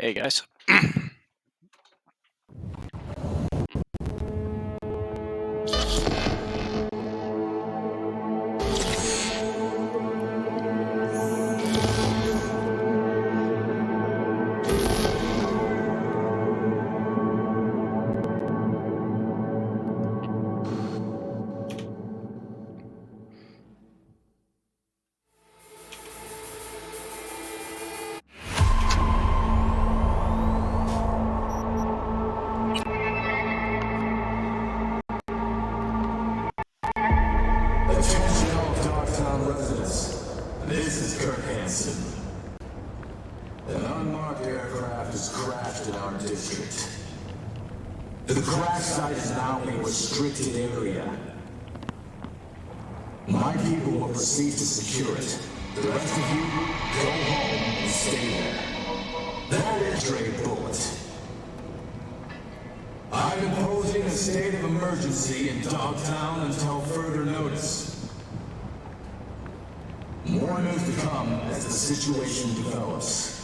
Hey guys. Attention all Darktown residents. This is Kirk Hansen. An unmarked aircraft has crashed in our district. The crash site is now a restricted area. My people will proceed to secure it. The rest of you, go home and stay there. That is Dre Bullet. I'm imposing a state of emergency in Dogtown until further notice. More news to come as the situation develops.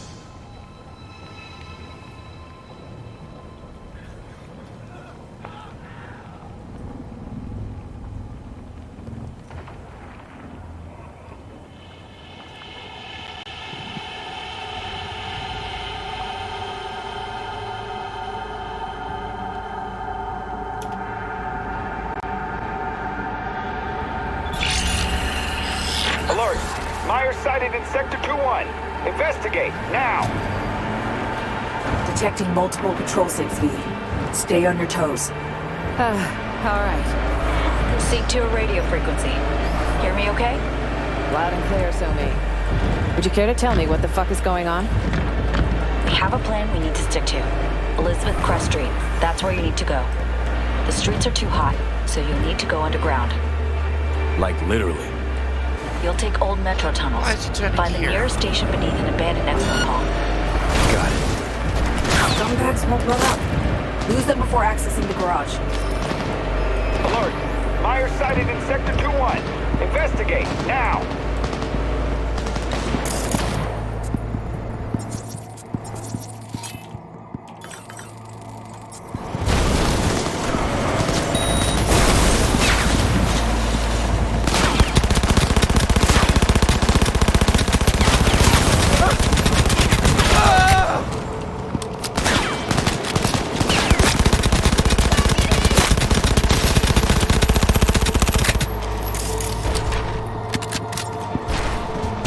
Alert! Myers sighted in Sector 2-1. Investigate, now! Detecting multiple patrol sigs, V. Stay on your toes. Alright. Sync to a radio frequency. Hear me okay? Loud and clear, Somi. Would you care to tell me what the fuck is going on? We have a plan we need to stick to. Elizabeth Crest Street. That's where you need to go. The streets are too hot, so you'll need to go underground. Like literally. You'll take old metro tunnels. Why is he turning Find the here? nearest station beneath an abandoned expo hall. Got it. Scumbags won't let up. Lose them before accessing the garage. Alert! Myers sighted in Sector 2-1. Investigate, now!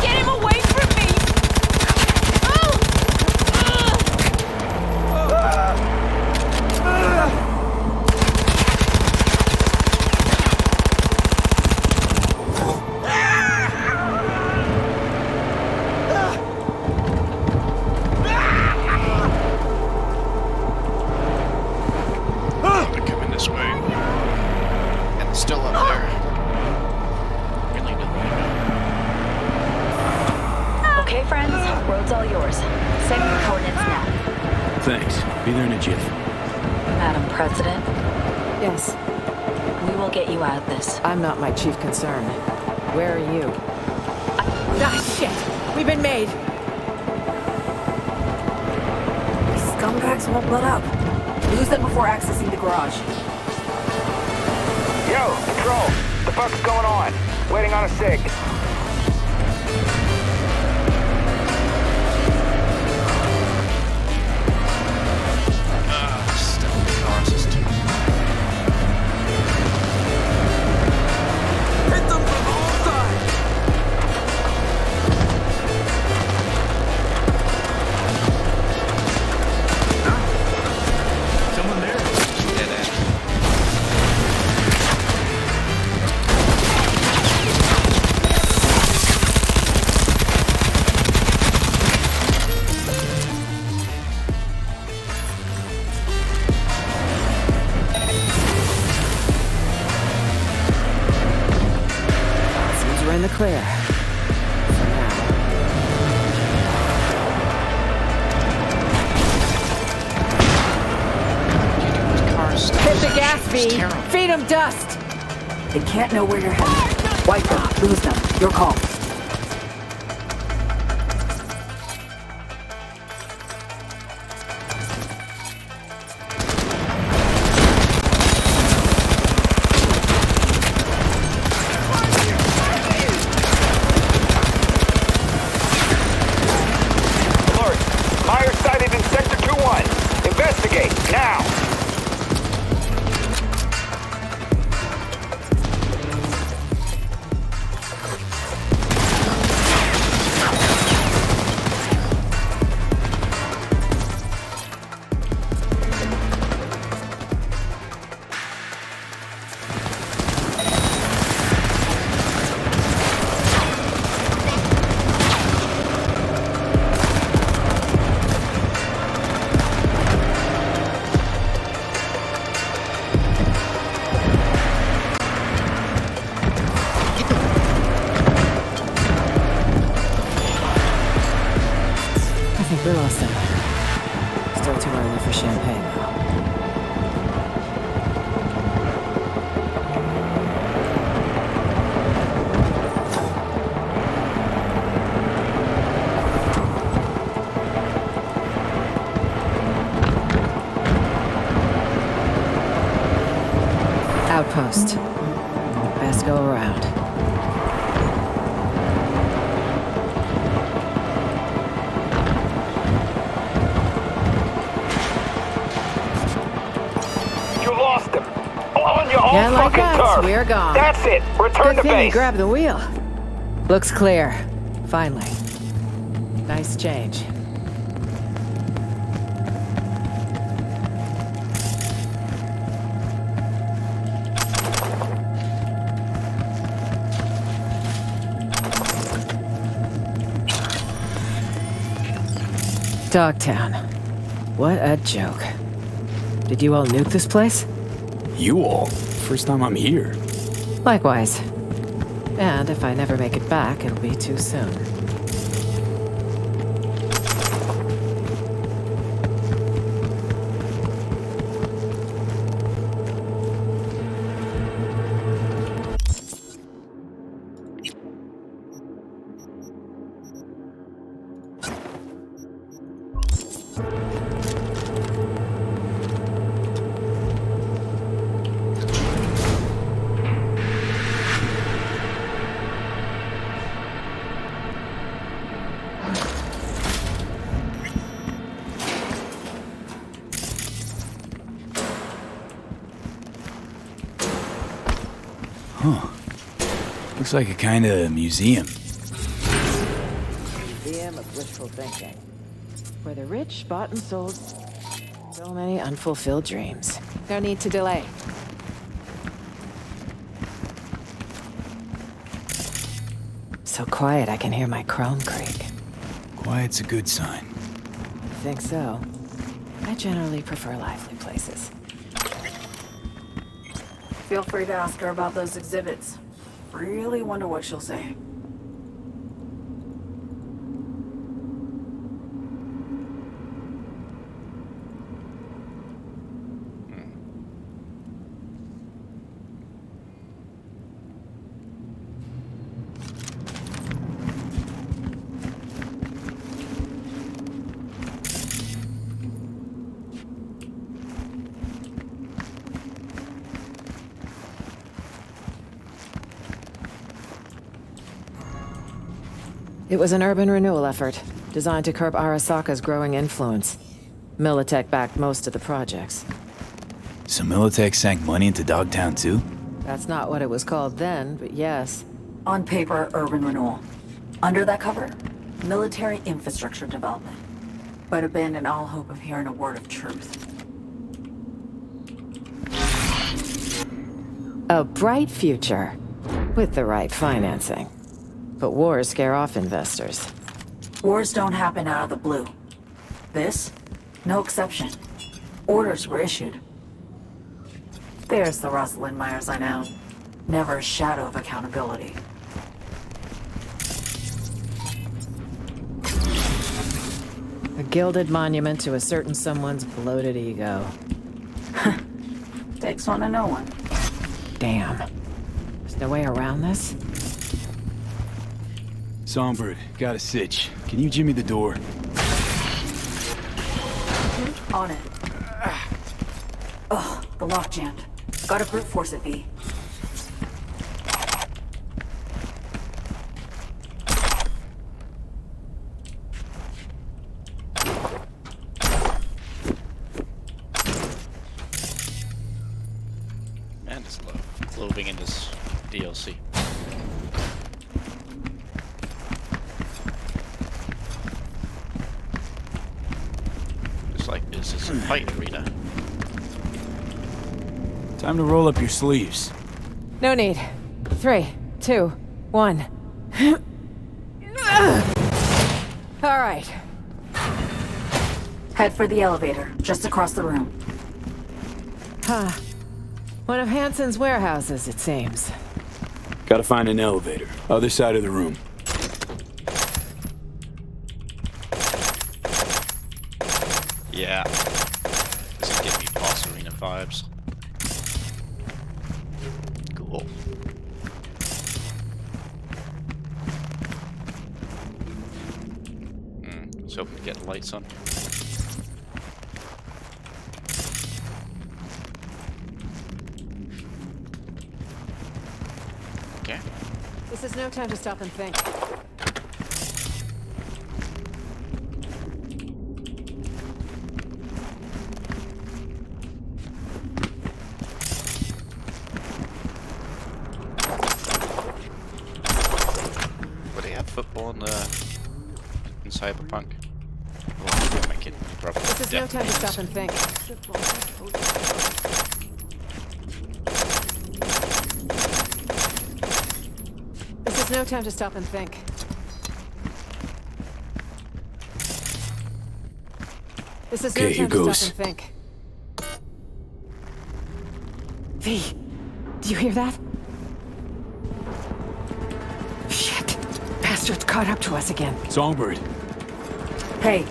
Get him away from me! They're coming this way. And it's still up there. Really don't Okay, friends, road's all yours. Send me your coordinates now. Thanks. Be there in a jiff. Madam President, Yes, we will get you out of this. I'm not my chief concern. Where are you? Shit! We've been made! These scumbags won't let up. Lose them before accessing the garage. Yo, Patrol! The fuck's going on? Waiting on a SIG. Stealth narcissist. Hit them from all sides! Someone there? Dead end. Seems we're in the clear. For now. Car stuff. Hit the gas, It's V! terrible. Feed them dust! They can't know where you're headed. Wipe them. Lose them. Your call. too early for champagne, though. Outpost. Best go around. You lost him. On your own Yeah, like fucking that. turf. We're gone. That's it. Return Good to thing you base. grabbed the wheel. Looks clear. Finally. Nice change. Dogtown. What a joke. Did you all nuke this place? You all? First time I'm here. Likewise. And if I never make it back, it'll be too soon. Looks like a kind of museum. Museum of wishful thinking. Where the rich bought and sold so many unfulfilled dreams. No need to delay. So quiet I can hear my chrome creak. Quiet's a good sign. I think so. I generally prefer lively places. Feel free to ask her about those exhibits. Really wonder what she'll say. It was an urban renewal effort, designed to curb Arasaka's growing influence. Militech backed most of the projects. So Militech sank money into Dogtown too? That's not what it was called then, but yes. On paper, urban renewal. Under that cover, military infrastructure development. But abandon all hope of hearing a word of truth. A bright future, with the right financing. But wars scare off investors. Wars don't happen out of the blue. This? No exception. Orders were issued. There's the Rosalind Myers I know. Never a shadow of accountability. A gilded monument to a certain someone's bloated ego. Takes one to know one. Damn. There's no way around this? Songbird, got a sitch. Can you jimmy the door? On it. Ugh, the lock jammed. Gotta brute force it, V. Man, just love clothing in this DLC. Just like this is a fight arena. Time to roll up your sleeves. No need. 3, 2, 1. All right. Head for the elevator, just across the room. Huh. One of Hansen's warehouses, it seems. Gotta find an elevator. Other side of the room. Yeah. This is giving me boss arena vibes. Cool. Let's hope we get the lights on. Okay. This is no time to stop and think. Would they have football in Cyberpunk? Well, am I kidding? Probably. This is no time to stop and think. This is no time to stop and think. This is no Okay, here time to goes. stop and think. V, do you hear that? Shit. Bastards caught up to us again. Songbird. Hey,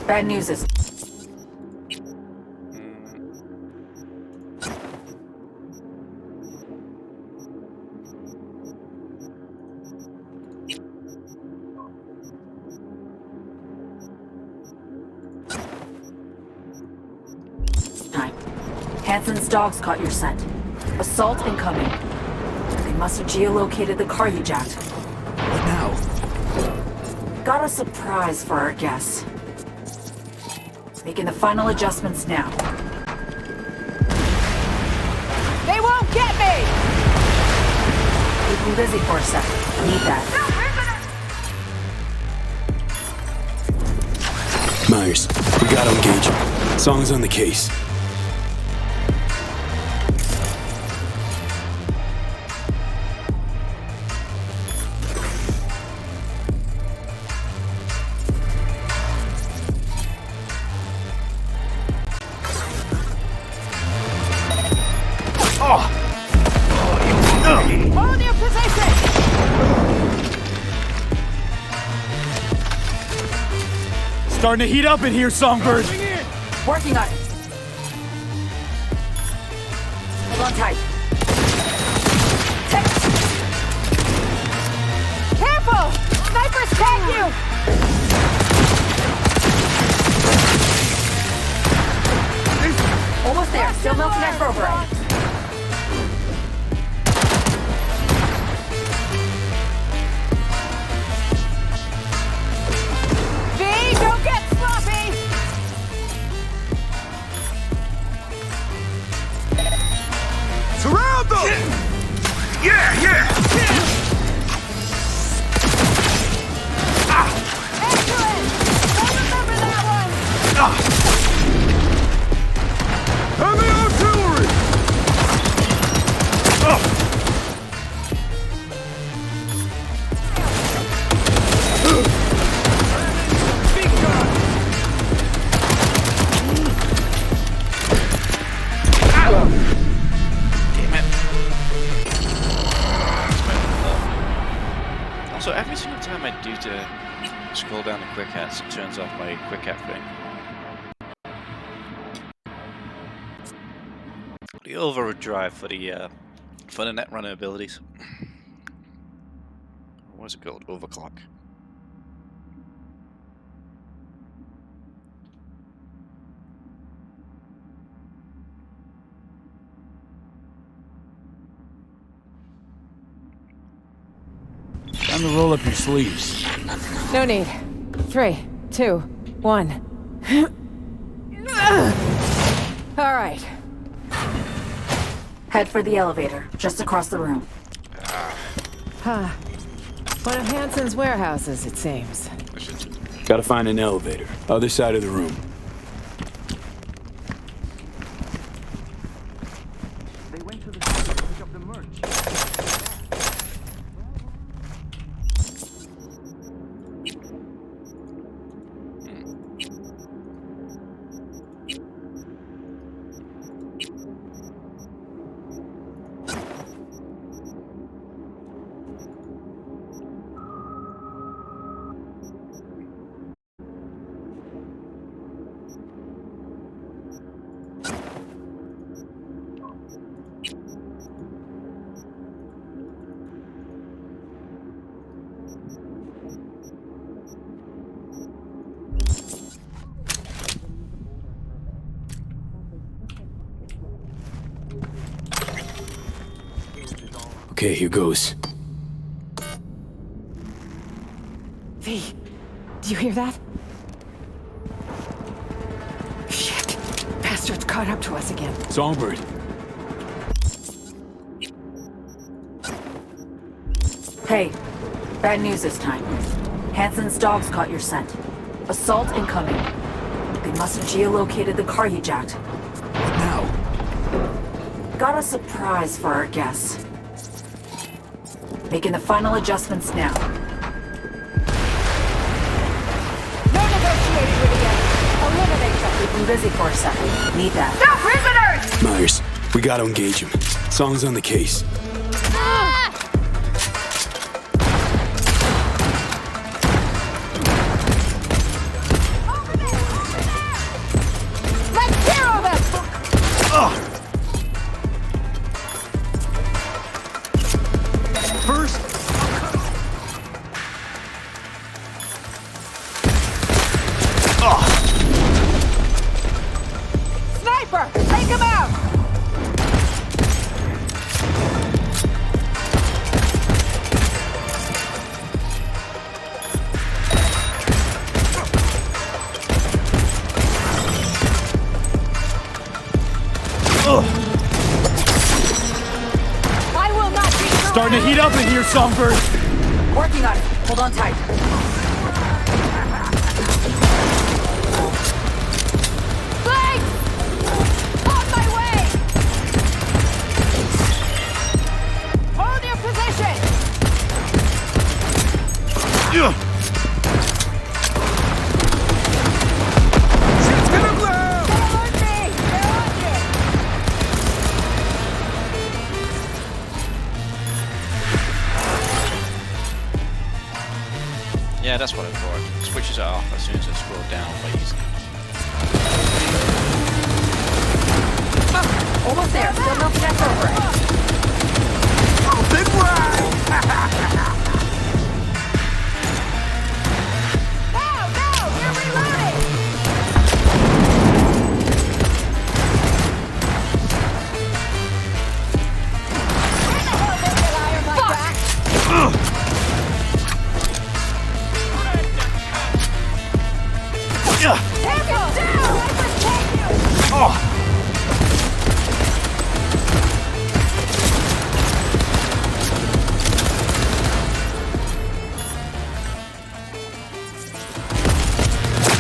bad news is... time. Hansen's dogs caught your scent. Assault incoming. They must have geolocated the car you jacked. What now? Got a surprise for our guests. Making the final adjustments now. They won't get me! Keep them busy for a sec. Need that. Myers, we gotta engage. Song's on the case. Hold your position! Starting to heat up in here, Songbird. Working on it. Hold on tight. Careful! Snipers tag you! Almost there. Still melting that override. V, don't get sloppy! Surround them! Yeah! Excellent! I'll remember that one! Heavy artillery! Damn it. Also, every single time I do to scroll down the quick hats, it turns off my quick hat thing. The overdrive for the net runner abilities. What's it called? Overclock. Time to roll up your sleeves. No need. 3, 2, 1. All right. Head for the elevator, just across the room. One of Hansen's warehouses, it seems. Gotta find an elevator. Other side of the room. They went to the store to pick up the merch. Okay, here goes. V, do you hear that? Shit. Bastards caught up to us again. Songbird. Hey, bad news this time. Hansen's dogs caught your scent. Assault incoming. They must have geolocated the car you jacked. What now? Got a surprise for our guests. Making the final adjustments now. No negotiating with the enemy. Eliminate them. Keep them busy for a second. Need that. No prisoners! Myers, we gotta engage him. Song's on the case. Let's zero them! First, Sniper! Take him out! I will not be starting to heat up in here, Songbird. Working on it. Hold on tight. Flank! On my way! Hold your position! They're on me! They're on you! Yeah, that's what I thought. Switches it off as soon as I scroll down, please. Almost there. Still no step over it. Big ride! No! You're reloading! Where the hell did you lie on my back? Take him down! Snipers take you!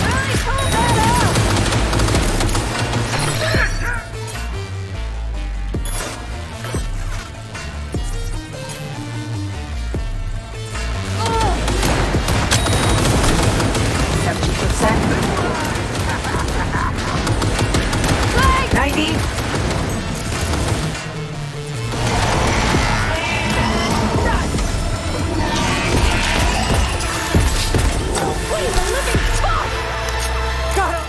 Really pull that out! Flank! 90. Please, a living fuck! Got him!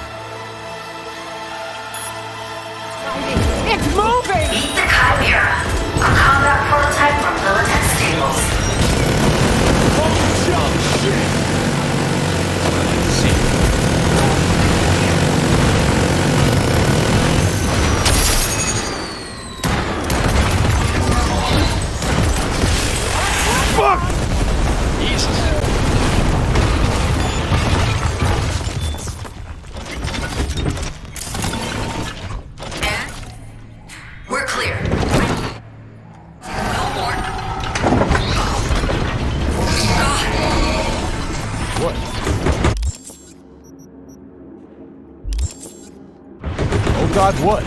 It's moving! Meet the Chimera, a combat prototype from Militech Stables. We're clear. No more. What? Oh God, what?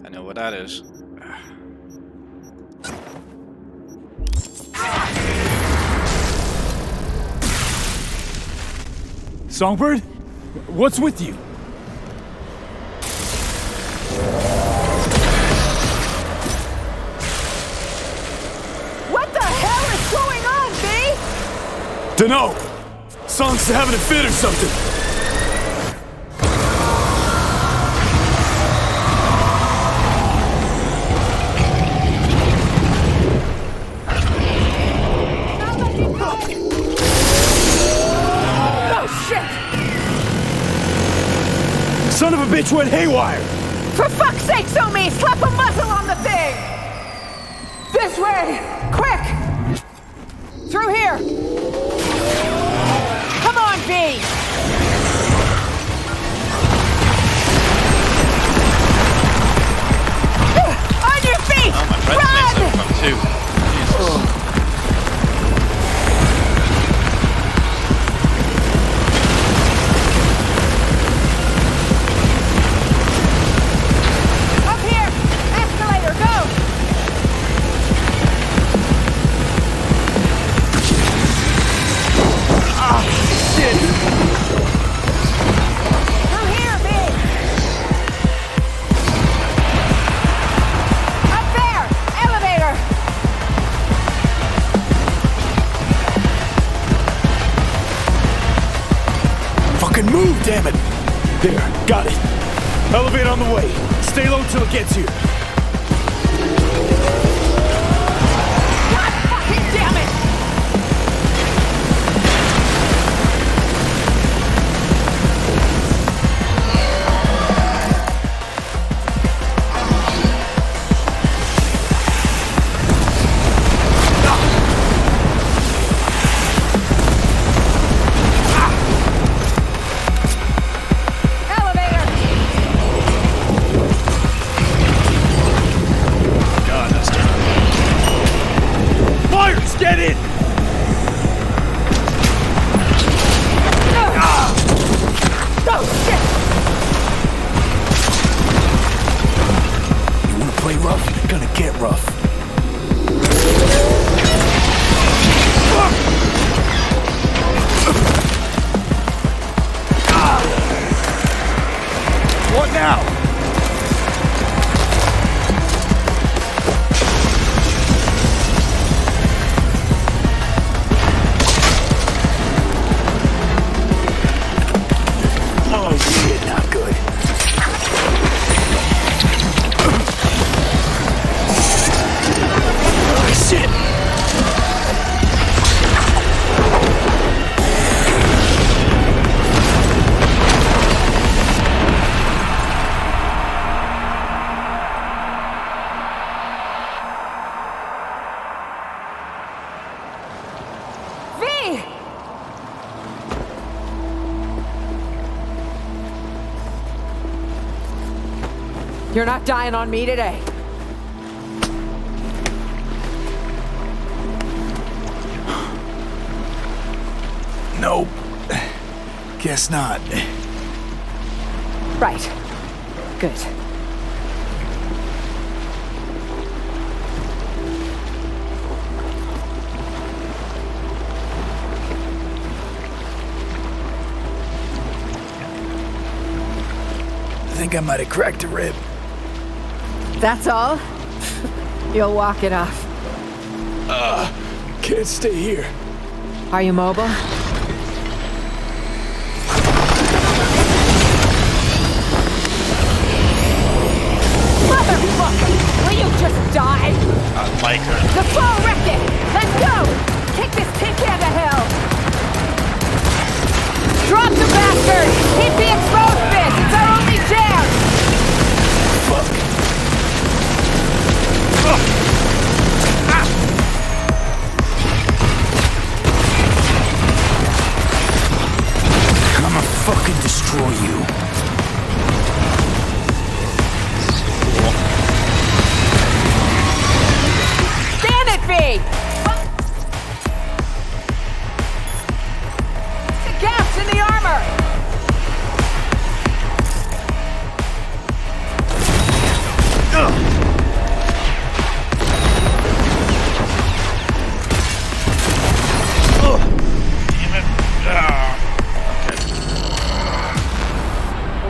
I know what that is. Songbird? What's with you? What the hell is going on, V? Dunno. Song's having a fit or something. bitch went haywire! For fuck's sake, Somi! Slap a muzzle on the thing! This way! Quick! Through here! Come on, V! On your feet! Oh, my breath Run! makes up from two. Jesus. Up here! Escalator, go! Shit! Through here, V! Up there! Elevator! Fucking move, damn it! There, got it. Elevator on the way. Stay low till it gets here. God fucking damn it! Elevator! God, that's terrible. Myers, get in! Oh, shit! You wanna play rough? You're gonna get rough. What now? Oh shit, not good. Oh shit. V! You're not dying on me today. Nope. Guess not. Right. Good. I think I might have cracked a rib. That's all? You'll walk it off. Can't stay here. Are you mobile? Motherfucker! Will you just die? I like her. The fall wrecked it! Let's go! Take this tin can to hell! Drop the bastard! Keep the exposed bits! It's our only chance! Fuck. I'ma fucking destroy you. Stand it, V! The gaps in the armor! Damn it. Ah.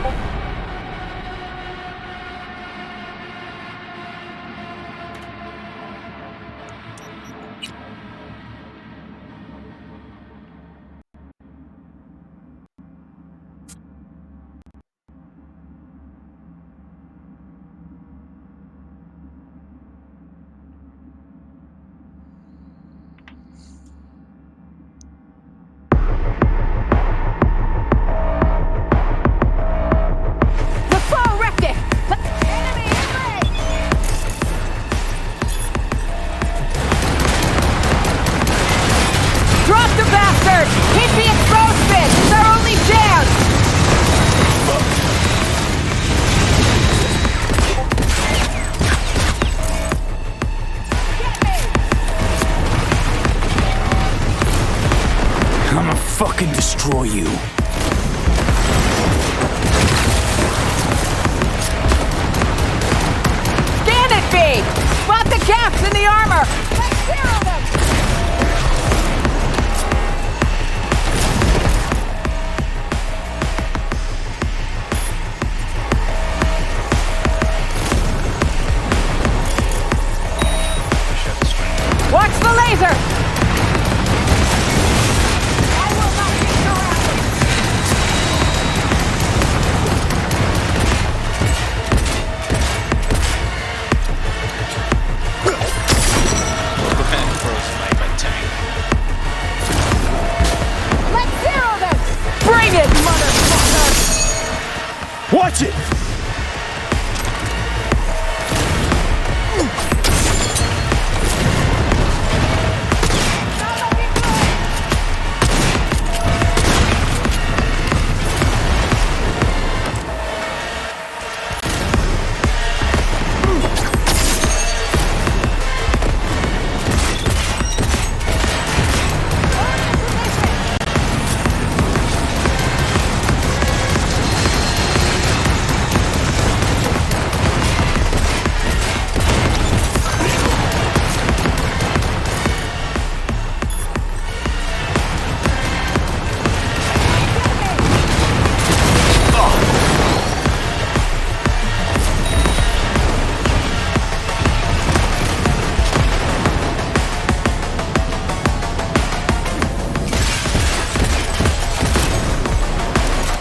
Okay. fucking destroy you. Scan it, B! Spot the gaps in the armor! Let's zero them! Watch the laser! I will not be surrounded! Let's zero them! Bring it, motherfucker! Watch it!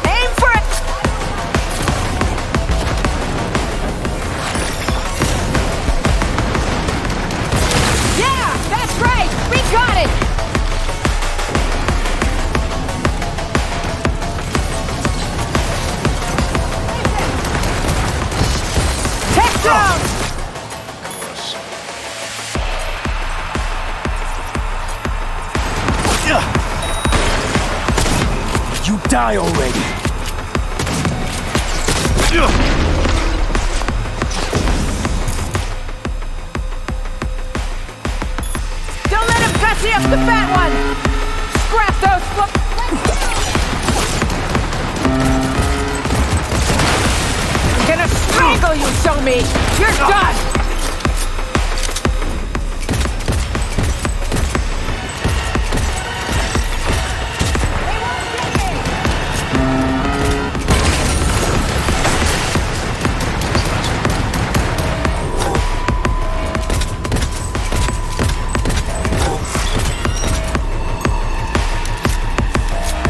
Aim for it! Yeah, that's right! We got it! Tech down! You die already! Don't let him gussy up the fat one! Scrap those I'm gonna strangle you, Somi! You're done!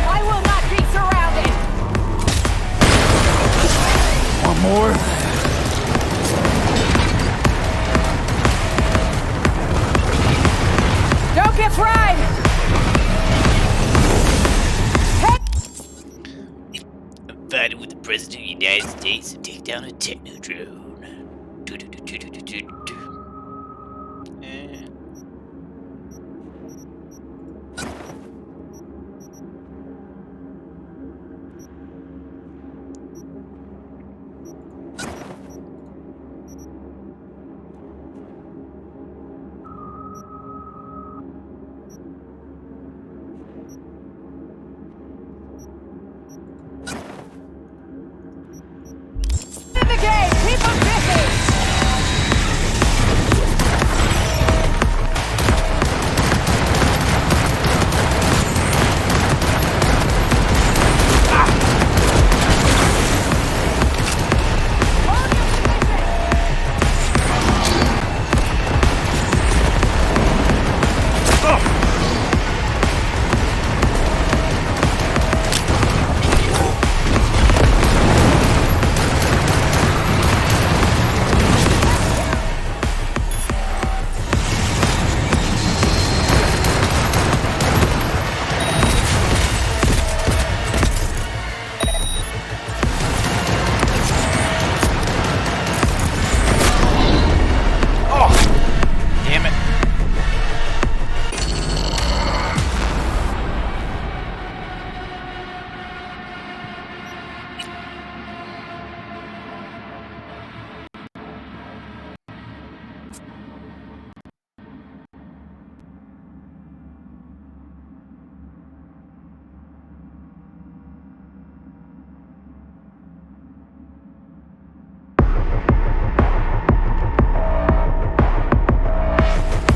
I will not be surrounded! One more? Don't get fried! Hey! I'm fighting with the President of the United States to take down a Technodrone. In the game! Keep 'em busy!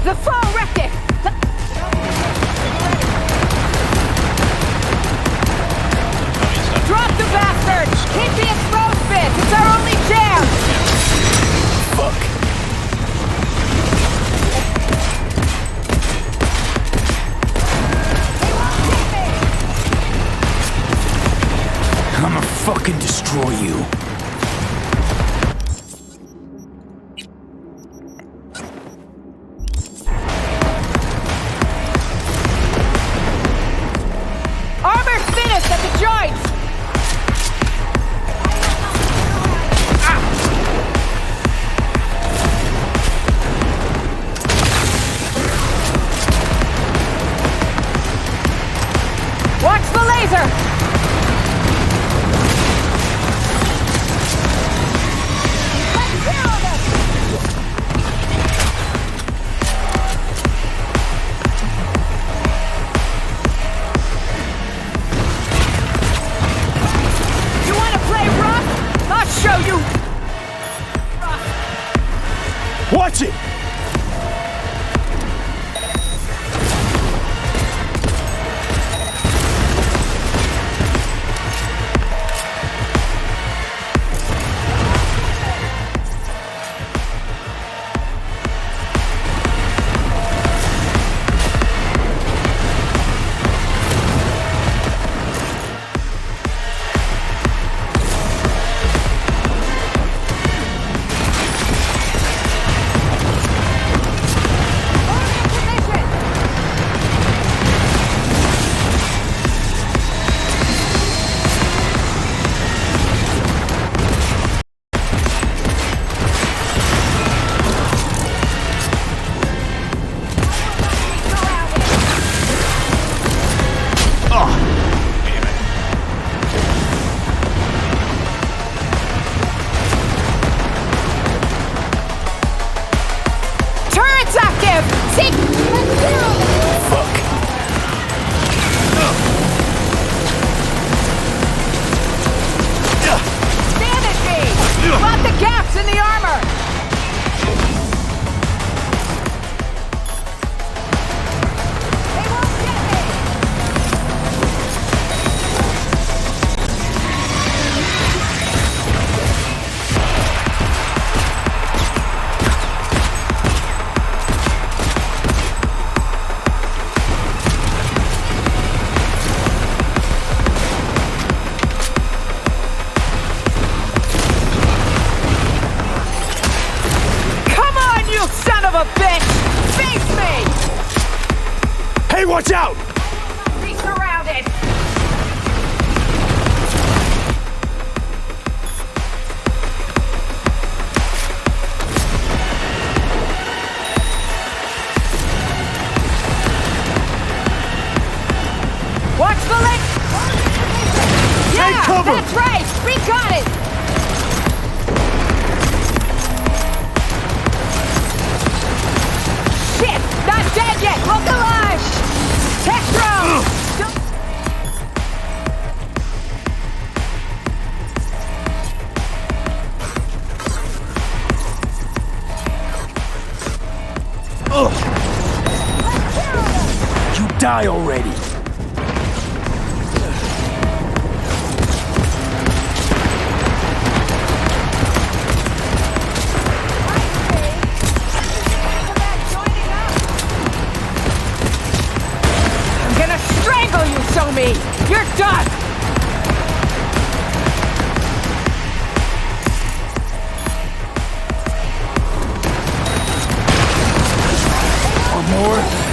The foe wrecked it! Drop the bastard! Keep the exposed bit! It's our only chance! Fuck. I'ma fucking destroy you. Armor's finished at the joints! Watch the laser! Let's zero them! You wanna play rough? I'll show you! Watch it! Turret's active! See? Let's zero them! Fuck. Bandage me! Lock the gaps in the armor! They won't get me! Come on, you son of a bitch! Face me! Hey, watch out! Be surrounded! Watch the link! Yeah, cover! that's right! We got it! Shit! Not dead yet! Look alive! Tech drone! You die already. I'm gonna strangle you, Somi! You're done! Or more?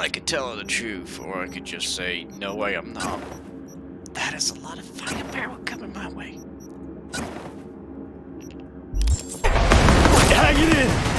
I could tell her the truth, or I could just say, no, I am not. That is a lot of firepower coming my way. Hang it in!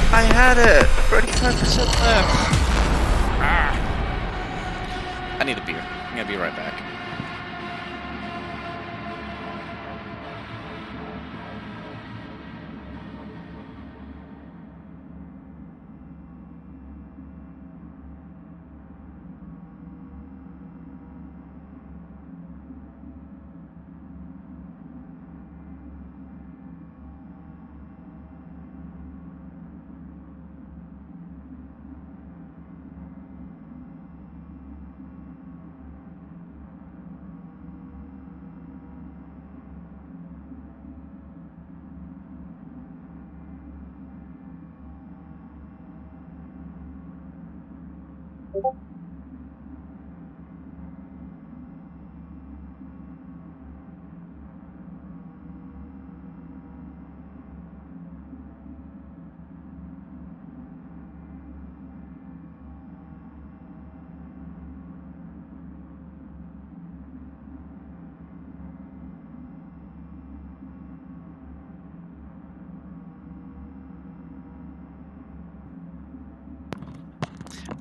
I had it! 35% left! I need a beer. I'm gonna be right back.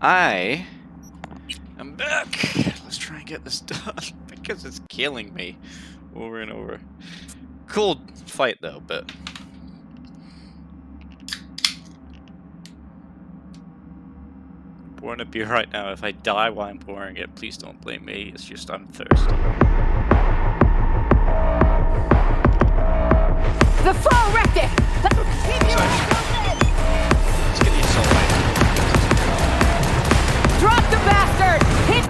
I am back. Let's try and get this done because it's killing me over and over. Cool fight though, but I'm pouring a beer right now. If I die while I'm pouring it, please don't blame me. It's just I'm thirsty. The foe wrecked it! Keep your eyes open! Let's get these all Drop the bastard! Hit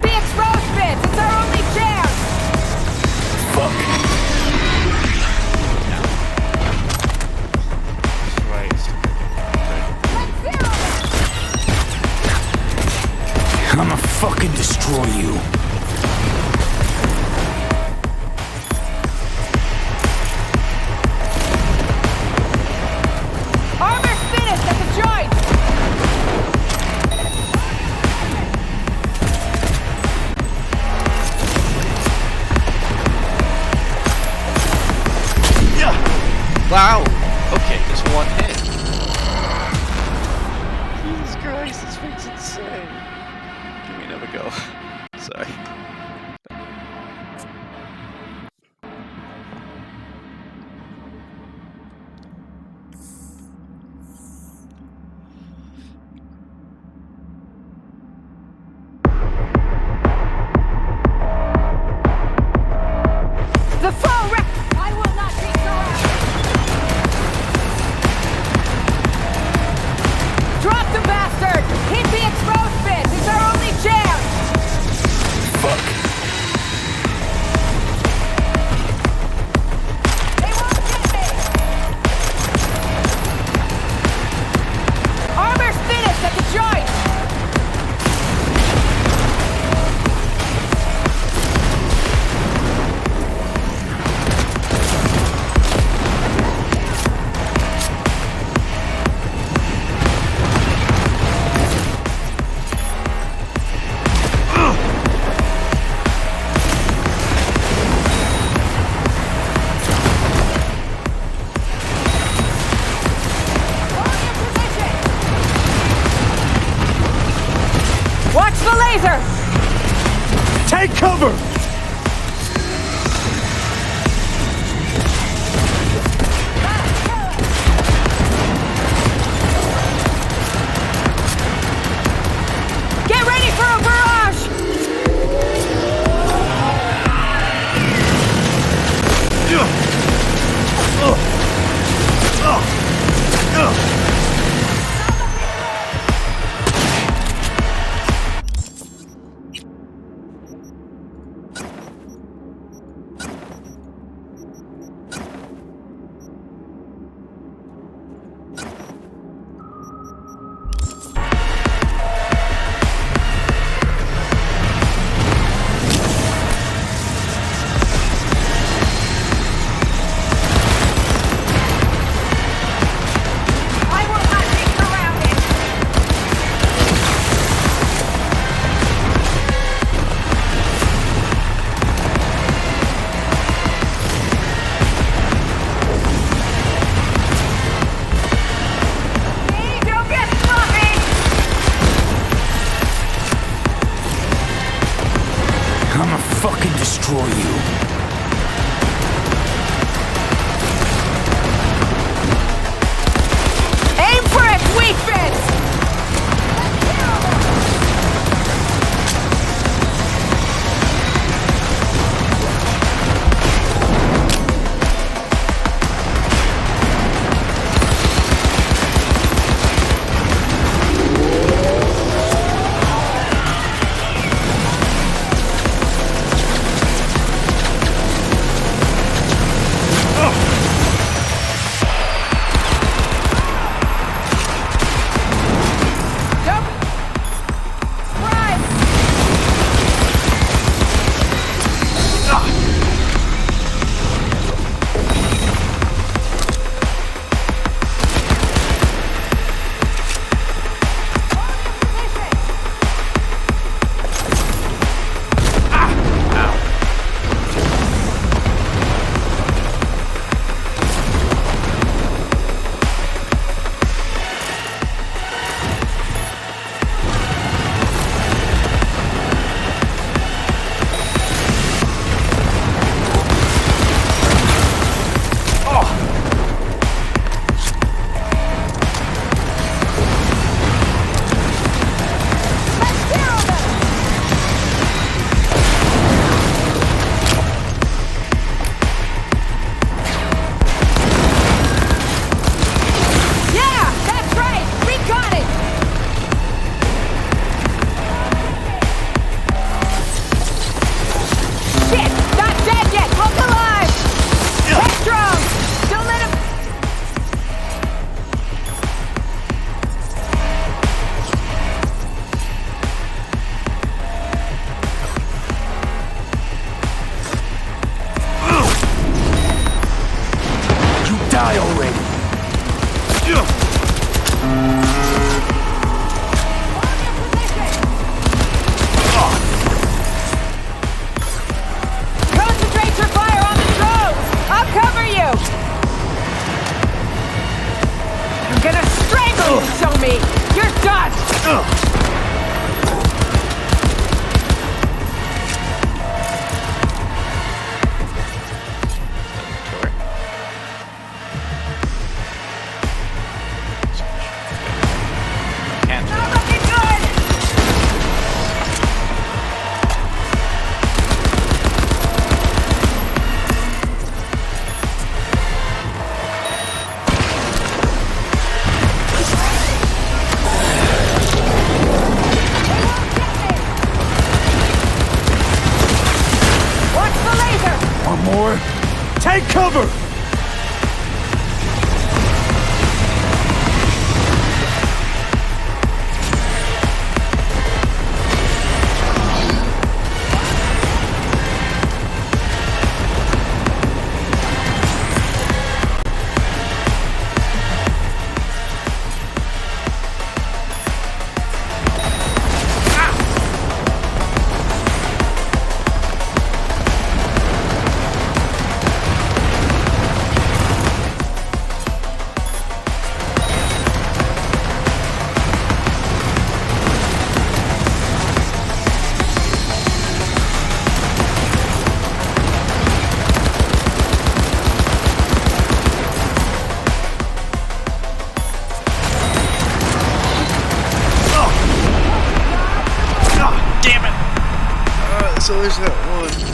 the exposed bits! It's our only chance! Fuck! I'ma fucking destroy you. Armor's finished at the joint! Wow! Okay, just one hit. Jesus Christ, this thing's insane. Give me another go. Sorry. The foe wrecked! I will not be surrounded! Drop the bastard! Hit the exposed bits! It's our only chance! Fuck. They won't get me! Armor's finished at the joint! Watch the laser! Take cover! Get ready for a barrage! I'ma fucking destroy you. Aim for its weak bits! Take cover! There's always that one.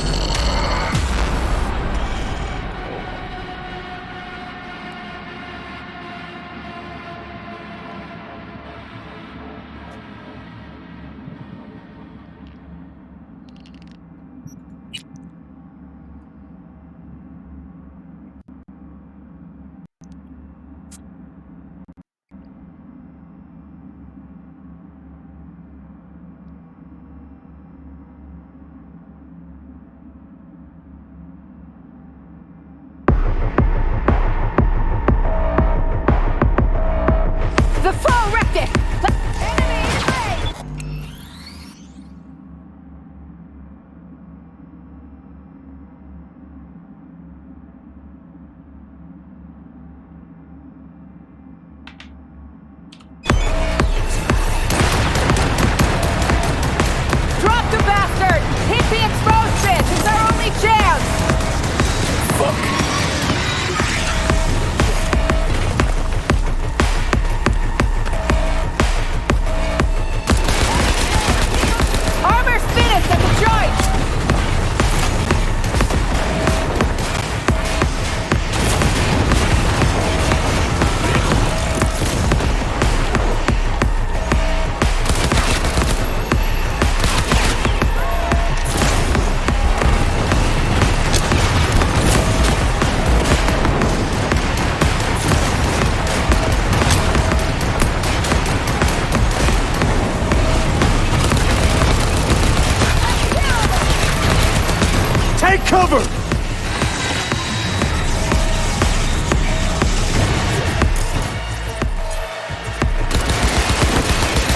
cover!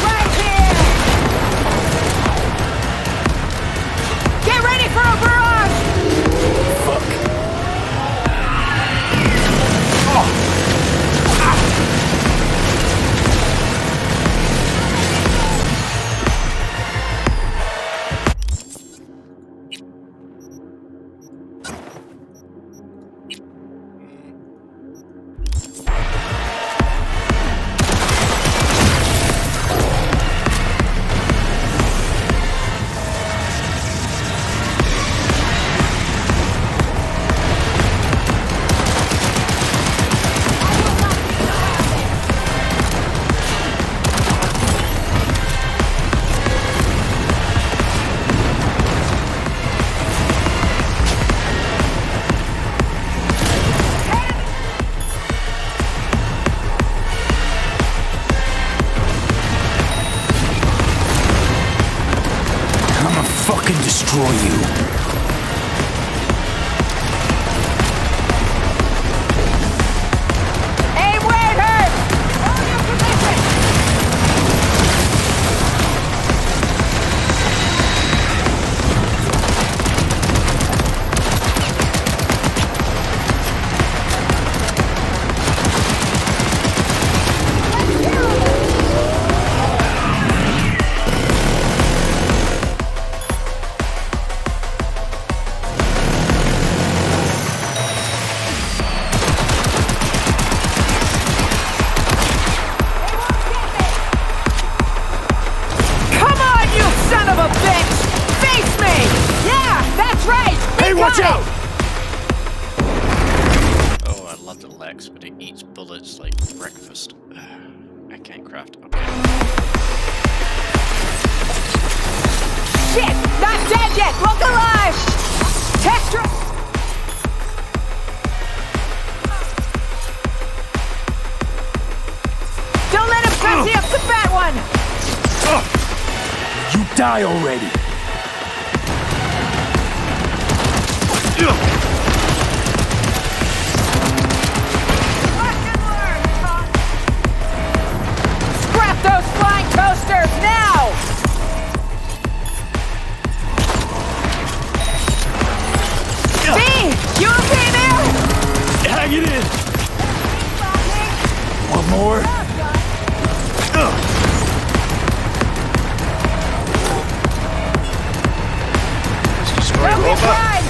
Right here! Get ready for a barrage! Fuck. I'ma fucking destroy you. Aim where it hurts! Hold your position! Come on, you son of a bitch! Face me! Yeah, that's right! We Hey, got watch it! out! Oh, I love the Lex, but it eats bullets like breakfast. I can't craft. Okay. Shit! Not dead yet! Look alive! Textra! Don't let him fancy up the fat one! You die already. Scrap those flying toasters now! V! You okay there? Hang it in. One more. Let's destroy Don't get Rover. fried!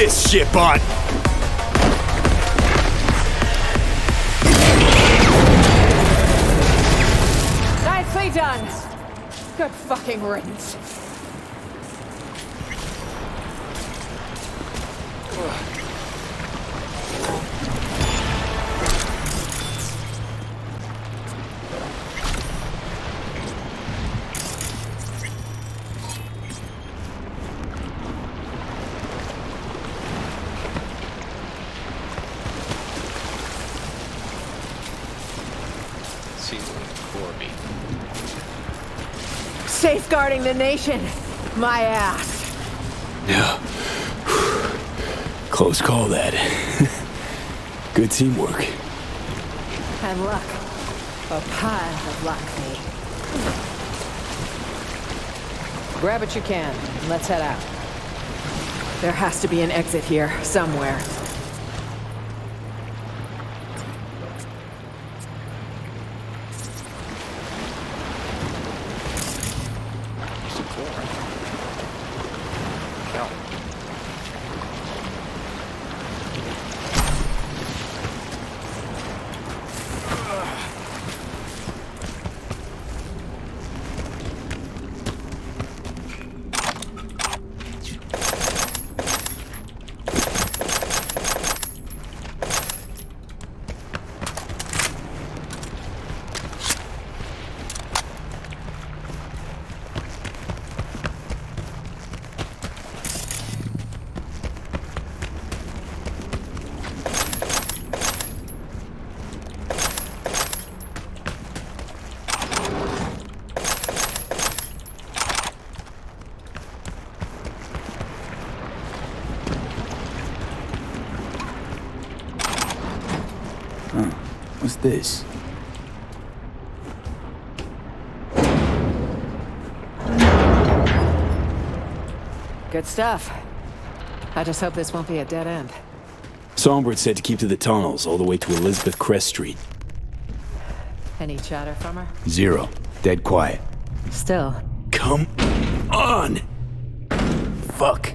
this shit, bot! Nicely done. Good fucking riddance. Corby. Safeguarding the nation. My ass. Yeah. Close call, that. Good teamwork. And luck. A pile of luck, me. Grab what you can, and let's head out. There has to be an exit here, somewhere. What's this? Good stuff. I just hope this won't be a dead end. Songbird said to keep to the tunnels all the way to Elizabeth Crest Street. Any chatter from her? Zero. Dead quiet. Still. Come on! Fuck.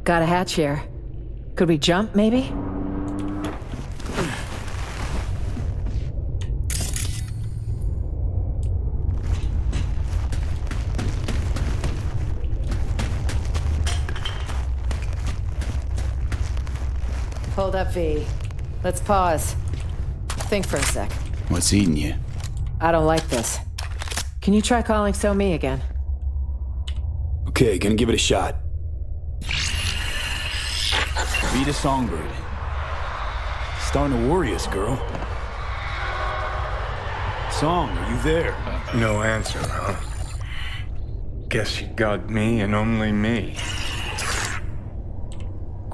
Got a hatch here. Could we jump, maybe? Hold up, V. Let's pause. Think for a sec. What's eating you? I don't like this. Can you try calling So-Mi again? Okay, gonna give it a shot. Be the Songbird. Starting to worry us, girl. Song, are you there? No answer, huh? Guess you got me and only me.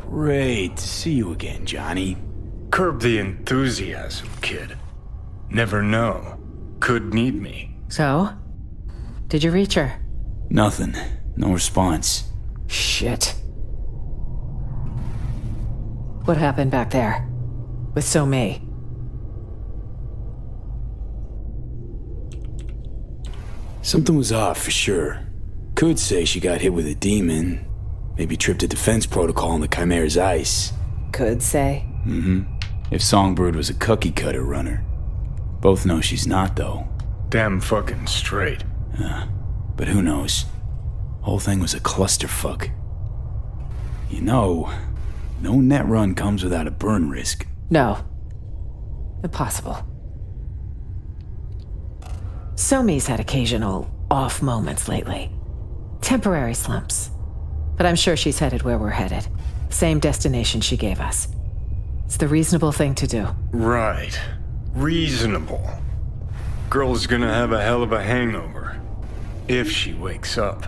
Great to see you again, Johnny. Curb the enthusiasm, kid. Never know. Could need me. So? Did you reach her? Nothing. No response. Shit. What happened back there? With So-Mi? Something was off for sure. Could say she got hit with a demon. Maybe tripped a defense protocol on the Chimera's ice. Could say? Mm-hmm. If Songbird was a cookie cutter runner. Both know she's not, though. Damn fucking straight. But who knows? Whole thing was a clusterfuck. You know, no net run comes without a burn risk. No. Impossible. So-Mi's had occasional off moments lately. Temporary slumps. But I'm sure she's headed where we're headed. Same destination she gave us. It's the reasonable thing to do. Right. Reasonable. Girl's gonna have a hell of a hangover. If she wakes up.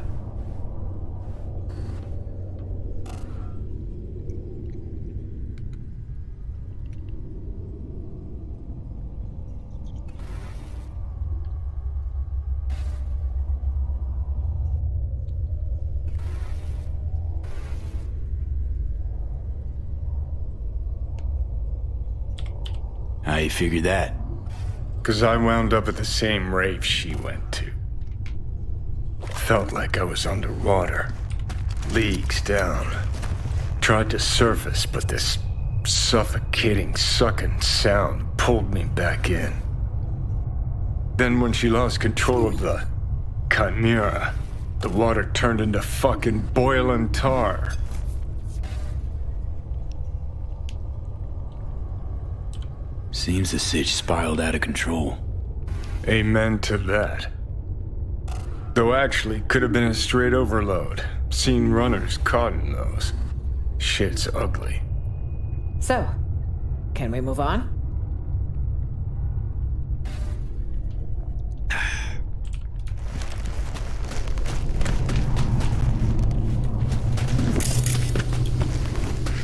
How you figure that? 'Cause I wound up at the same rave she went to. Felt like I was underwater. leagues down. Tried to surface, but this suffocating, sucking sound pulled me back in. Then when she lost control of the Chimera, the water turned into fucking boiling tar. Seems the sitch spiraled out of control. Amen to that. Though actually could have been a straight overload. Seen runners caught in those. Shit's ugly. So, can we move on?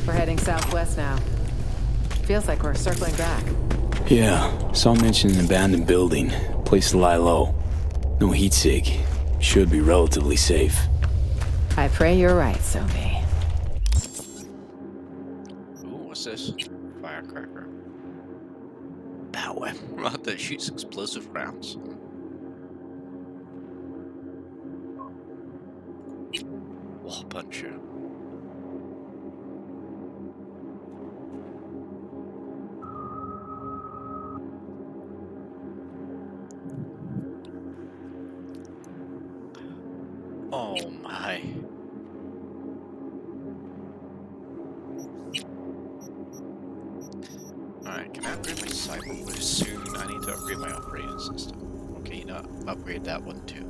We're heading southwest now. Feels like we're circling back. Yeah, saw mention an abandoned building. Place to lie low. No heat sig. Should be relatively safe. I pray you're right, Somi. Ooh, what's this? Firecracker. Power. That shoots explosive rounds. Wall puncher. Oh my. Alright, can I upgrade my cyber soon? I need to upgrade my operating system. Okay, you know, upgrade that one too.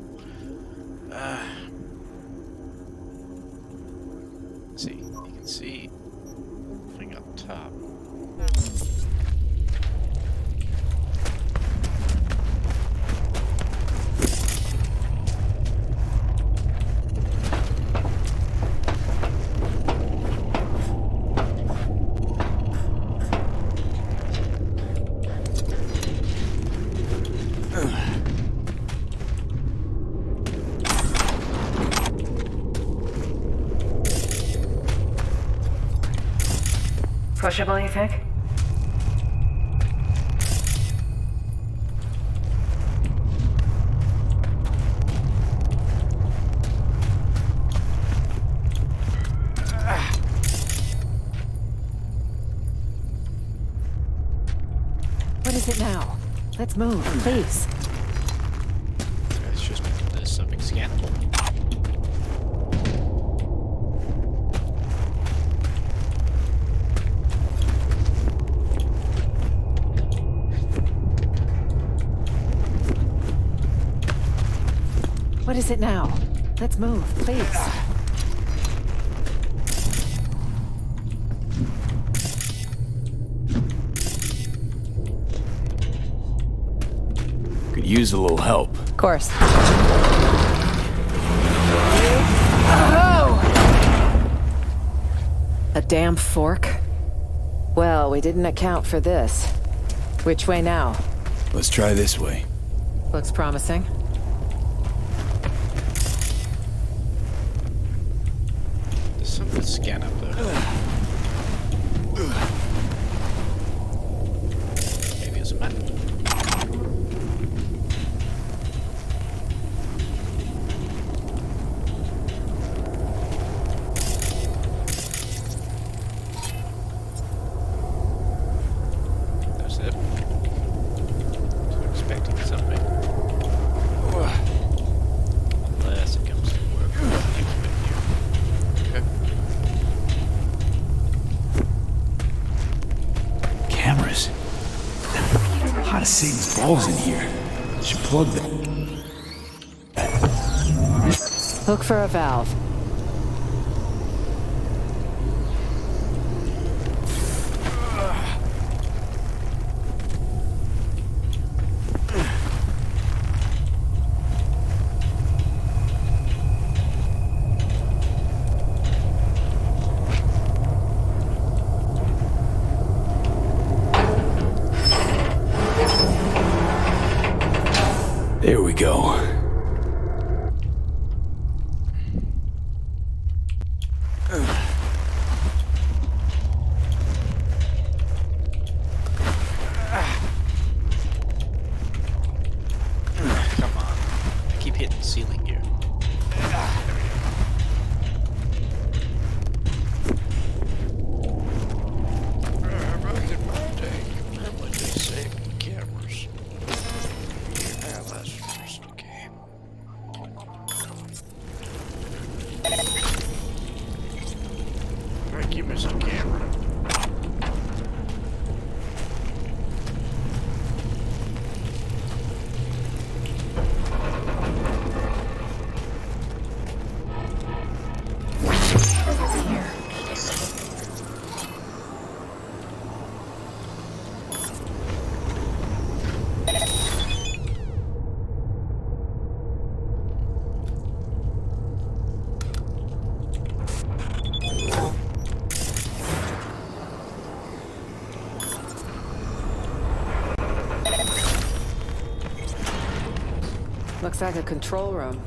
Let's see, you can see thing up top. Pushable, you think? What is it now? Let's move, please. It's just there's something scannable. What is it now? Let's move, please. Could use a little help. Of course. A damn fork? Well, we didn't account for this. Which way now? Let's try this way. Looks promising. There's something to scan up there. Maybe it's a map. That's it. So expecting something. Unless it comes to work. Okay. Cameras. Hot as Satan's balls in here. Should plug them. Look for a valve. There we go. Come on. I keep hitting the ceiling here. Looks like a control room.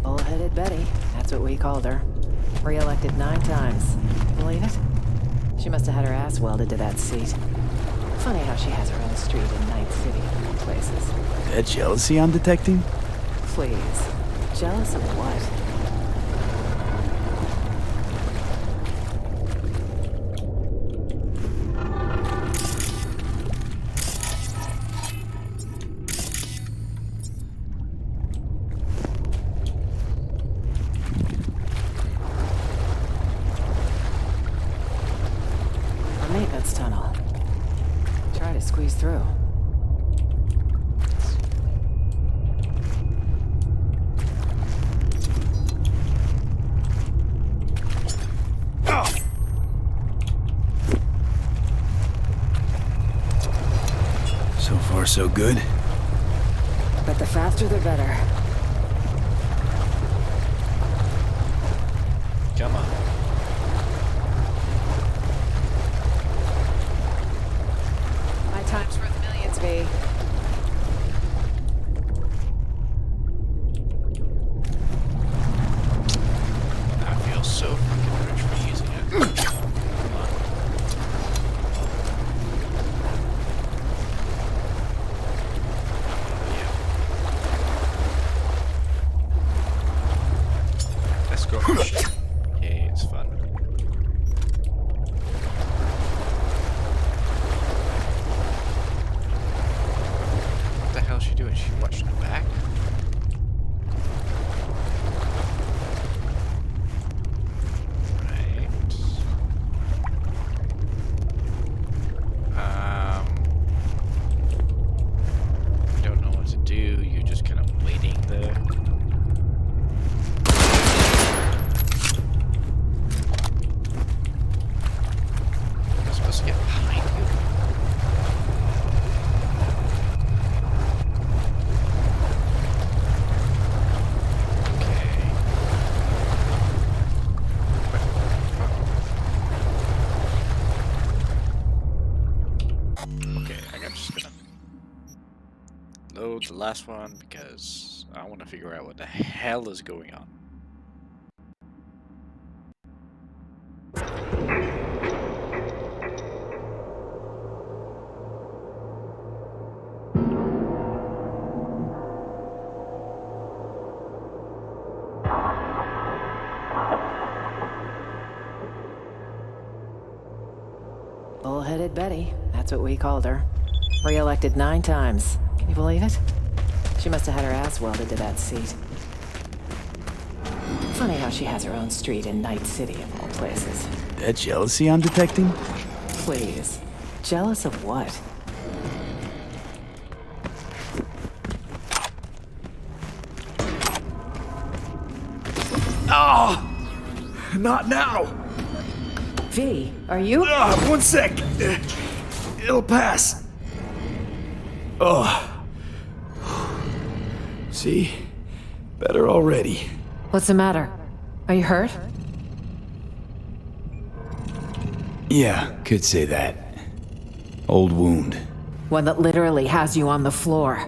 Bullheaded Betty, that's what we called her. Re-elected 9 times. Believe it? She must have had her ass welded to that seat. Funny how she has her own street in Night City of all places. That jealousy I'm detecting? Please. Jealous of what? A maintenance tunnel. Try to squeeze through. So far, so good. But the faster the better. Come on. My time's worth millions, V. I feel so fucking rich for using it. Come on. Let's go. Yay, it's fun. What the hell is she doing? She watching the back? Right. You don't know what to do. You're just kind of waiting there. Am I supposed to get behind you? Okay. Okay, I'm just gonna load the last one because I want to figure out what the hell is going on. Bullheaded Betty, that's what we called her. Re-elected 9 times. Can you believe it? She must have had her ass welded to that seat. Funny how she has her own street in Night City of all places. That jealousy I'm detecting? Please. Jealous of what? Oh! Not now! V, are you? 1 sec! It'll pass. Oh. See? Better already. What's the matter? Are you hurt? Yeah, could say that. Old wound. One that literally has you on the floor.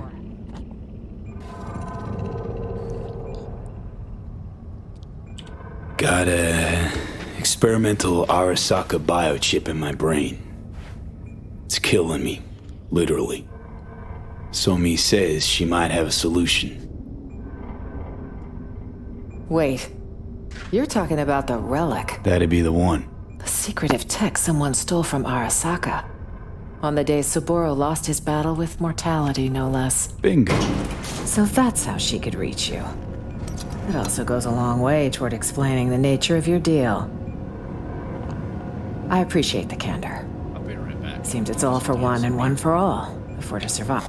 Got a experimental Arasaka biochip in my brain. It's killing me, literally. Somi says she might have a solution. Wait. You're talking about the relic. That'd be the one. The secretive tech someone stole from Arasaka. On the day Saburo lost his battle with mortality, no less. Bingo. So that's how she could reach you. It also goes a long way toward explaining the nature of your deal. I appreciate the candor. I'll be right back. Seems it's all for one and one for all, if we're to survive.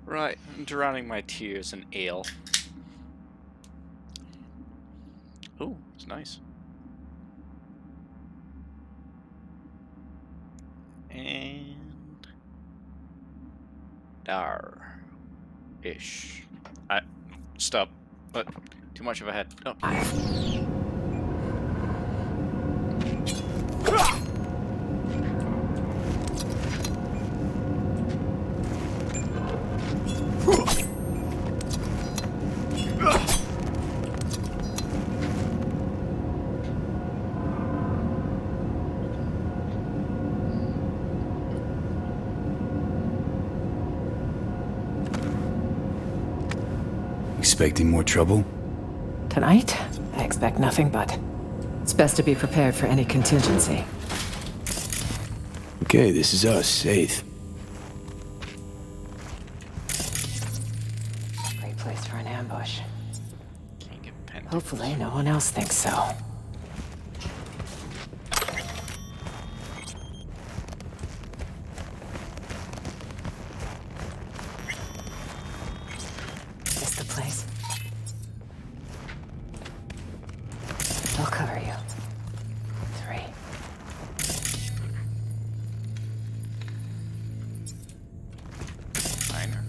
Right, I'm drowning my tears in ale. Ooh, it's nice. And ish. Stop. But too much of a head. Oh. Expecting more trouble? Tonight, I expect nothing but. It's best to be prepared for any contingency. Okay, this is us, 8th. Great place for an ambush. Can't get pen. Hopefully, no one else thinks so. Is the place? I'll cover you. 3. Minor.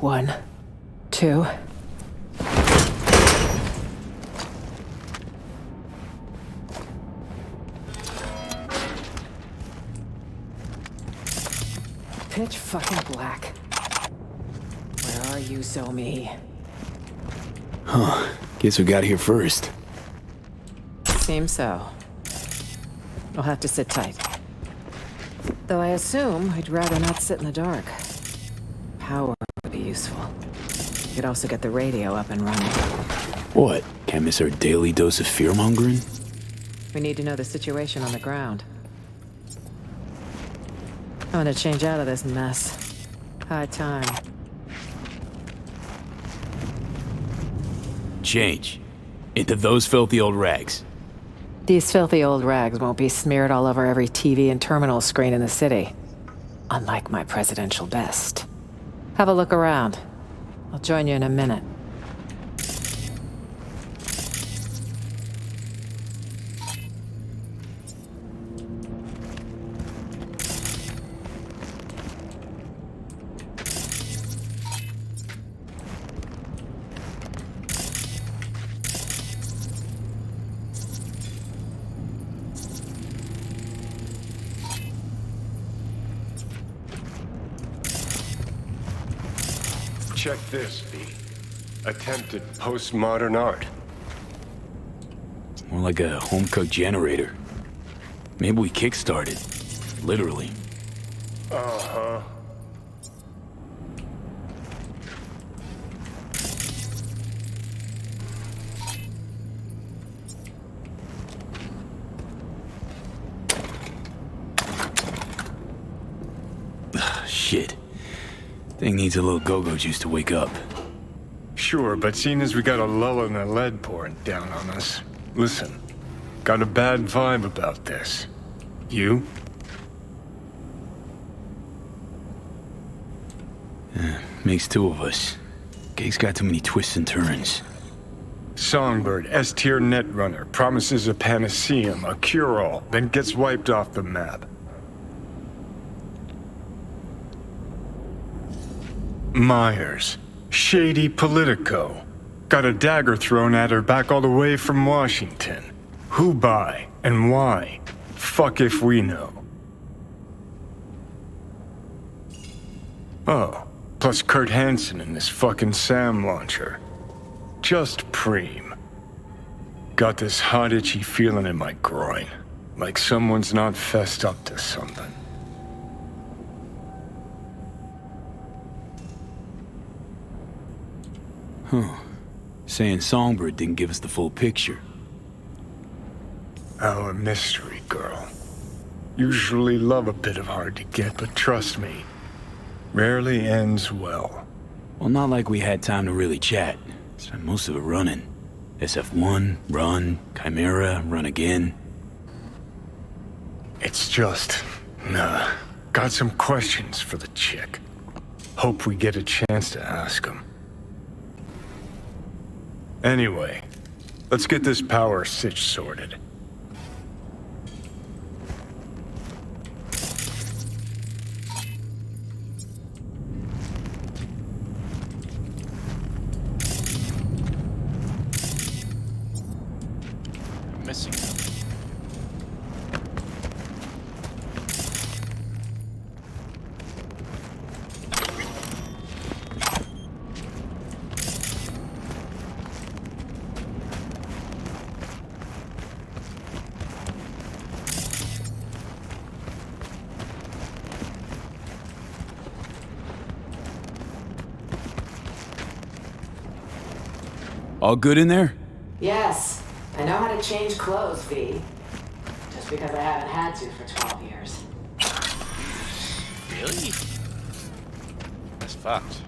1, 2. Pitch fucking black. Where are you, Zomi? Huh. Guess who got here first? Seems so. I'll have to sit tight. Though I assume I'd rather not sit in the dark. Power would be useful. You could also get the radio up and running. What? Can't miss our daily dose of fear-mongering? We need to know the situation on the ground. I'm gonna change out of this mess. High time. Change. Into those filthy old rags. These filthy old rags won't be smeared all over every TV and terminal screen in the city. Unlike my presidential best. Have a look around. I'll join you in a minute. Check this, B. Attempted postmodern art. More like a home-cooked generator. Maybe we kick-started. Literally. Uh-huh. Shit. Thing needs a little go-go juice to wake up. Sure, but seeing as we got a lull in the lead pouring down on us, listen, got a bad vibe about this. You? Makes two of us. Gig's got too many twists and turns. Songbird, S-tier netrunner, promises a panaceum, a cure-all, then gets wiped off the map. Myers, shady Politico. Got a dagger thrown at her back all the way from Washington. Who by and why? Fuck if we know. Oh, plus Kurt Hansen and his fucking SAM launcher. Just preem. Got this hot itchy feeling in my groin. Like someone's not fessed up to something. Huh. Saying Songbird didn't give us the full picture. Our mystery girl. Usually love a bit of hard to get, but trust me, rarely ends well. Well, not like we had time to really chat. Spent most of it running. SF1, run, Chimera, run again. It's just, got some questions for the chick. Hope we get a chance to ask them. Anyway, let's get this power sitch sorted. Missing. All good in there? Yes. I know how to change clothes, V. Just because I haven't had to for 12 years. Really? That's fucked.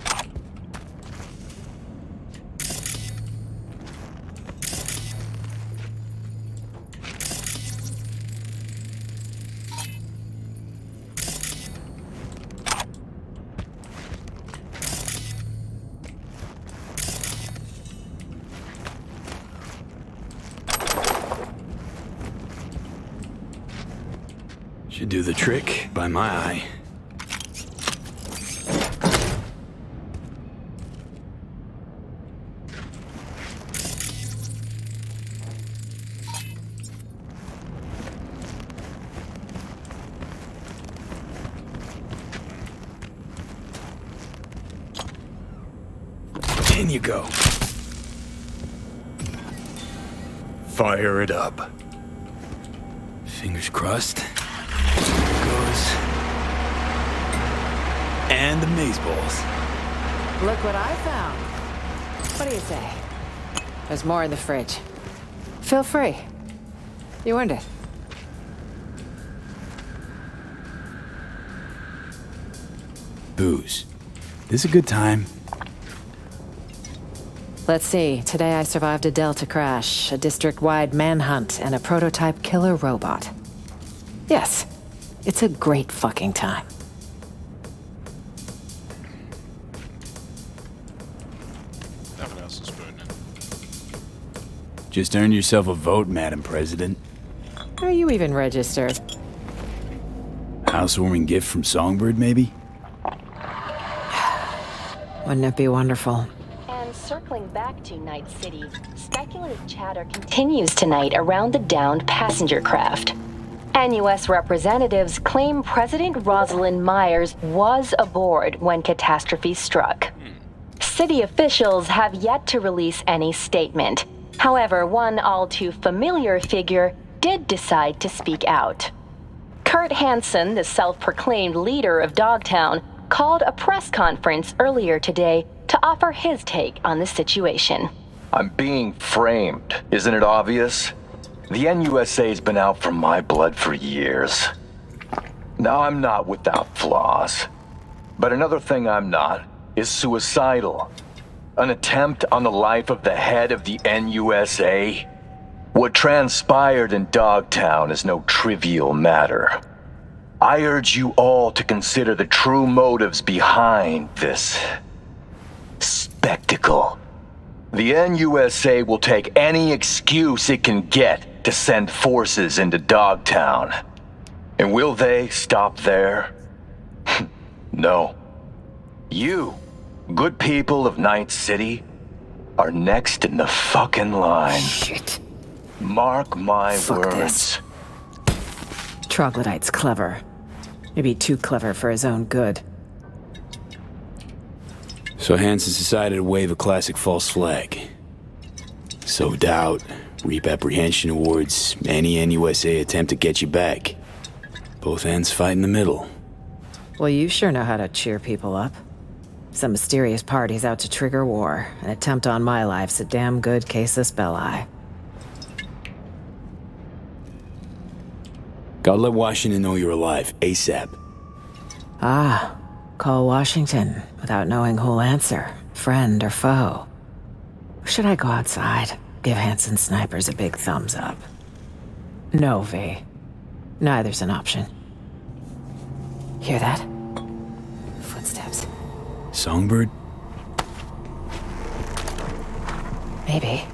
Should do the trick, by my eye. In you go. Fire it up. Fingers crossed. Goes. And the maze balls. Look what I found. What do you say? There's more in the fridge. Feel free. You earned it. Booze. This a good time? Let's see. Today I survived a Delta crash, a district-wide manhunt, and a prototype killer robot. Yes, it's a great fucking time. Nothing else is burning. Just earned yourself a vote, Madam President. Are you even registered? Housewarming gift from Songbird, maybe? Wouldn't it be wonderful? And circling back to Night City, speculative chatter continues tonight around the downed passenger craft. NUS representatives claim President Rosalind Myers was aboard when catastrophe struck. City officials have yet to release any statement. However, one all too familiar figure did decide to speak out. Kurt Hansen, the self-proclaimed leader of Dogtown, called a press conference earlier today to offer his take on the situation. I'm being framed, isn't it obvious? The NUSA's been out for my blood for years. Now, I'm not without flaws. But another thing I'm not is suicidal. An attempt on the life of the head of the NUSA? What transpired in Dogtown is no trivial matter. I urge you all to consider the true motives behind this spectacle. The NUSA will take any excuse it can get to send forces into Dogtown. And will they stop there? No. You, good people of Night City, are next in the fucking line. Shit. Mark my words. This. Troglodyte's clever. Maybe too clever for his own good. So Hansen decided to wave a classic false flag. Sow doubt, reap apprehension towards any NUSA attempt to get you back. Both ends fight in the middle. Well, you sure know how to cheer people up. Some mysterious party's out to trigger war. An attempt on my life's a damn good casus belli. Gotta let Washington know you're alive, ASAP. Ah, call Washington without knowing who'll answer, friend or foe. Or should I go outside? Give Hansen snipers a big thumbs up. No, V. Neither's an option. Hear that? Footsteps. Songbird? Maybe.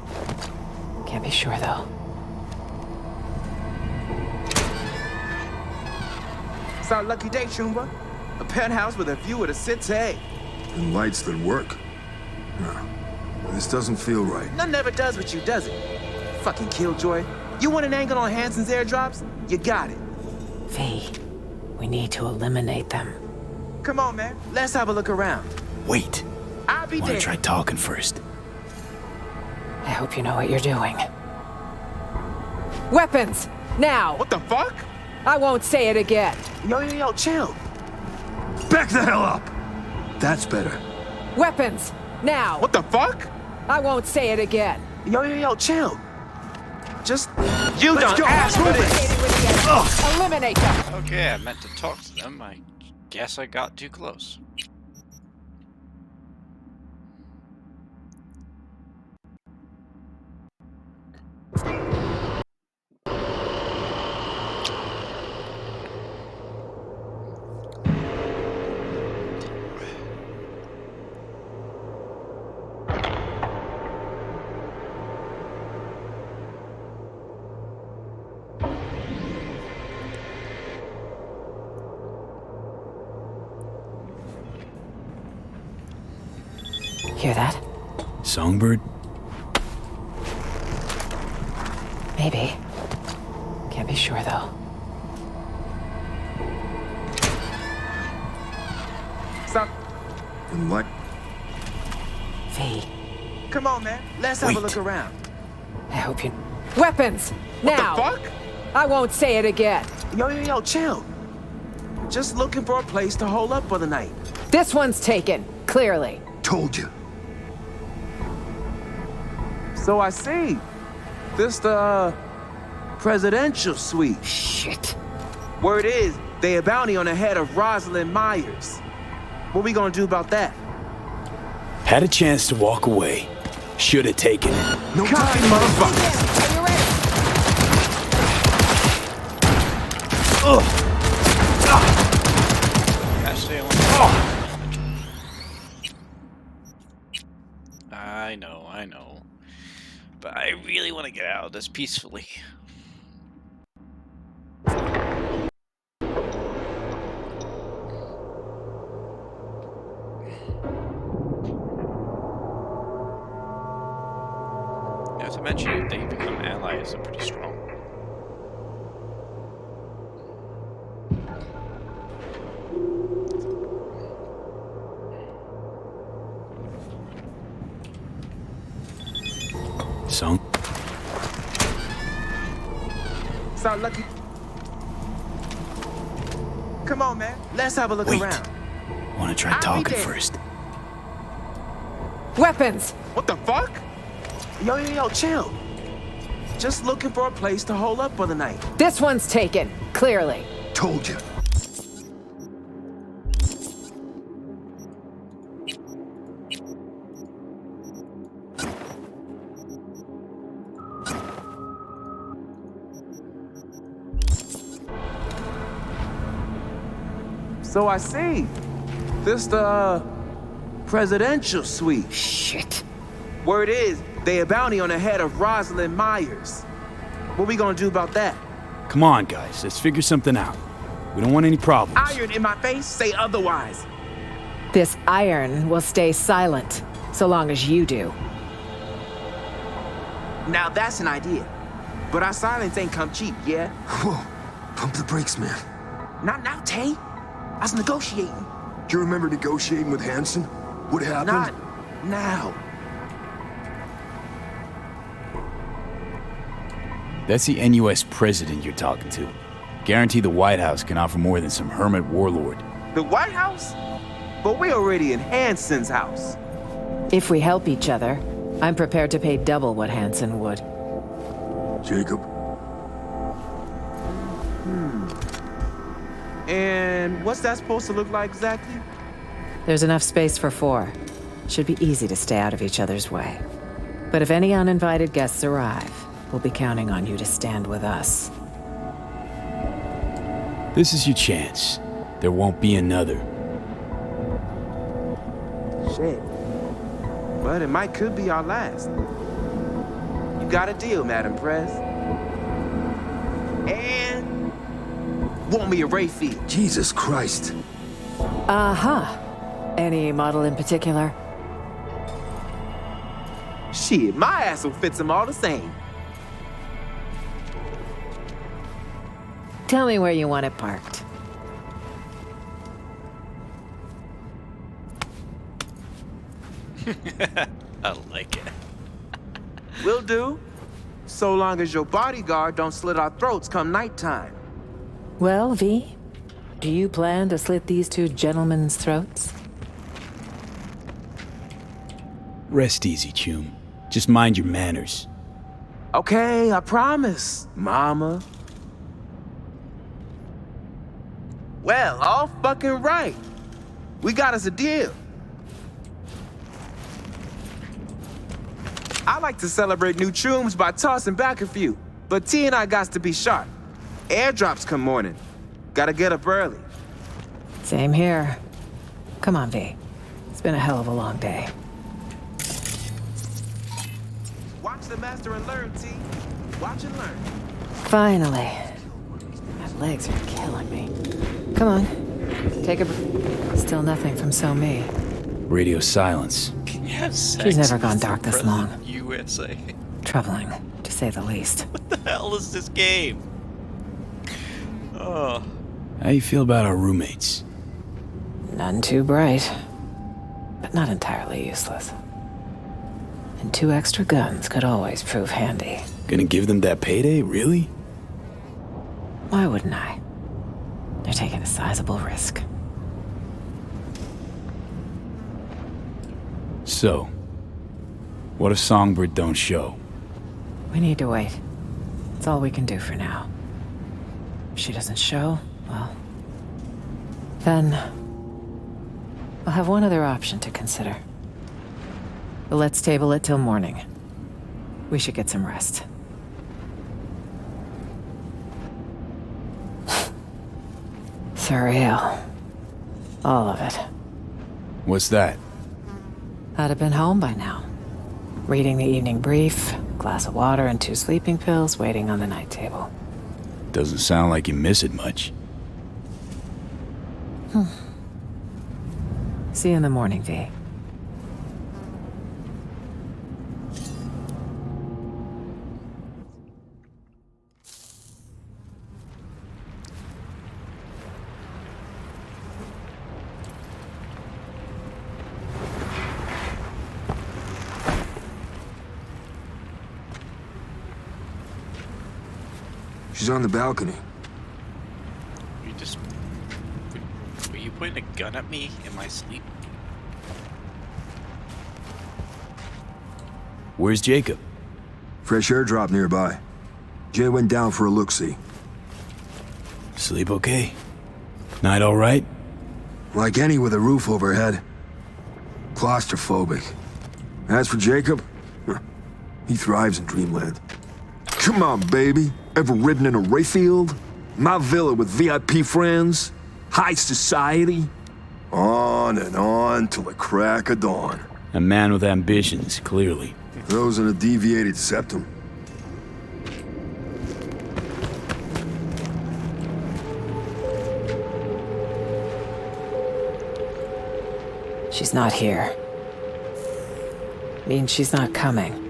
Can't be sure, though. It's our lucky day, Chumba. A penthouse with a view of the city. And lights that work. No, this doesn't feel right. None never does with you, does it? Fucking Killjoy. You want an angle on Hansen's airdrops? You got it. V, we need to eliminate them. Come on, man. Let's have a look around. Wait. I'll be I wanna there. try talking first. I hope you know what you're doing. Weapons! Now! What the fuck? I won't say it again. Yo, chill. Back the hell up! That's better. Weapons! Now! What the fuck? I won't say it again. Yo, chill. Just... You don't ask for this! Eliminate them! Okay, I meant to talk to them. I guess I got too close. Hear that? Songbird? Maybe. Can't be sure, though. Stop. And what? V, Come on, man. Let's have a look around. I hope you... Weapons! Now! What the fuck? I won't say it again. Yo, chill. Just looking for a place to hole up for the night. This one's taken, clearly. Told you. So I see. This the presidential suite. Shit. Word is, they a bounty on the head of Rosalind Myers. What we gonna do about that? Had a chance to walk away. Should have taken it. No time, motherfucker. Are you ready? Actually, I know. But I really want to get out of this peacefully. Not to mention, if they become allies, they're pretty strong. Song? It's our lucky... Come on, man. Let's have a look Wait. around. I want to try talking first. Weapons! What the fuck? Yo, chill. Just looking for a place to hole up for the night. This one's taken, clearly. Told you. So I see. This the presidential suite. Shit. Word is, they a bounty on the head of Rosalind Myers. What we gonna do about that? Come on, guys. Let's figure something out. We don't want any problems. Iron in my face, say otherwise. This iron will stay silent, so long as you do. Now that's an idea. But our silence ain't come cheap, yeah? Whoa. Pump the brakes, man. Not now, Tay. I was negotiating. You remember negotiating with Hansen? What happened? Not now. That's the NUS president you're talking to. Guarantee the White House can offer more than some hermit warlord. The White House? But we already in Hansen's house. If we help each other, I'm prepared to pay double what Hansen would. Jacob. And what's that supposed to look like exactly? There's enough space for 4. Should be easy to stay out of each other's way. But if any uninvited guests arrive, we'll be counting on you to stand with us. This is your chance. There won't be another. Shit. But it could be our last. You got a deal, Madam Press. And want me a Ray Field. Jesus Christ. Uh-huh. Any model in particular? Shit, my ass will fit them all the same. Tell me where you want it parked. I like it. Will do. So long as your bodyguard don't slit our throats come nighttime. Well, V, do you plan to slit these 2 gentlemen's throats? Rest easy, Chum. Just mind your manners. Okay, I promise, Mama. Well, all fucking right. We got us a deal. I like to celebrate new chums by tossing back a few, but T and I got to be sharp. Airdrops come morning. Gotta get up early. Same here. Come on, V. It's been a hell of a long day. Watch the master and learn, T. Watch and learn. Finally. My legs are killing me. Come on. Take a Still nothing from So Mi. Radio silence. Can you have sex? She's never gone with dark the this long. president of USA. Troubling, to say the least. What the hell is this game? Oh. How you feel about our roommates? None too bright, but not entirely useless. And 2 extra guns could always prove handy. Gonna give them that payday, really? Why wouldn't I? They're taking a sizable risk. So, what if Songbird don't show? We need to wait. It's all we can do for now. If she doesn't show, well, then we'll have one other option to consider. But let's table it till morning. We should get some rest. Surreal. All of it. What's that? I'd have been home by now. Reading the evening brief, glass of water and 2 sleeping pills waiting on the night table. Doesn't sound like you miss it much. See you in the morning, V. She's on the balcony. You just you pointing a gun at me in my sleep? Where's Jacob? Fresh airdrop nearby. Jay went down for a look-see. Sleep okay? Night all right? Like any with a roof overhead. Claustrophobic. As for Jacob, he thrives in dreamland. Come on, baby. Ever ridden in a Rayfield? My villa with VIP friends? High society? On and on till the crack of dawn. A man with ambitions, clearly. Those in a deviated septum. She's not here. Means she's not coming.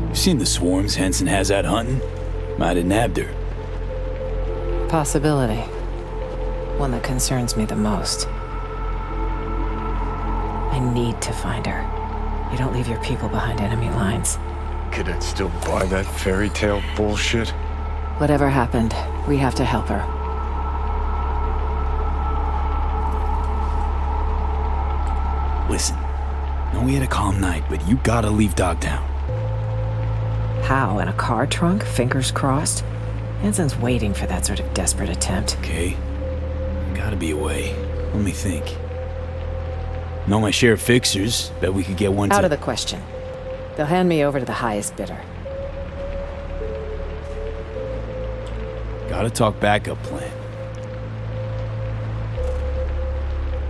You seen the swarms Henson has out hunting? Might have nabbed her. Possibility. One that concerns me the most. I need to find her. You don't leave your people behind enemy lines. Could it still buy that fairy tale bullshit? Whatever happened, we have to help her. Listen, know we had a calm night, but you gotta leave Dogtown. How? In a car trunk? Fingers crossed? Hanson's waiting for that sort of desperate attempt. Okay. Gotta be a way. Let me think. Know my share of fixers. Bet we could get one Out of the question. They'll hand me over to the highest bidder. Gotta talk backup plan.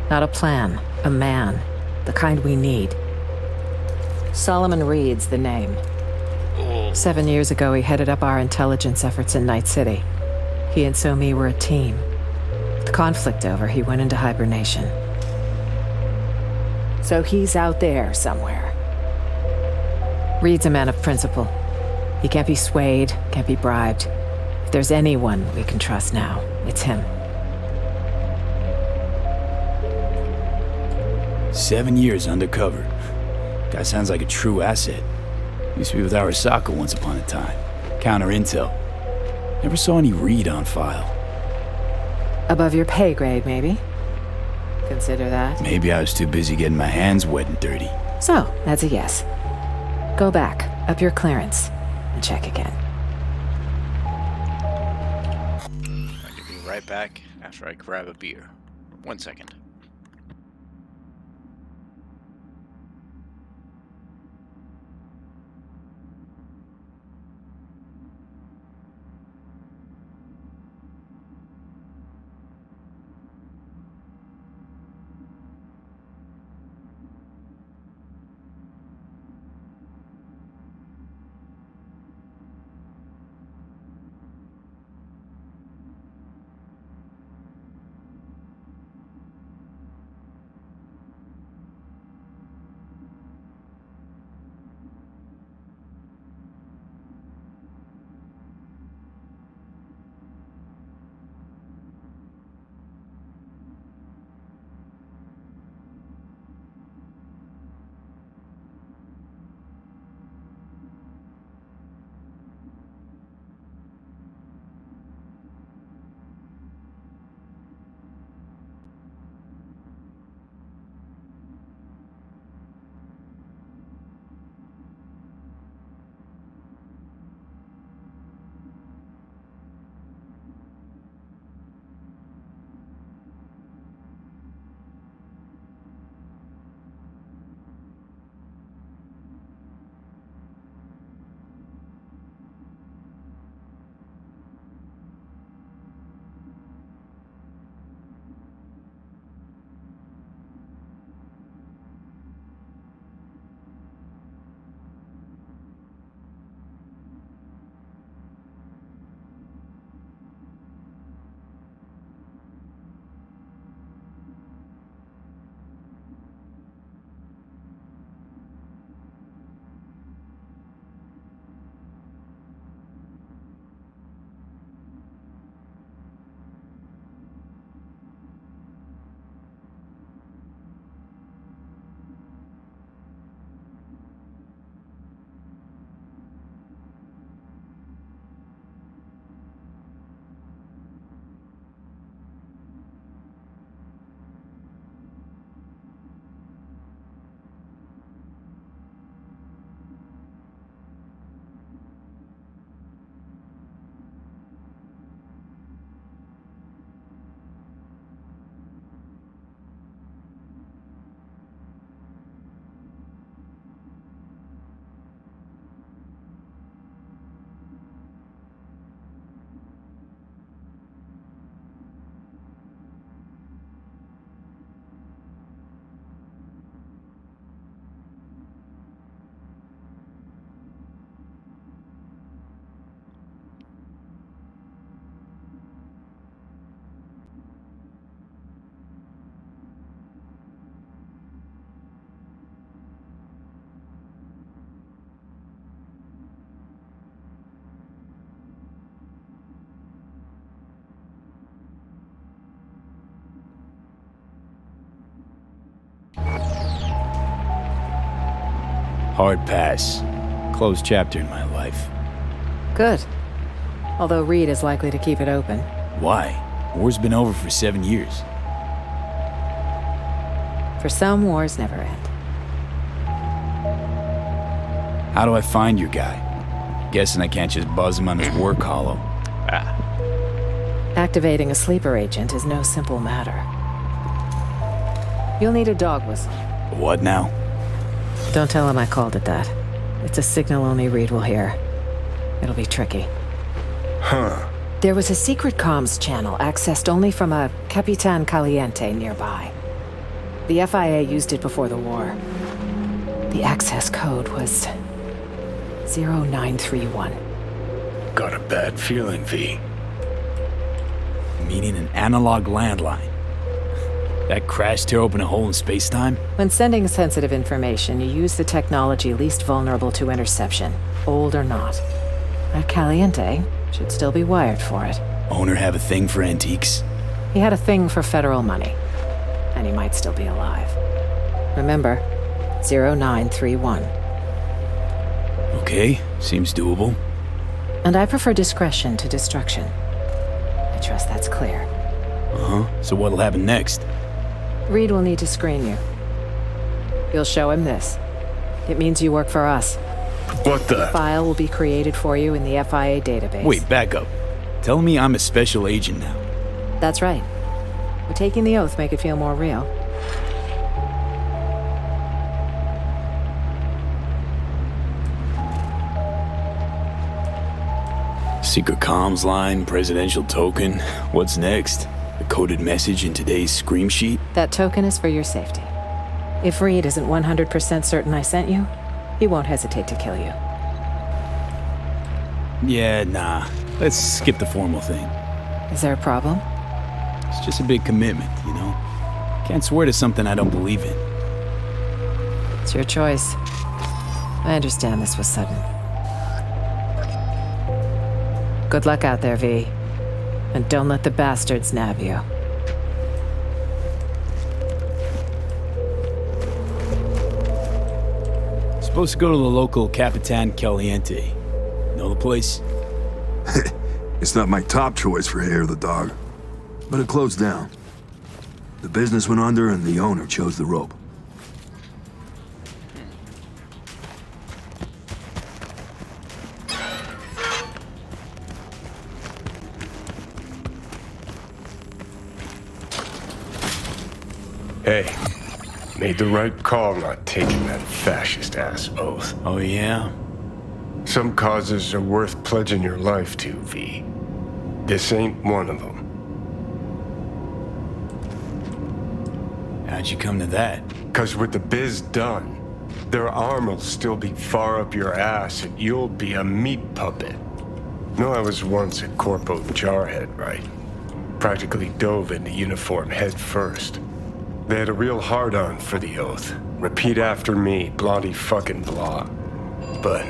Not a plan. A man. The kind we need. Solomon Reed's the name. 7 years ago, he headed up our intelligence efforts in Night City. He and Somi were a team. The conflict over, he went into hibernation. So he's out there somewhere. Reed's a man of principle. He can't be swayed, can't be bribed. If there's anyone we can trust now, it's him. 7 years undercover. Guy sounds like a true asset. Used to be with Arasaka once upon a time. Counter intel. Never saw any Reed on file. Above your pay grade, maybe? Consider that. Maybe I was too busy getting my hands wet and dirty. So, that's a yes. Go back, up your clearance, and check again. I'll be right back after I grab a beer. 1 second. Hard pass. Closed chapter in my life. Good. Although Reed is likely to keep it open. Why? War's been over for 7 years. For some, wars never end. How do I find your guy? Guessing I can't just buzz him on his work hollow. Activating a sleeper agent is no simple matter. You'll need a dog whistle. What now? Don't tell him I called it that. It's a signal only Reed will hear. It'll be tricky. Huh. There was a secret comms channel accessed only from a Capitan Caliente nearby. The FIA used it before the war. The access code was 0931. Got a bad feeling, V. Meaning an analog landline. That crash tear open a hole in space-time? When sending sensitive information, you use the technology least vulnerable to interception, old or not. That Caliente should still be wired for it. Owner have a thing for antiques? He had a thing for federal money. And he might still be alive. Remember, 0931. Okay, seems doable. And I prefer discretion to destruction. I trust that's clear. Uh-huh. So what'll happen next? Reed will need to screen you. You'll show him this. It means you work for us. What the? A file will be created for you in the FIA database. Wait, back up. Tell me I'm a special agent now. That's right. Would taking the oath make it feel more real? Secret comms line, presidential token. What's next? A coded message in today's scream sheet? That token is for your safety. If Reed isn't 100% certain I sent you, he won't hesitate to kill you. Yeah, nah. Let's skip the formal thing. Is there a problem? It's just a big commitment, you know? Can't swear to something I don't believe in. It's your choice. I understand this was sudden. Good luck out there, V. And don't let the bastards nab you. Supposed to go to the local Capitan Caliente. Know the place? It's not my top choice for hair of the dog. But it closed down. The business went under and the owner chose the rope. Hey, made the right call not taking that fascist-ass oath. Oh, yeah? Some causes are worth pledging your life to, V. This ain't one of them. How'd you come to that? 'Cause with the biz done, their arm will still be far up your ass and you'll be a meat puppet. No, I was once a corpo jarhead, right? Practically dove into uniform head first. They had a real hard-on for the oath. Repeat after me, bloody fucking blah. But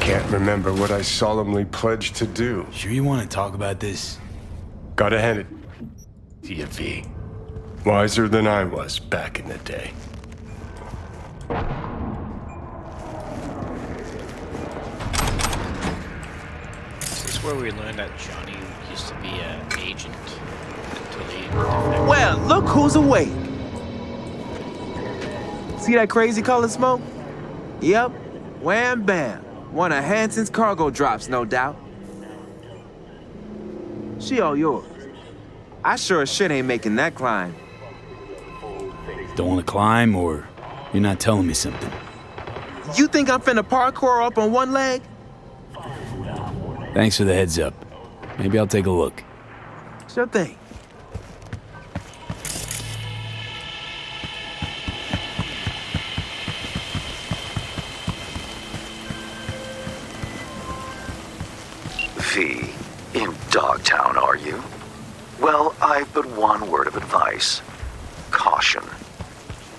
can't remember what I solemnly pledged to do. Sure you want to talk about this? Gotta hand it to you, V. Wiser than I was back in the day. Is this where we learned that Johnny used to be an agent until he defected? Well, look who's awake. See that crazy color smoke? Yep. Wham bam. One of Hanson's cargo drops, no doubt. She all yours. I sure as shit ain't making that climb. Don't want to climb, or you're not telling me something? You think I'm finna parkour up on one leg? Thanks for the heads up. Maybe I'll take a look. Sure thing. V, in Dogtown, are you? Well, I've but one word of advice. Caution.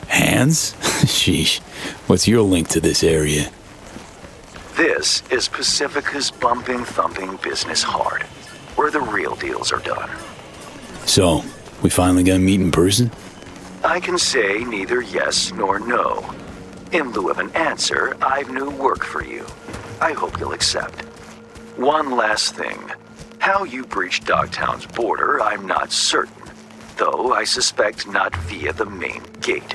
Hands? Sheesh. What's your link to this area? This is Pacifica's bumping, thumping business hard, where the real deals are done. So, we finally got to meet in person? I can say neither yes nor no. In lieu of an answer, I've new work for you. I hope you'll accept. One last thing. How you breached Dogtown's border, I'm not certain. Though I suspect not via the main gate.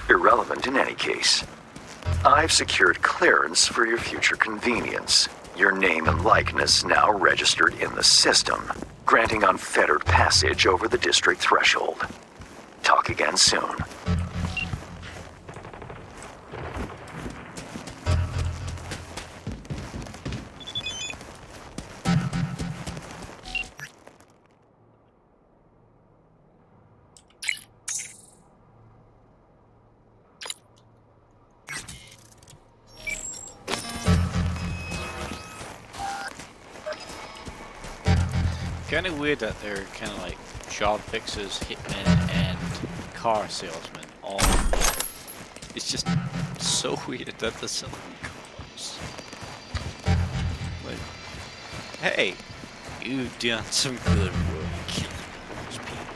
Irrelevant in any case. I've secured clearance for your future convenience. Your name and likeness now registered in the system, granting unfettered passage over the district threshold. Talk again soon. Kind of weird that they're kind of like job fixers, hitmen, and car salesmen. All it's just so weird that they're selling cars. Like, hey, you've done some good work killing those people,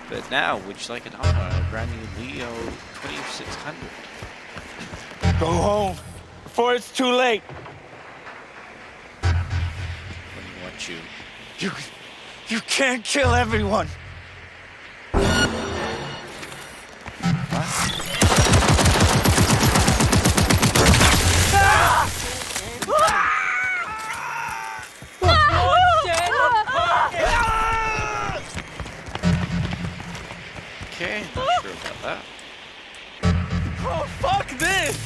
but now would you like an honor on a brand new Leo 2600? Go home before it's too late. When you want you. You can't kill everyone. Okay, not sure about that. Oh, fuck this!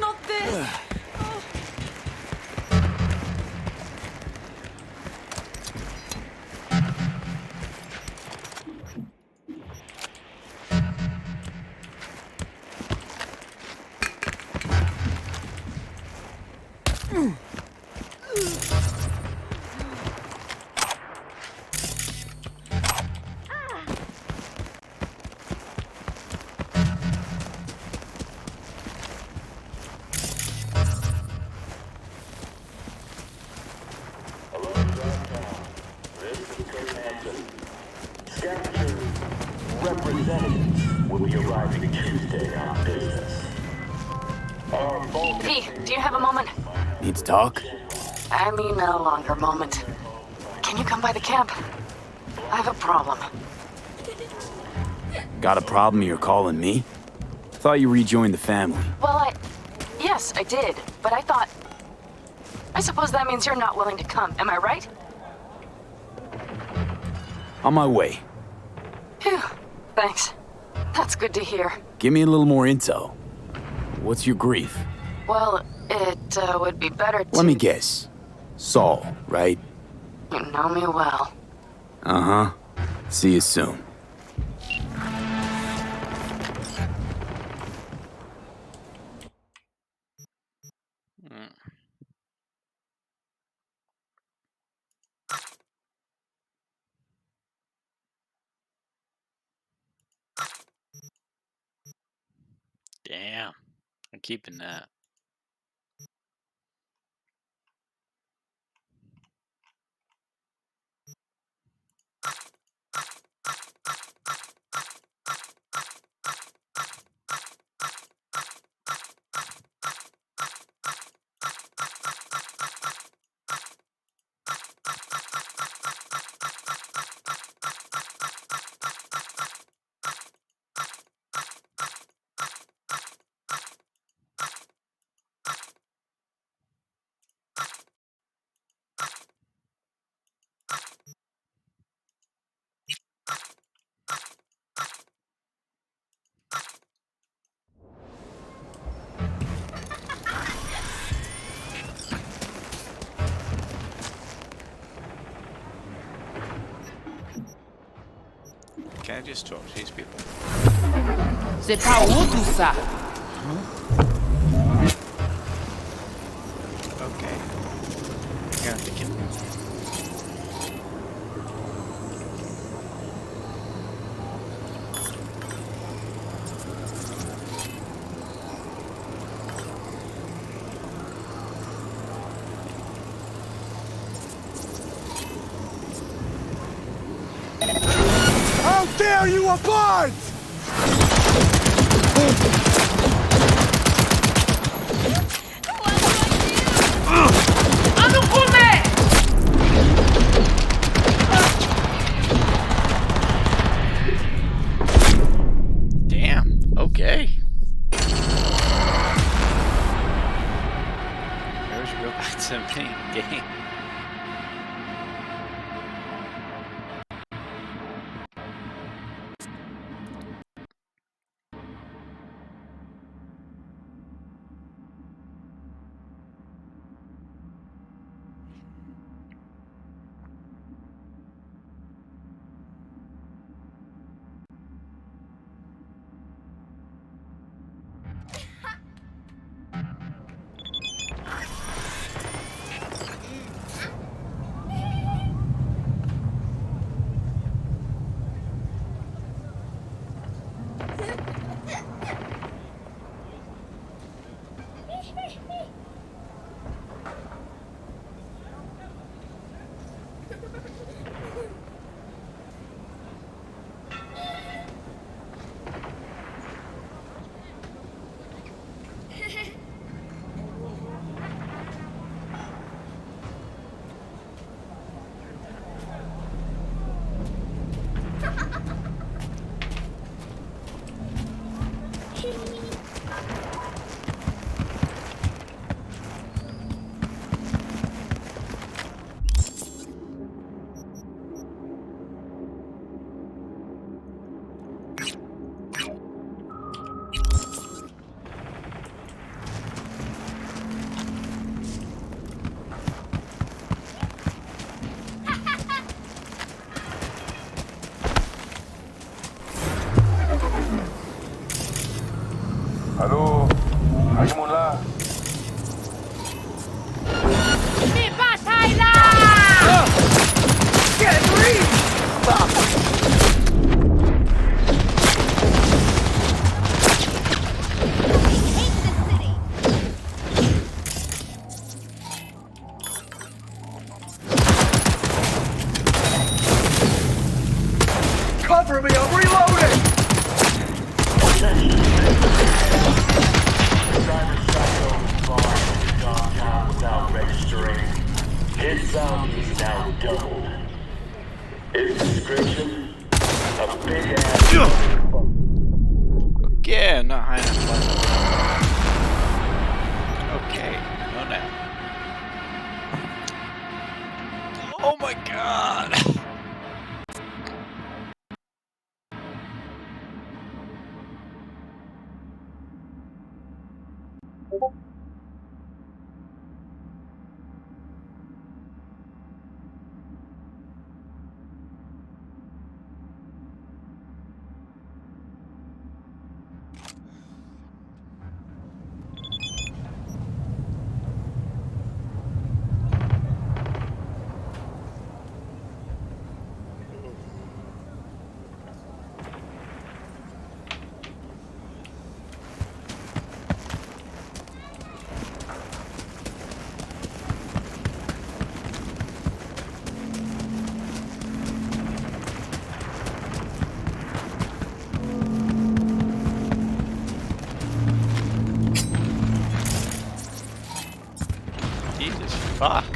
Not this! Representatives will be arriving Tuesday on business. P, do you have a moment? Need to talk? I mean a longer moment. Can you come by the camp? I have a problem. Got a problem you're calling me? Thought you rejoined the family. Well, yes, I did, but I suppose that means you're not willing to come, am I right? On my way. Phew, thanks. That's good to hear. Give me a little more intel. What's your grief? Well, it would be better to... Let me guess. Saul, right? You know me well. Uh-huh. See you soon. Damn, I'm keeping that. Can I just talk to these people? C'est pas où tout ça? Okay. You're gonna have to kill me. tear you apart! Damn, okay. Where should we go back to the main game? Allô? Ayos mo na. Cover me, I'm reloading! His bounty is now doubled. His description, a big ass. Okay, not high enough level. Okay, no now. Oh my god! Jesus fuck.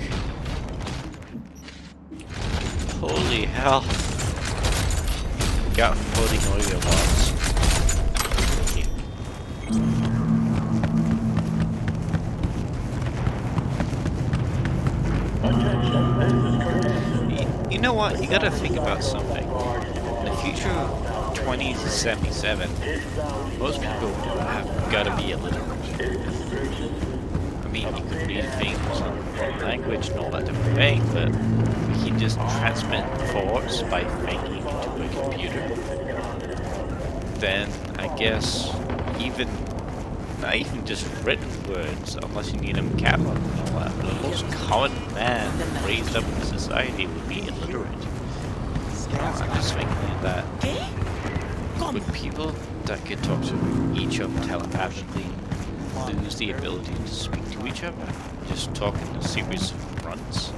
Holy hell. Got floating audio box. You know what? You gotta think about something. In the future of 2077, most people have gotta be illiterate. I mean, you could read things in language and all that different thing, but we can just transmit thoughts by thinking into a computer. Then I guess not even just written words, unless you need them cataloged and all that, but the most common man raised up in society would be illiterate. I'm just thinking that would people that could talk to each other telepathically lose the ability to speak to each other? Just talk in a series of grunts?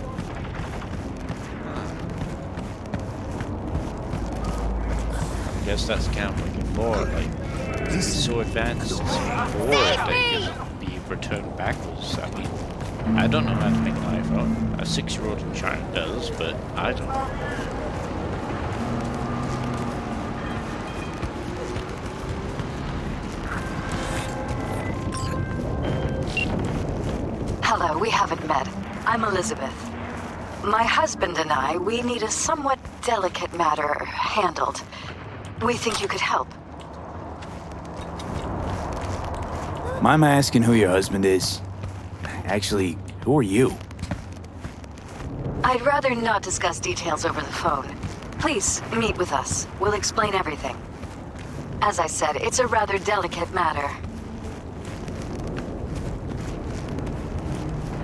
guess that's kind of looking forward. Like, so advanced forward that it can be returned backwards. I mean, I don't know how to make an iPhone. A 6-year-old in China does, but I don't. Hello, we haven't met. I'm Elizabeth. My husband and I, we need a somewhat delicate matter handled. We think you could help. Mind my asking who your husband is? Actually, who are you? I'd rather not discuss details over the phone. Please, meet with us. We'll explain everything. As I said, it's a rather delicate matter.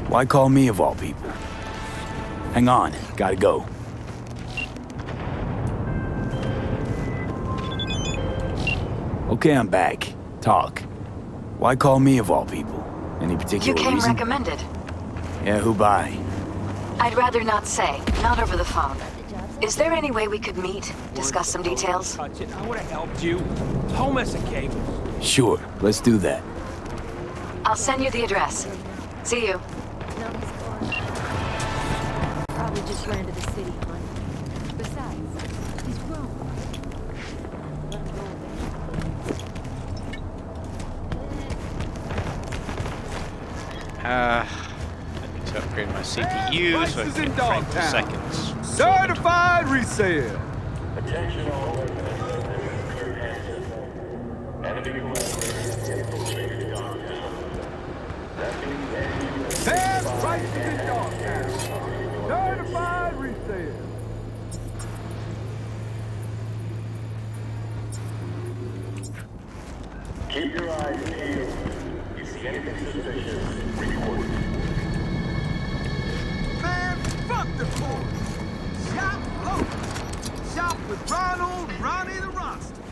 Why call me of all people? Hang on, gotta go. Okay, I'm back. Talk. Why call me of all people? Any particular You came reason? recommended. Yeah, who by? I'd rather not say. Not over the phone. Is there any way we could meet? Discuss some details? I would have helped you. Whole mess of cables. Sure, let's do that. I'll send you the address. See you. Probably just ran to the city, honey. Besides, he's grown. Let him go I need to upgrade my CPU so I can frame per seconds. Certified resale. Attention all residents. Kurt Hansen. Enemy collaborators infiltrated Dogtown. That means Past prices in Dogtown. Certified resale. keep your eyes peeled. You see anything suspicious, report it. Man, fuck the court. Shop local. Shop with Ronald Ronnie the Roster.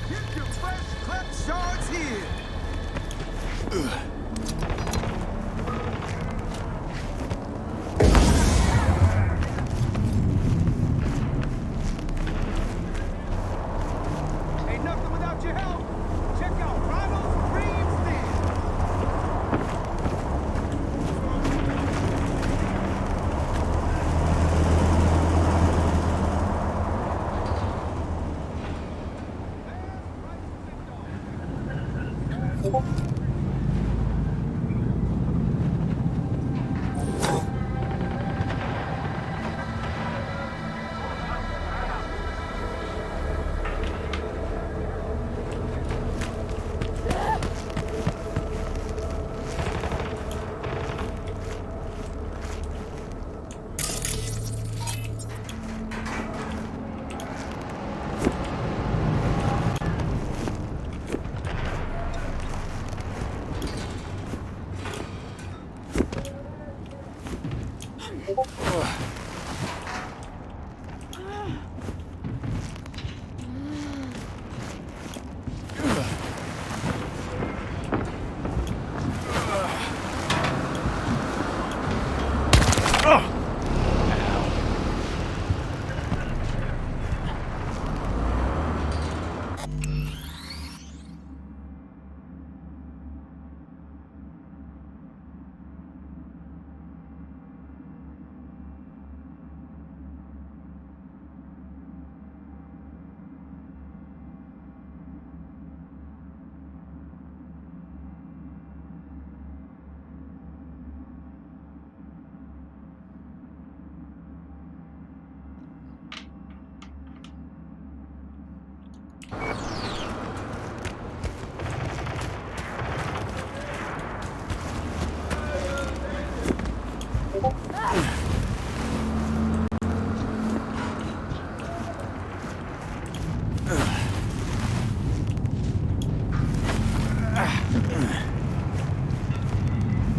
Get your fresh cut shards here. Ain't nothing without your help. Check out Ronald's Dreams Den.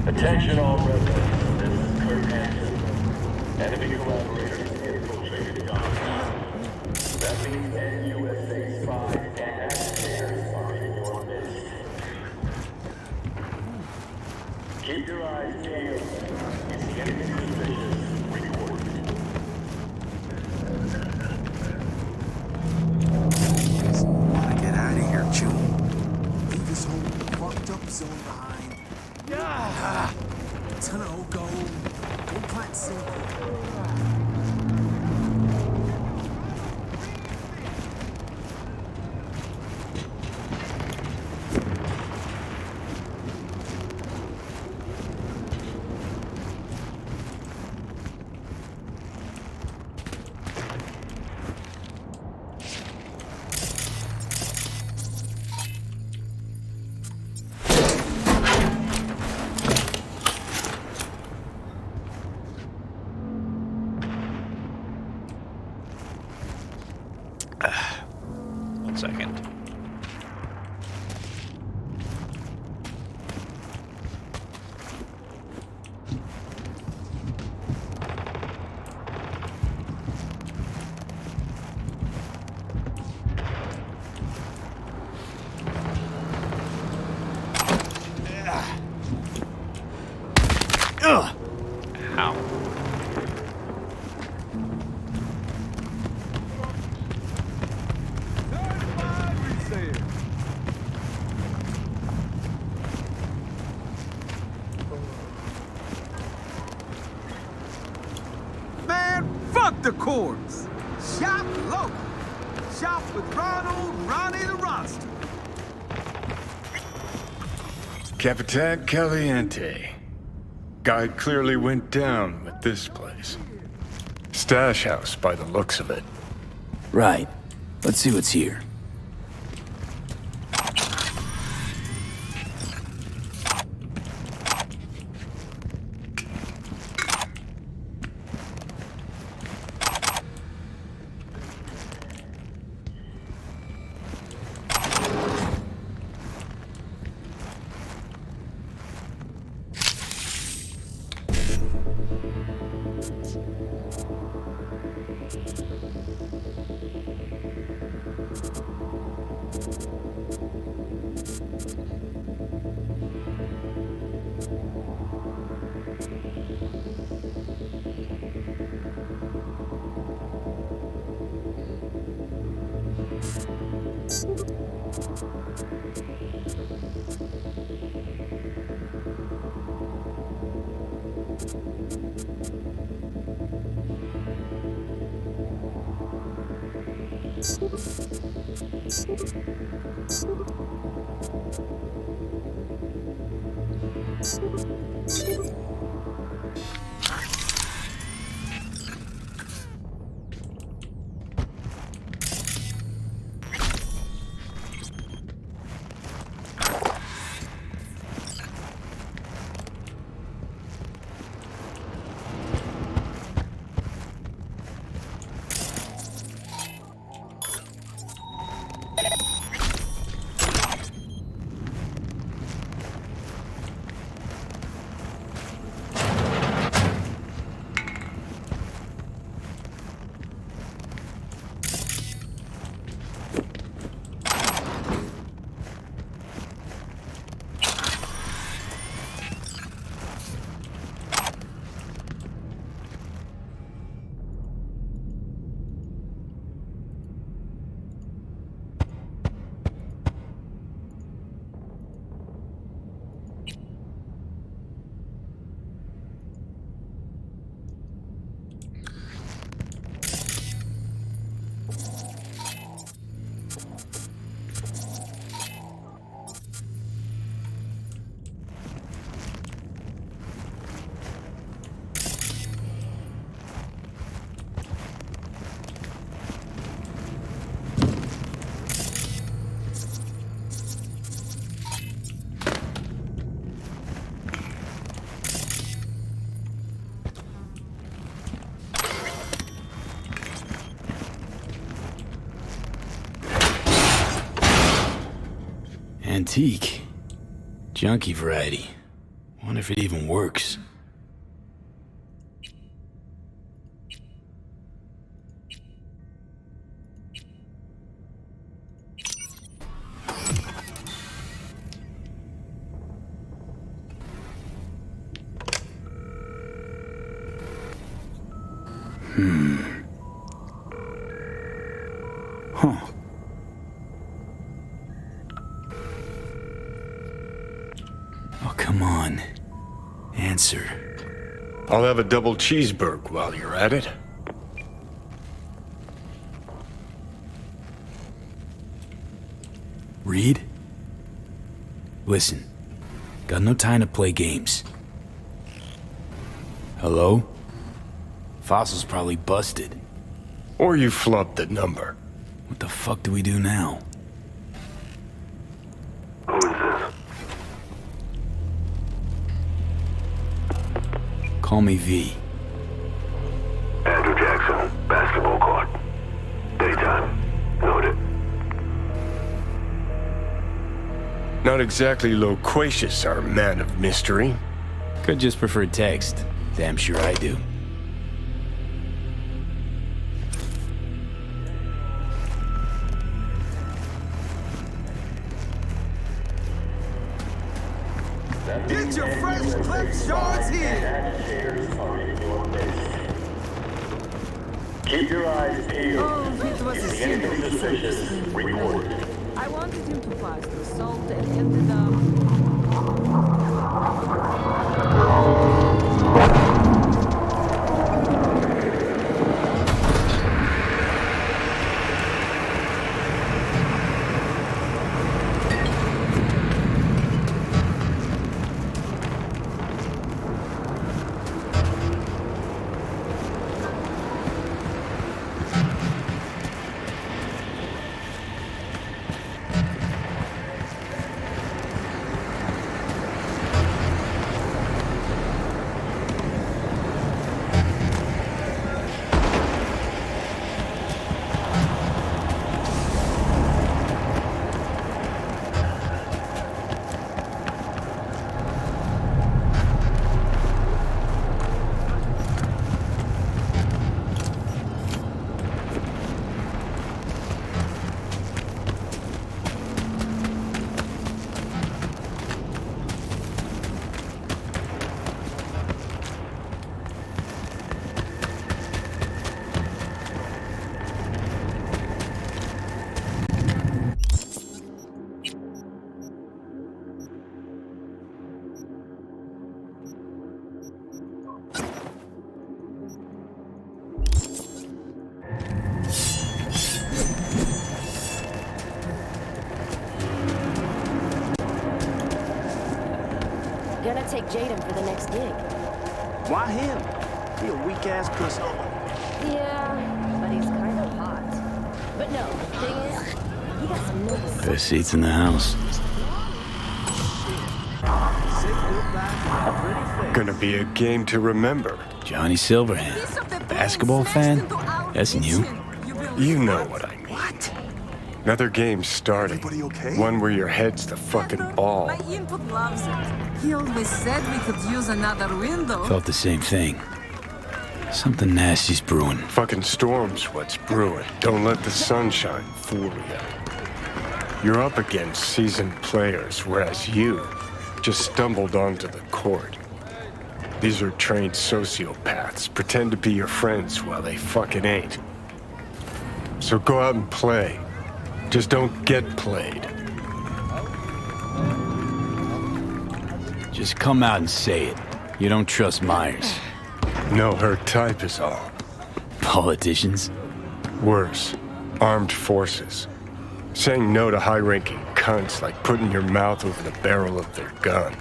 Attention all residents. This is Kurt Hansen. Enemy collaborators infiltrated Dogtown. That means NUSA spies and agitators are in your midst. Keep your eyes peeled. You see anything suspicious, One second. Ow. Man, fuck the courts. Shop local. Shop with Ronnie the Ronster. Capitan Caliente. Guy clearly went down with this place. Stash house by the looks of it. Right. Let's see what's here. Antique. Junky variety. Wonder if it even works. Huh. Oh, come on. Answer. I'll have a double cheeseburger while you're at it. Reed? Listen, got no time to play games. Hello? Fossil's probably busted. Or you flubbed the number. What the fuck do we do now? Who is this? Call me V. Andrew Jackson, basketball court. Daytime. Noted. Not exactly loquacious, our man of mystery. Could just prefer text. Damn sure I do. Get your fresh clip shots here! Keep your eyes peeled. Oh, it was a Anything suspicious, report. I wanted him to pass the assault and ended up... Gonna take Jaden for the next gig. Why him? He a weak-ass pussy. Yeah, but he's kind of hot. But no, the thing is, he got some nervous... Best seats in the house. Gonna be a game to remember. Johnny Silverhand. Basketball fan? That's new. You know what I mean. What? Another game starting. Okay? One where your head's the fucking ball. My input loves it. He always said we could use another window. Felt the same thing. Something nasty's brewing. Fucking storm's what's brewing. Don't let the sunshine fool you. You're up against seasoned players, whereas you just stumbled onto the court. These are trained sociopaths. Pretend to be your friends while they fucking ain't. So go out and play. Just don't get played. Just come out and say it. You don't trust Myers. No, her type is all. Politicians? Worse. Armed forces. Saying no to high-ranking cunts like putting your mouth over the barrel of their gun.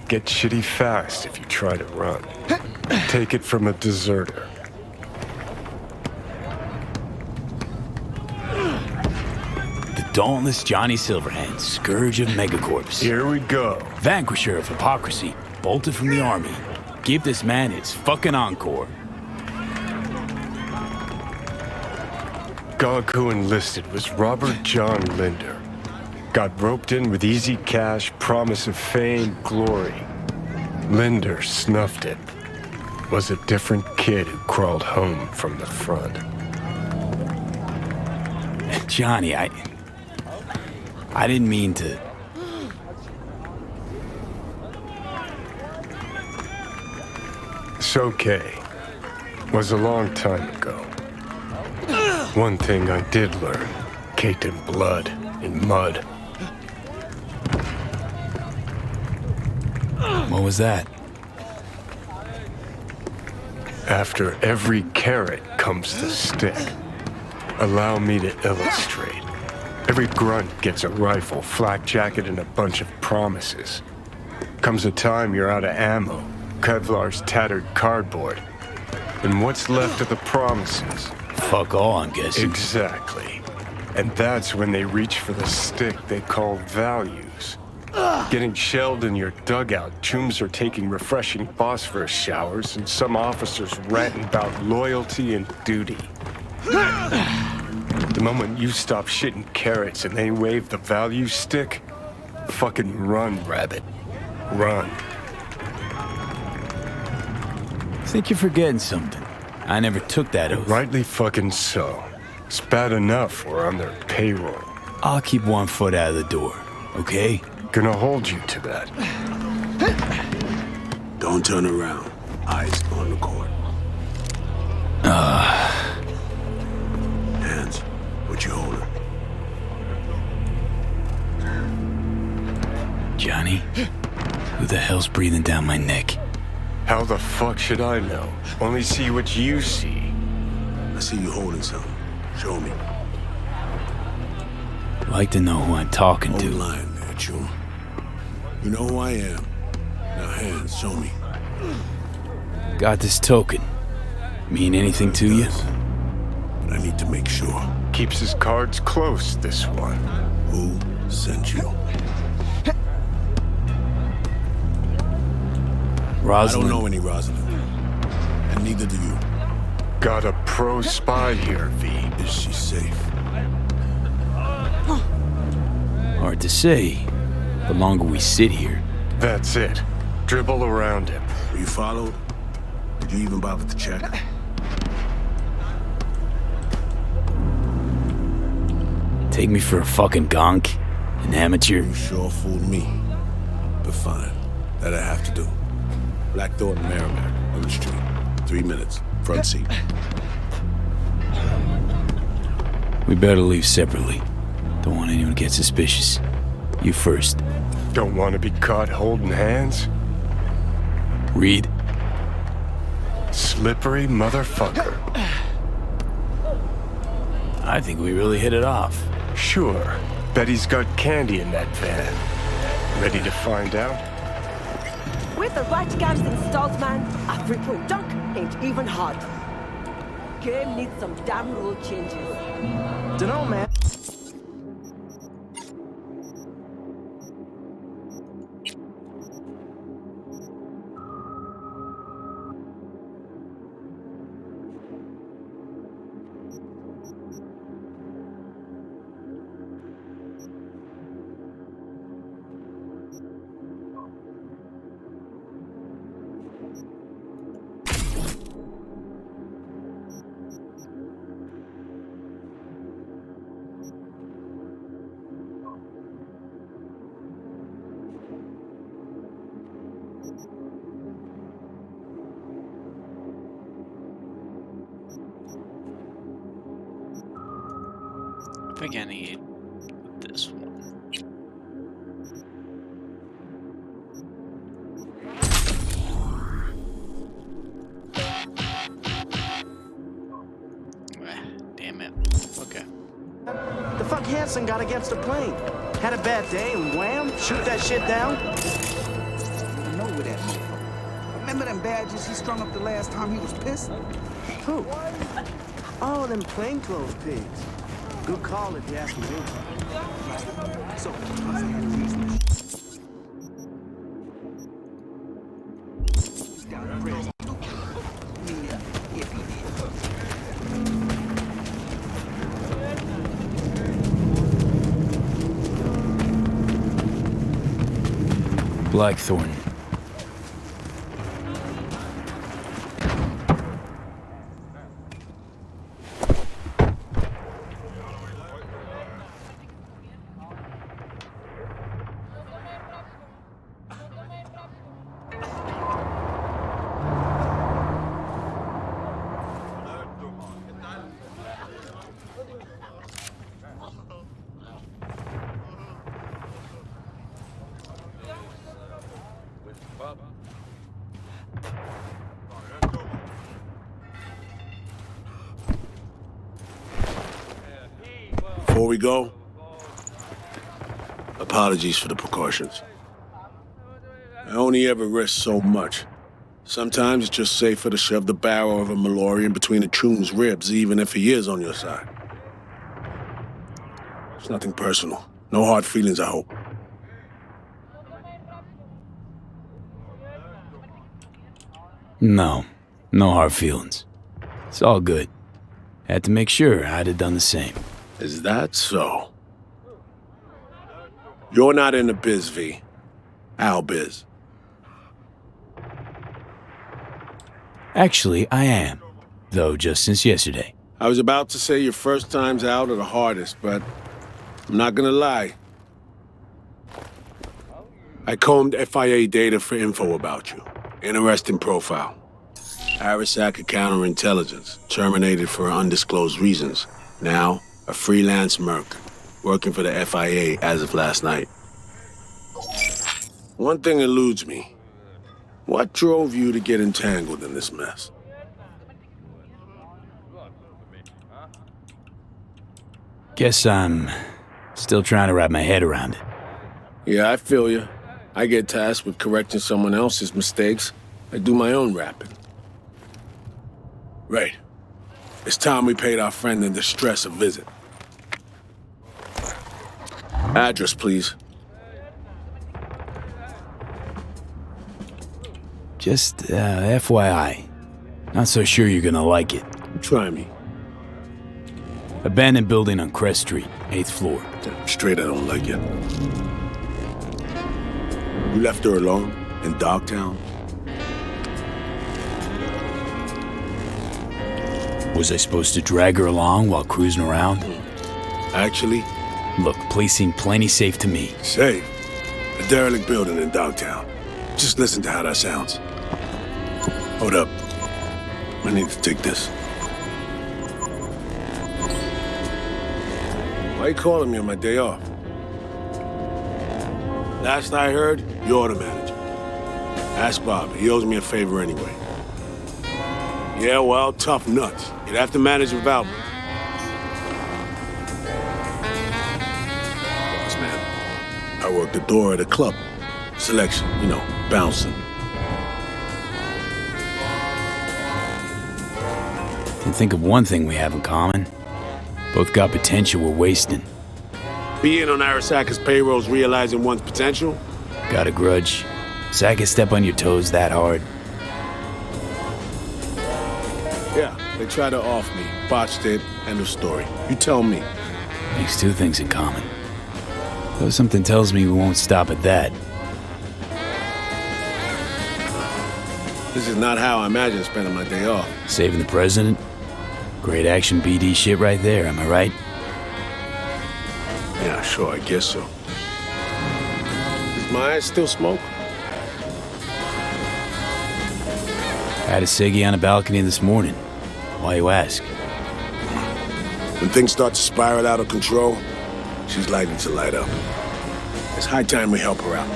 Get shitty fast if you try to run. Take it from a deserter. The dauntless Johnny Silverhand, scourge of megacorps. Here we go. Vanquisher of hypocrisy, bolted from the army. Give this man his fucking encore. Gog who enlisted was Robert John Linder. Got roped in with easy cash, promise of fame, glory. Linder snuffed it. Was a different kid who crawled home from the front. Johnny, I didn't mean to... It's okay. Was a long time ago. One thing I did learn, caked in blood, in mud. What was that? After every carrot comes the stick. Allow me to illustrate. Every grunt gets a rifle, flak jacket, and a bunch of promises. Comes a time you're out of ammo, Kevlar's tattered cardboard. And what's left of the promises? Fuck all, I'm guessing. Exactly. And that's when they reach for the stick they call values. Getting shelled in your dugout, chooms are taking refreshing phosphorus showers, and some officers ranting about loyalty and duty. The moment you stop shitting carrots and they wave the value stick, fucking run, rabbit. Run. Think you're forgetting something. I never took that oath. Rightly fucking so. It's bad enough we're on their payroll. I'll keep one foot out of the door, okay? Gonna hold you to that. Don't turn around. Eyes on the court. Hands. What you holding? Johnny? Who the hell's breathing down my neck? How the fuck should I know? Only see what you see. I see you holding something. Show me. I'd like to know who I'm talking Hold to. the line there, Chum. You know who I am. Now hands, show me. Got this token. Mean anything to you? But I need to make sure. Keeps his cards close, this one. Who sent you? Rosalind. I don't know any Rosalind. And neither do you. Got a pro spy here, V. Is she safe? Hard to say. The longer we sit here. That's it. Dribble around him. Were you followed? Did you even bother to check? Take me for a fucking gonk? An amateur? You sure fooled me. But fine. That I have to do. Black Thornton Merrimack on the street. 3 minutes. Front seat. We better leave separately. Don't want anyone to get suspicious. You first. Don't want to be caught holding hands? Reed. Slippery motherfucker. I think we really hit it off. Sure. Bet he's got candy in that van. Ready to find out? With the right guns installed, man, a free pro dunk ain't even hard. Game needs some damn rule changes. Dunno, man. I think I need this one. Damn it. Okay. The fuck Hanson got against a plane? Had a bad day and wham, shoot that shit down? I know where that motherfucker. Remember them badges he strung up the last time he was pissed? Who? Oh, them plainclothes pigs. Good call if you ask me. So, Blackthorn. Before we go, apologies for the precautions. I only ever risk so much. Sometimes it's just safer to shove the barrel of a Malorian between a Choom's ribs, even if he is on your side. It's nothing personal. No hard feelings, I hope. No hard feelings. It's all good. Had to make sure I'd have done the same. Is that so? You're not in the biz, V. Our biz. Actually, I am. Though just since yesterday. I was about to say your first times out are the hardest, but I'm not gonna lie. I combed FIA data for info about you. Interesting profile. Arasaka counterintelligence, terminated for undisclosed reasons. Now, a freelance merc, working for the FIA as of last night. One thing eludes me. What drove you to get entangled in this mess? Guess I'm still trying to wrap my head around it. Yeah, I feel you. I get tasked with correcting someone else's mistakes. I do my own rapping. Right. It's time we paid our friend in distress a visit. Address, please. Just, FYI. Not so sure you're gonna like it. Try me. Abandoned building on Crest Street, 8th floor. Straight, I don't like it. You left her alone in Dogtown? Was I supposed to drag her along while cruising around? Actually? Look, place seemed plenty safe to me. Safe? A derelict building in Dogtown. Just listen to how that sounds. Hold up. I need to take this. Why are you calling me on my day off? Last I heard, you're the manager. Ask Bob. He owes me a favor anyway. Yeah, well, tough nuts. You'd have to manage without me. Boss man, I work the door at a club. Selection, you know, bouncing. Can think of one thing we have in common. Both got potential we're wasting. Being on Arasaka's payroll's realizing one's potential? Got a grudge. Saka step on your toes that hard. Yeah, they tried to off me, botched it, end of story. You tell me. Makes two things in common. Though something tells me we won't stop at that. This is not how I imagine spending my day off. Saving the president? Great action BD shit right there, am I right? Yeah, sure, I guess so. Does my eyes still smoke? Had a ciggy on a balcony this morning. Why you ask? When things start to spiral out of control, she's likely to light up. It's high time we help her out.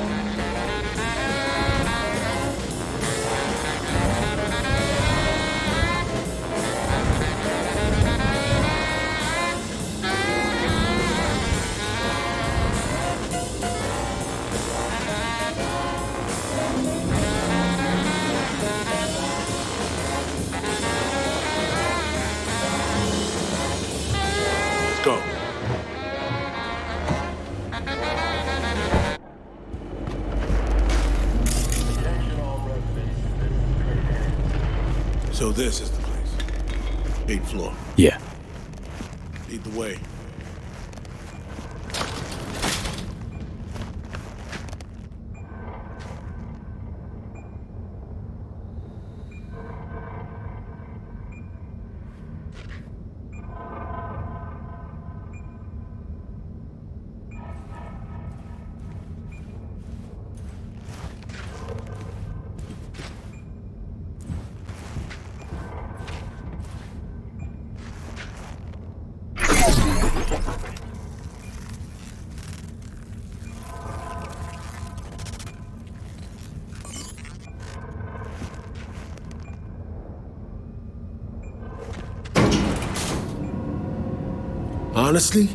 Go. So this is the place. 8th floor. Yeah. Lead the way. Honestly,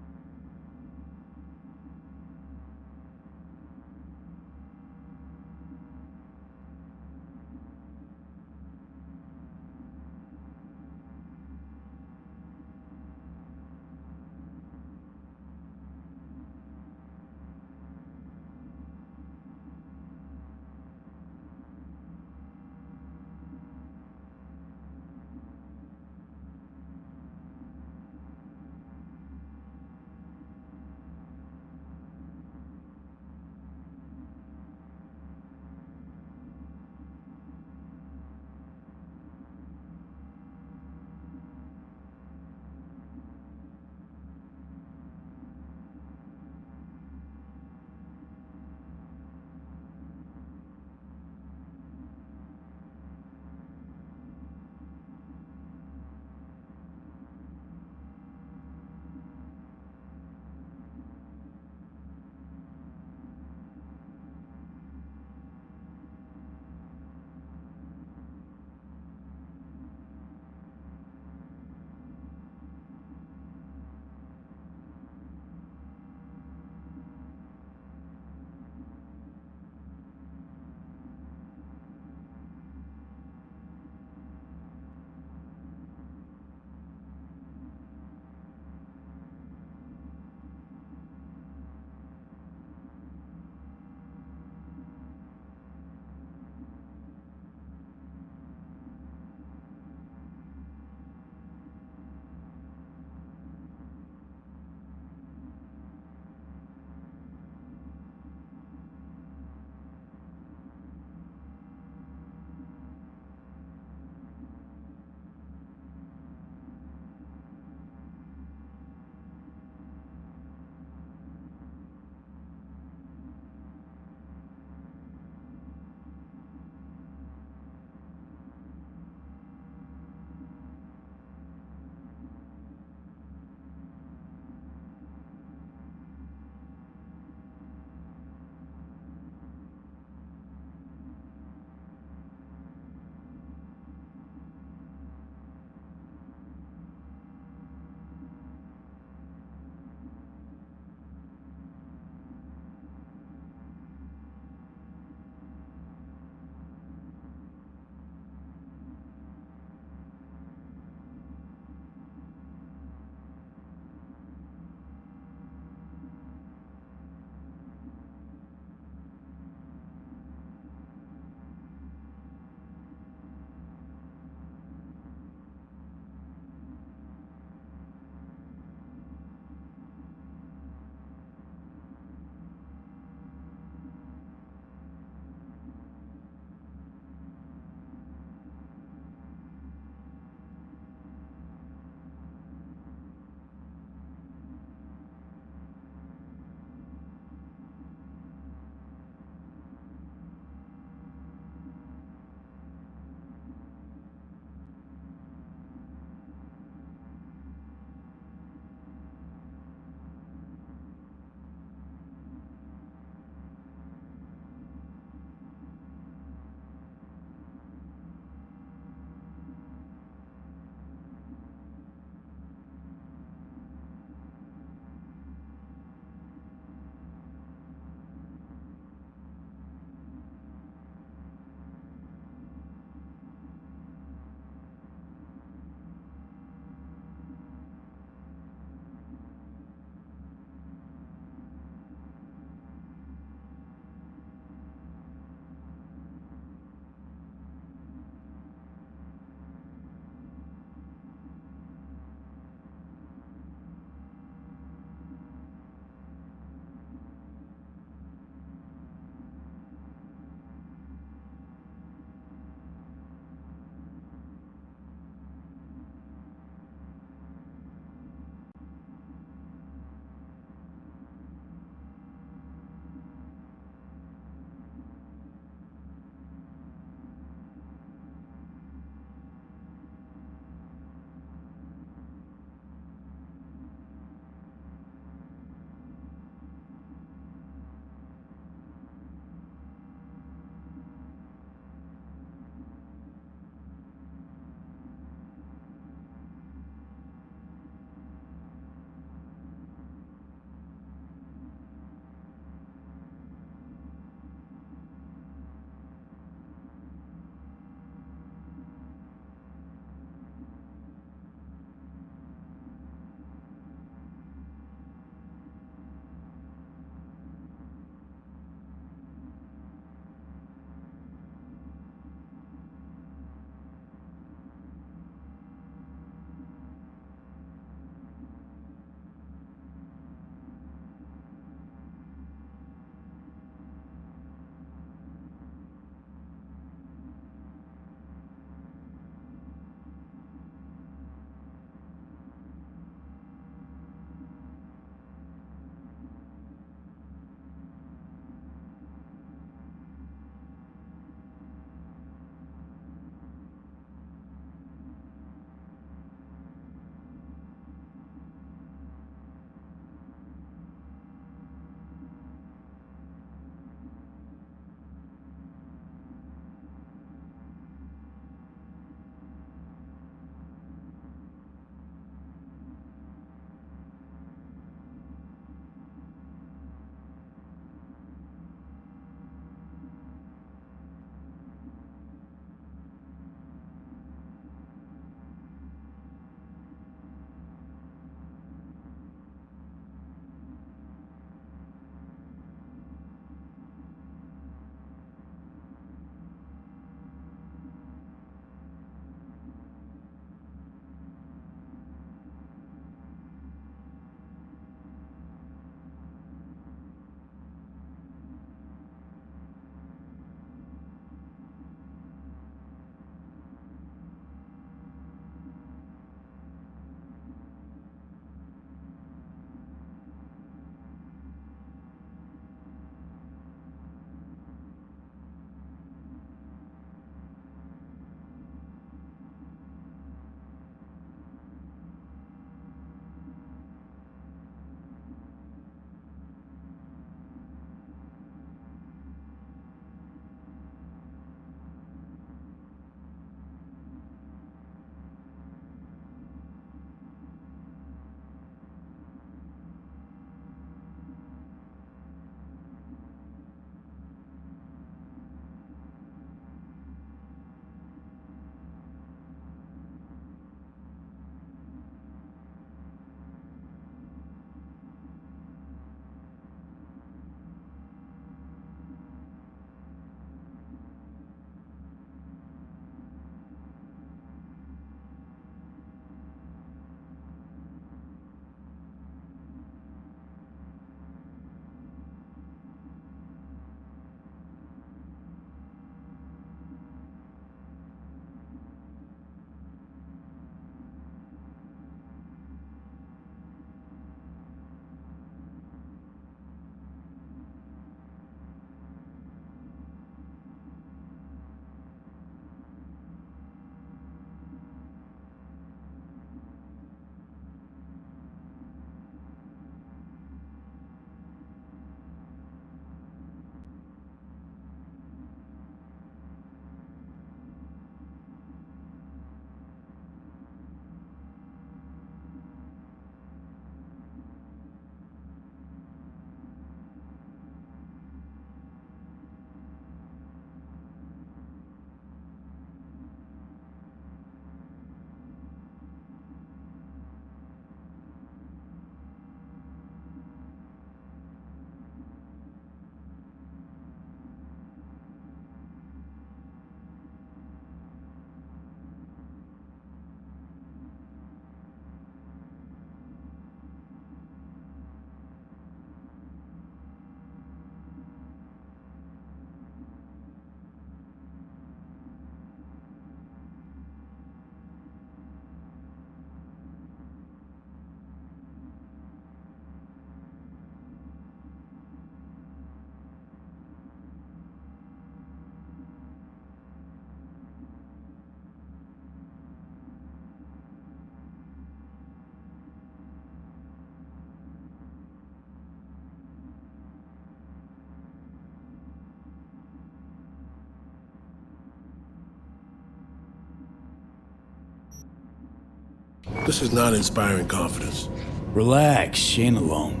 This is not inspiring confidence. Relax, she ain't alone.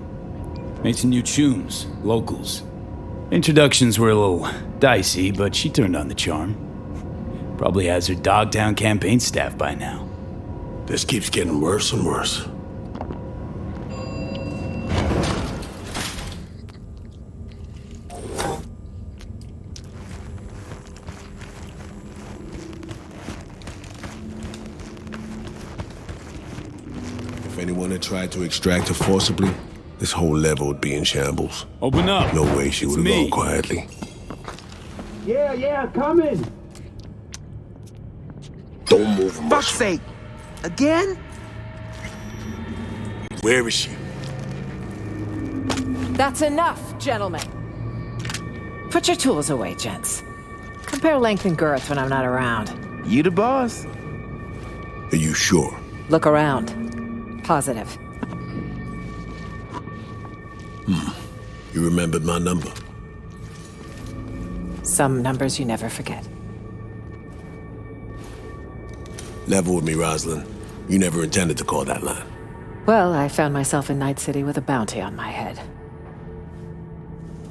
Made some new tunes, locals. Introductions were a little dicey, but she turned on the charm. Probably has her Dogtown campaign staff by now. This keeps getting worse and worse. If anyone had tried to extract her forcibly, this whole level would be in shambles. Open up. No way she would have gone quietly. Yeah, coming. Don't move. Fuck's sake. Again? Where is she? That's enough, gentlemen. Put your tools away, gents. Compare length and girth when I'm not around. You the boss? Are you sure? Look around. Positive. You remembered my number. Some numbers you never forget. Level with me, Rosalind. You never intended to call that line. Well, I found myself in Night City with a bounty on my head.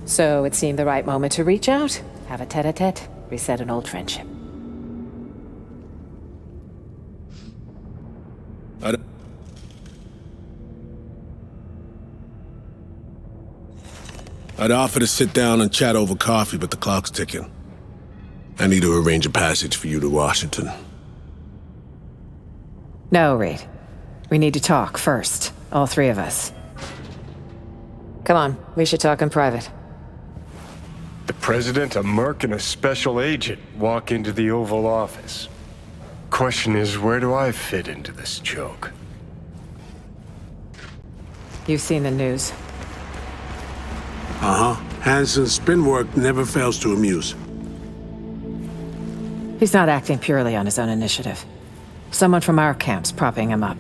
So it seemed the right moment to reach out, have a tete-a-tete, reset an old friendship. I'd offer to sit down and chat over coffee, but the clock's ticking. I need to arrange a passage for you to Washington. No, Reed. We need to talk first. All three of us. Come on, we should talk in private. The president, a merc, and a special agent walk into the Oval Office. Question is, where do I fit into this joke? You've seen the news. Uh-huh. Hansen's spin work never fails to amuse. He's not acting purely on his own initiative. Someone from our camp's propping him up.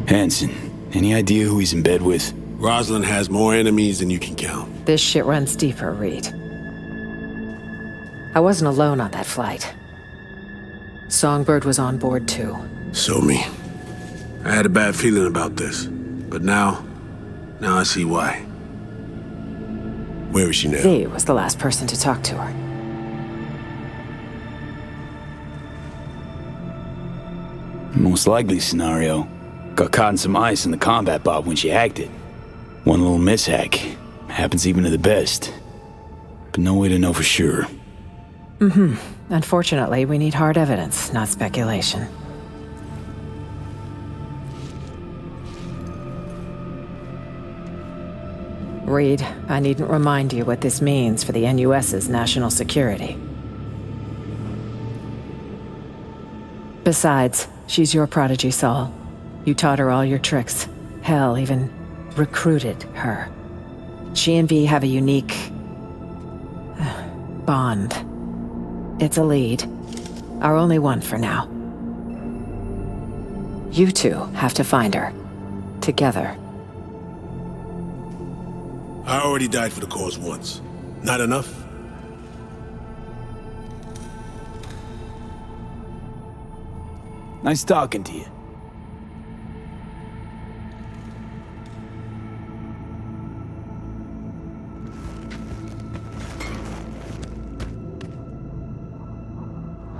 Hansen, any idea who he's in bed with? Rosalind has more enemies than you can count. This shit runs deeper, Reed. I wasn't alone on that flight. Songbird was on board too. So me. I had a bad feeling about this, but now I see why. Where is she now? V was the last person to talk to her. Most likely scenario. Got caught in some ice in the combat bot when she hacked it. One little mishack. Happens even to the best. But no way to know for sure. Unfortunately, we need hard evidence, not speculation. Reed, I needn't remind you what this means for the NUS's national security. Besides, she's your prodigy, Saul. You taught her all your tricks. Hell, even recruited her. She and V have a unique bond. It's a lead. Our only one for now. You two have to find her. Together. I already died for the cause once. Not enough? Nice talking to you.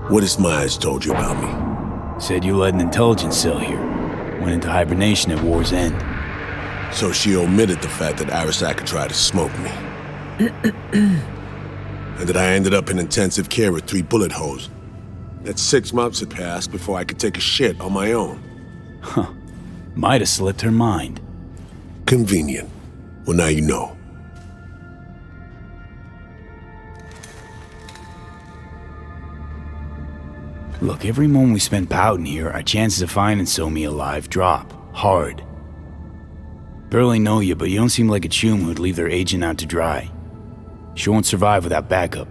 What has Myers told you about me? Said you led an intelligence cell here. Went into hibernation at war's end. So she omitted the fact that Arasaka tried to smoke me. And that I ended up in intensive care with 3 bullet holes. That 6 months had passed before I could take a shit on my own. Huh. Might have slipped her mind. Convenient. Well, now you know. Look, every moment we spend pouting here, our chances of finding Somi alive drop. Hard. Barely know you, but you don't seem like a chum who'd leave their agent out to dry. She won't survive without backup.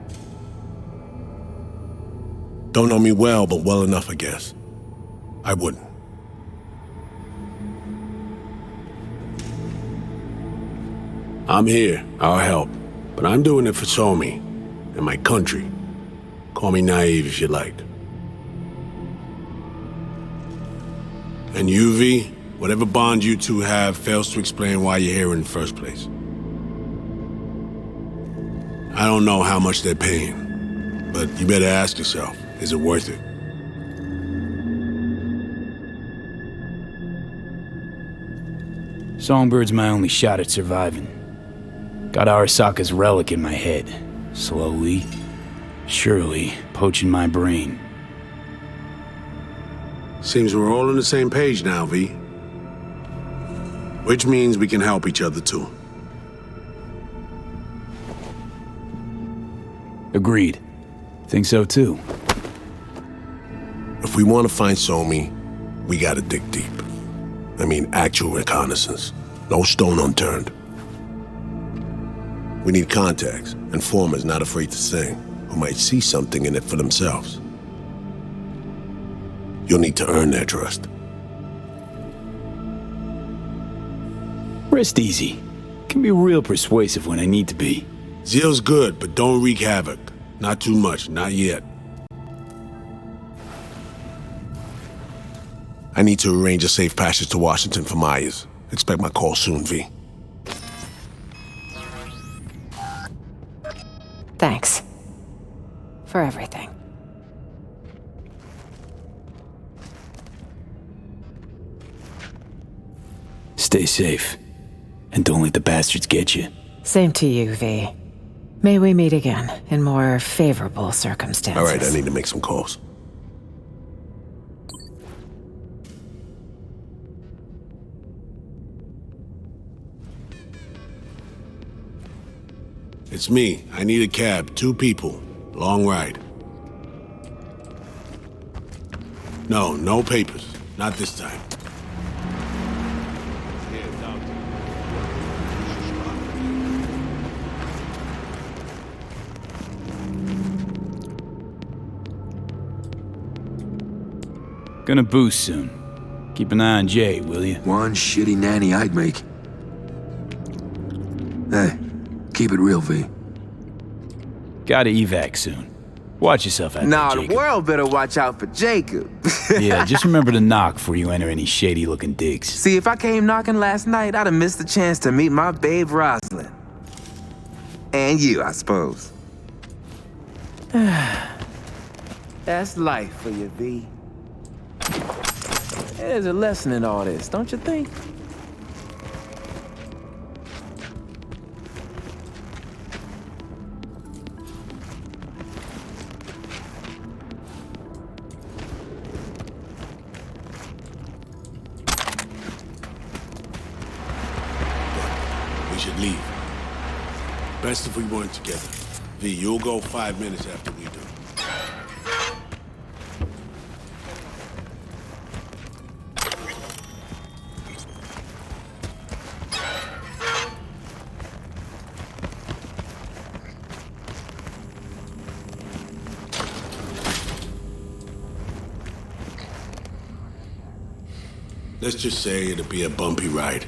Don't know me well, but well enough, I guess. I wouldn't. I'm here. I'll help. But I'm doing it for Somi and my country. Call me naive if you like. And you, V, whatever bond you two have fails to explain why you're here in the first place. I don't know how much they're paying, but you better ask yourself, is it worth it? Songbird's my only shot at surviving. Got Arasaka's relic in my head. Slowly, surely, poaching my brain. Seems we're all on the same page now, V. Which means we can help each other too. Agreed. Think so too. If we want to find Somi, we gotta dig deep. I mean, actual reconnaissance. No stone unturned. We need contacts, informers not afraid to sing, who might see something in it for themselves. You'll need to earn their trust. Rest easy. Can be real persuasive when I need to be. Zeal's good, but don't wreak havoc. Not too much, not yet. I need to arrange a safe passage to Washington for Myers. Expect my call soon, V. Thanks. For everything. Stay safe. And don't let the bastards get you. Same to you, V. May we meet again in more favorable circumstances. All right, I need to make some calls. It's me. I need a cab. 2 people. Long ride. No papers. Not this time. Gonna boost soon. Keep an eye on Jay, will you? One shitty nanny I'd make. Hey, keep it real, V. Gotta evac soon. Watch yourself out Nah, there, the Jacob. world better watch out for Jacob. Yeah, just remember to knock before you enter any shady-looking digs. See, if I came knocking last night, I'd have missed the chance to meet my babe Rosalind. And you, I suppose. That's life for you, V. There's a lesson in all this, don't you think? We should leave. Best if we weren't together. V, you'll go 5 minutes after we do. Let's just say it'll be a bumpy ride.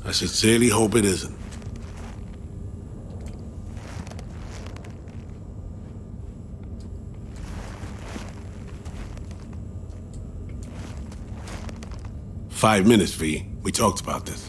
I sincerely hope it isn't. "5 minutes, V. We talked about this.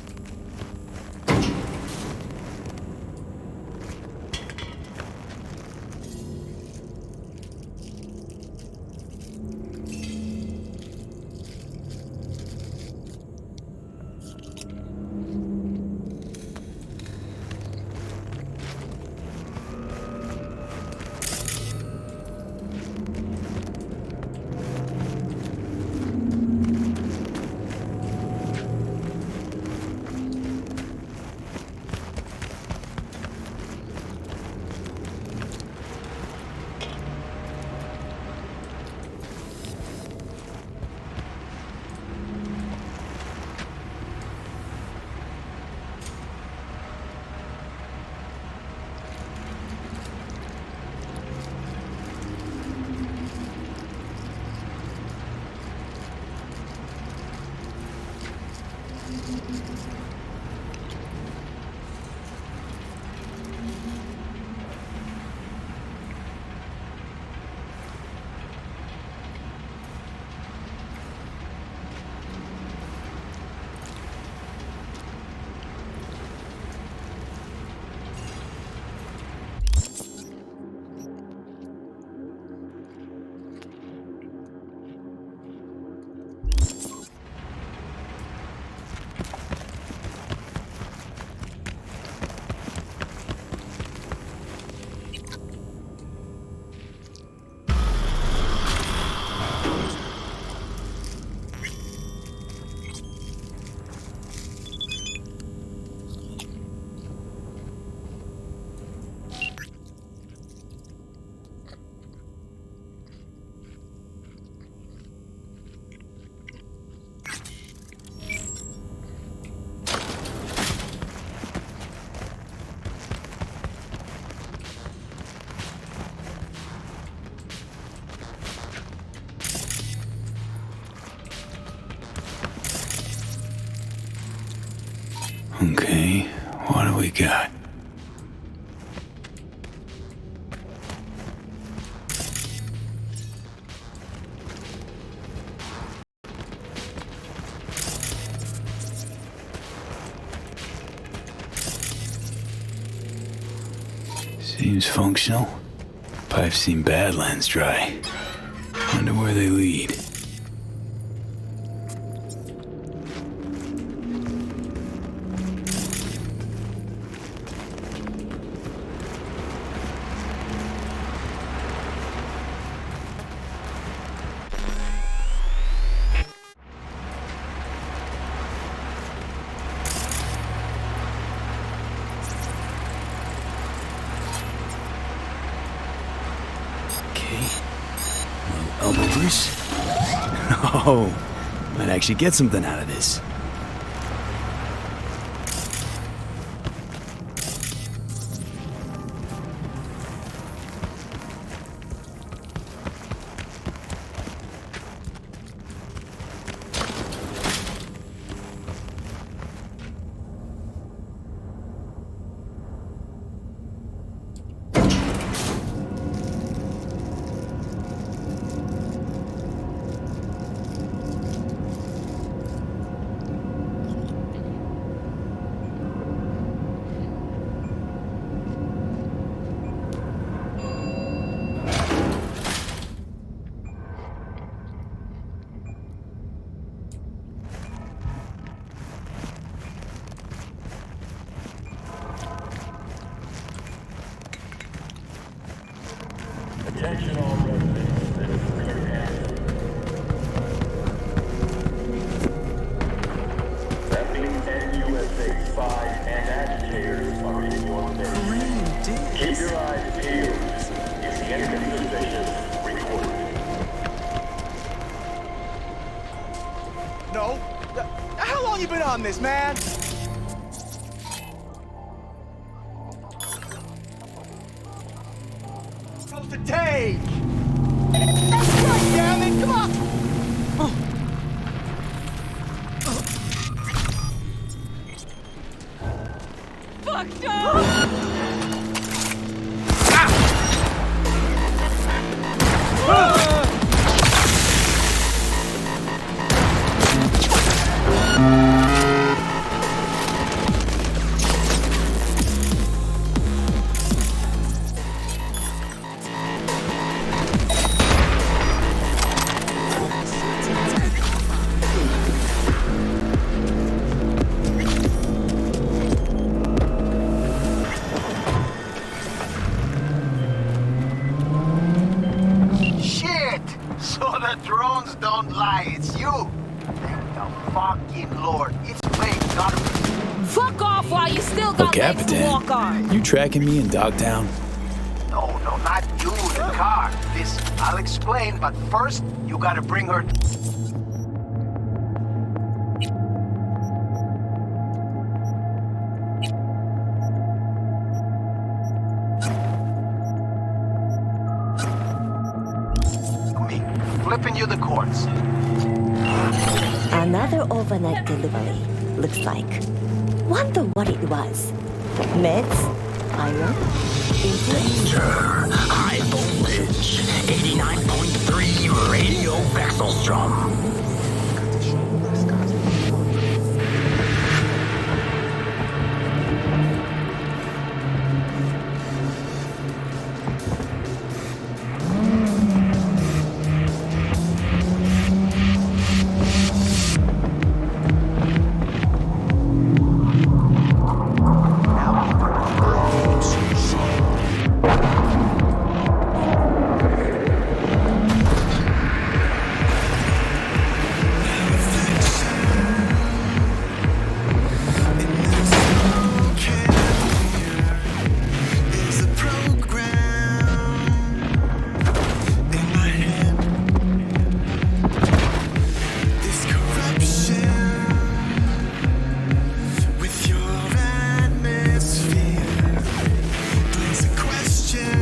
Okay, what do we got? Seems functional. Pipes seem Badlands dry. Wonder where they lead. Elbow grease? Oh, might actually get something out of this. Attention all residents. This is Kurt Hansen. That means NUSA spies and agitators are in your service. Keep your eyes peeled. You see anything suspicious, report. No. How long you been on this, man? To take. That's right, damn it! Come on. Fucked up! Drones don't lie, it's you! Thank the fucking Lord, it's Wade, not me. Fuck off while you still got legs to walk on! You tracking me in Dogtown? No, not you, the car. Listen, I'll explain, but first, you gotta bring her... Flipping you the cords. Another overnight delivery, looks like. Wonder what it was. Meds? Iron? Danger. High voltage. 89.3 radio Vexelstrom. Question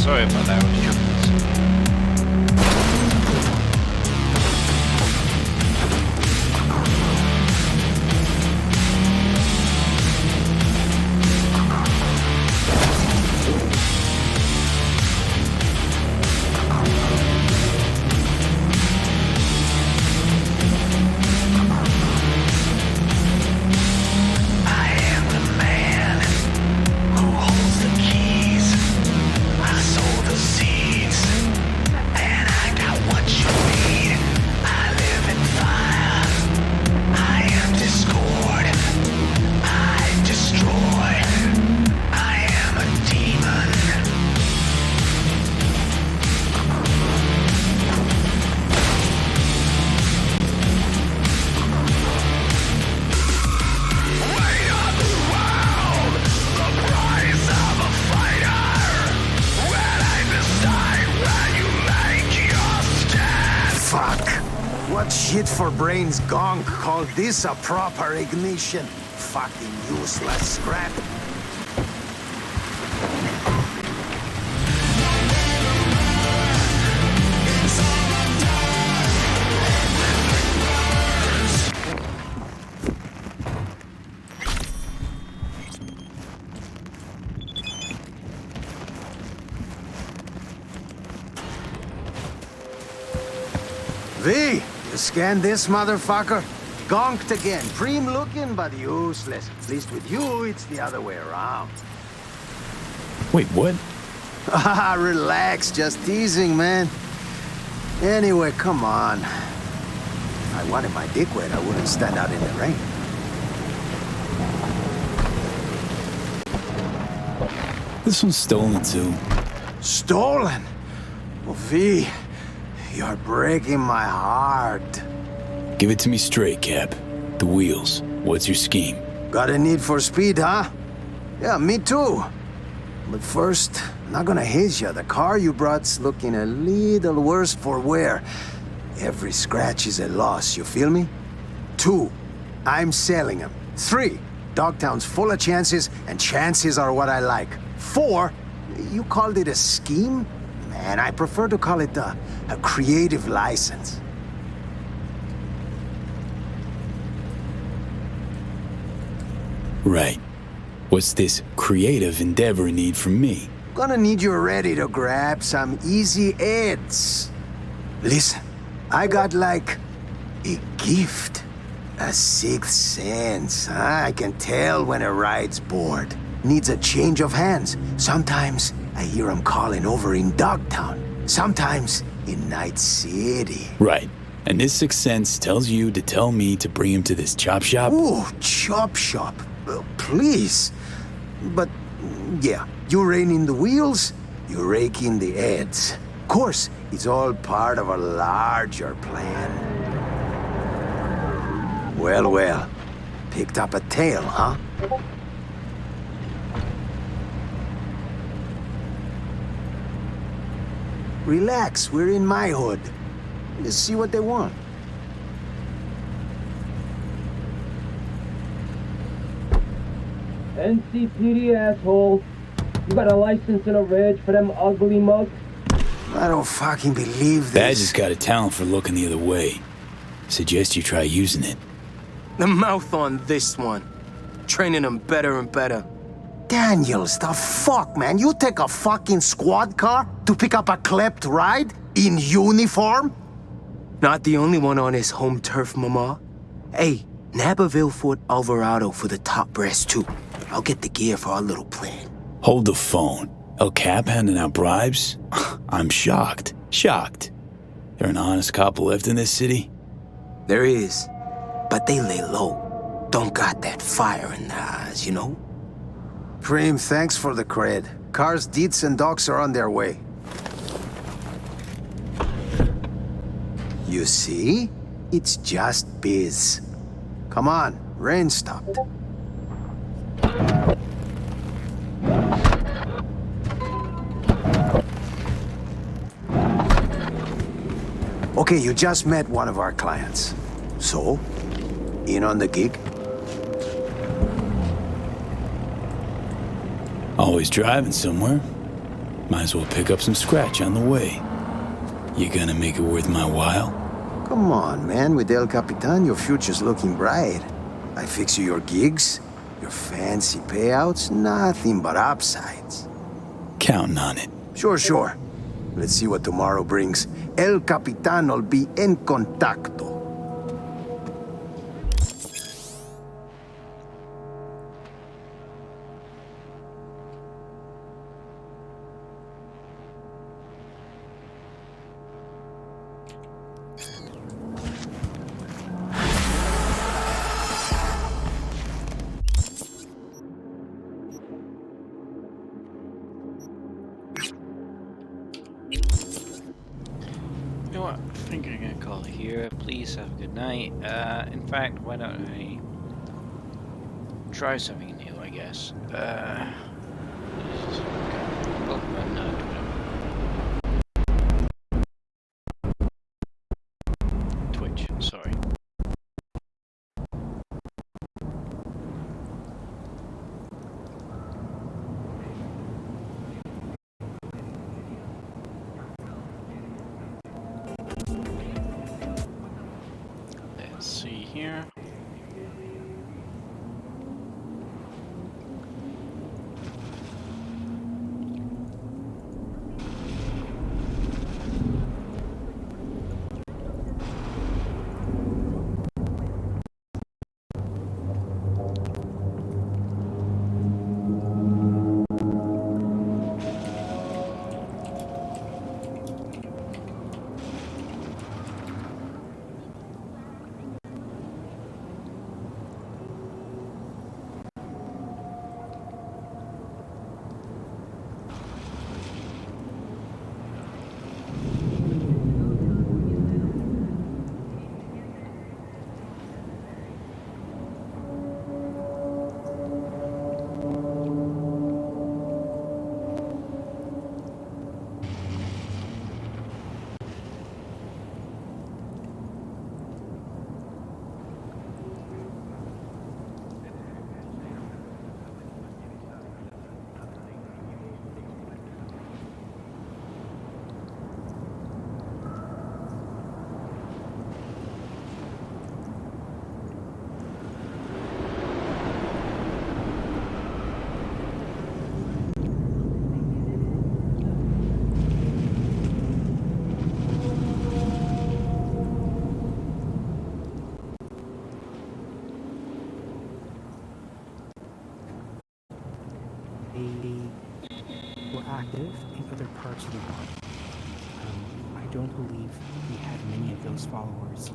Sorry about that, I was joking. What shit for brains gonk called this a proper ignition? Fucking useless scrap. V, you scanned this motherfucker? Gonked again. Preem looking, but useless. At least with you, it's the other way around. Wait, what? Ah, relax. Just teasing, man. Anyway, come on. If I wanted my dick wet, I wouldn't stand out in the rain. This one's stolen, too. Stolen? Well, V, you're breaking my heart. Give it to me straight, Cap. The wheels. What's your scheme? Got a need for speed, huh? Yeah, me too. But first, not gonna haze ya. The car you brought's looking a little worse for wear. Every scratch is a loss, you feel me? 2, I'm selling them. 3, Dogtown's full of chances, and chances are what I like. 4, you called it a scheme? Man, I prefer to call it a creative license. Right. What's this creative endeavor need from me? Gonna need you ready to grab some easy heads. Listen, I got like a gift. A sixth sense. I can tell when a ride's bored. Needs a change of hands. Sometimes I hear 'em calling over in Dogtown. Sometimes in Night City. Right. And this sixth sense tells you to tell me to bring him to this chop shop? Ooh, chop shop. Please. But, yeah, you rein in the wheels, you rake in the heads. Of course, it's all part of a larger plan. Well, well. Picked up a tail, huh? Relax, we're in my hood. Let's see what they want. NCPD, asshole. You got a license and a reg for them ugly mugs? I don't fucking believe this. Badge has got a talent for looking the other way. Suggest you try using it. The mouth on this one. Training them better and better. Daniels, the fuck, man? You take a fucking squad car to pick up a klept ride? In uniform? Not the only one on his home turf, mama. Hey, nab a Vilfort Alvarado for the top brass too. I'll get the gear for our little plan. Hold the phone. El Cap handing out bribes? I'm shocked. Shocked. There an honest couple left in this city? There is. But they lay low. Don't got that fire in their eyes, you know? Preem, thanks for the cred. Cars, deets, and docs are on their way. You see? It's just biz. Come on, rain stopped. Okay, you just met one of our clients. So, in on the gig? Always driving somewhere. Might as well pick up some scratch on the way. You gonna make it worth my while? Come on, man. With El Capitan, your future's looking bright. I fix you your gigs, your fancy payouts, nothing but upsides. Counting on it. Sure, sure. Let's see what tomorrow brings. El Capitan will be en contacto. You know what? I think I'm gonna call it here. Please have a good night. In fact, why don't I try something new, I guess. Twitch, sorry. Let's see here. they were active in other parts of the world. I don't believe he had many of those followers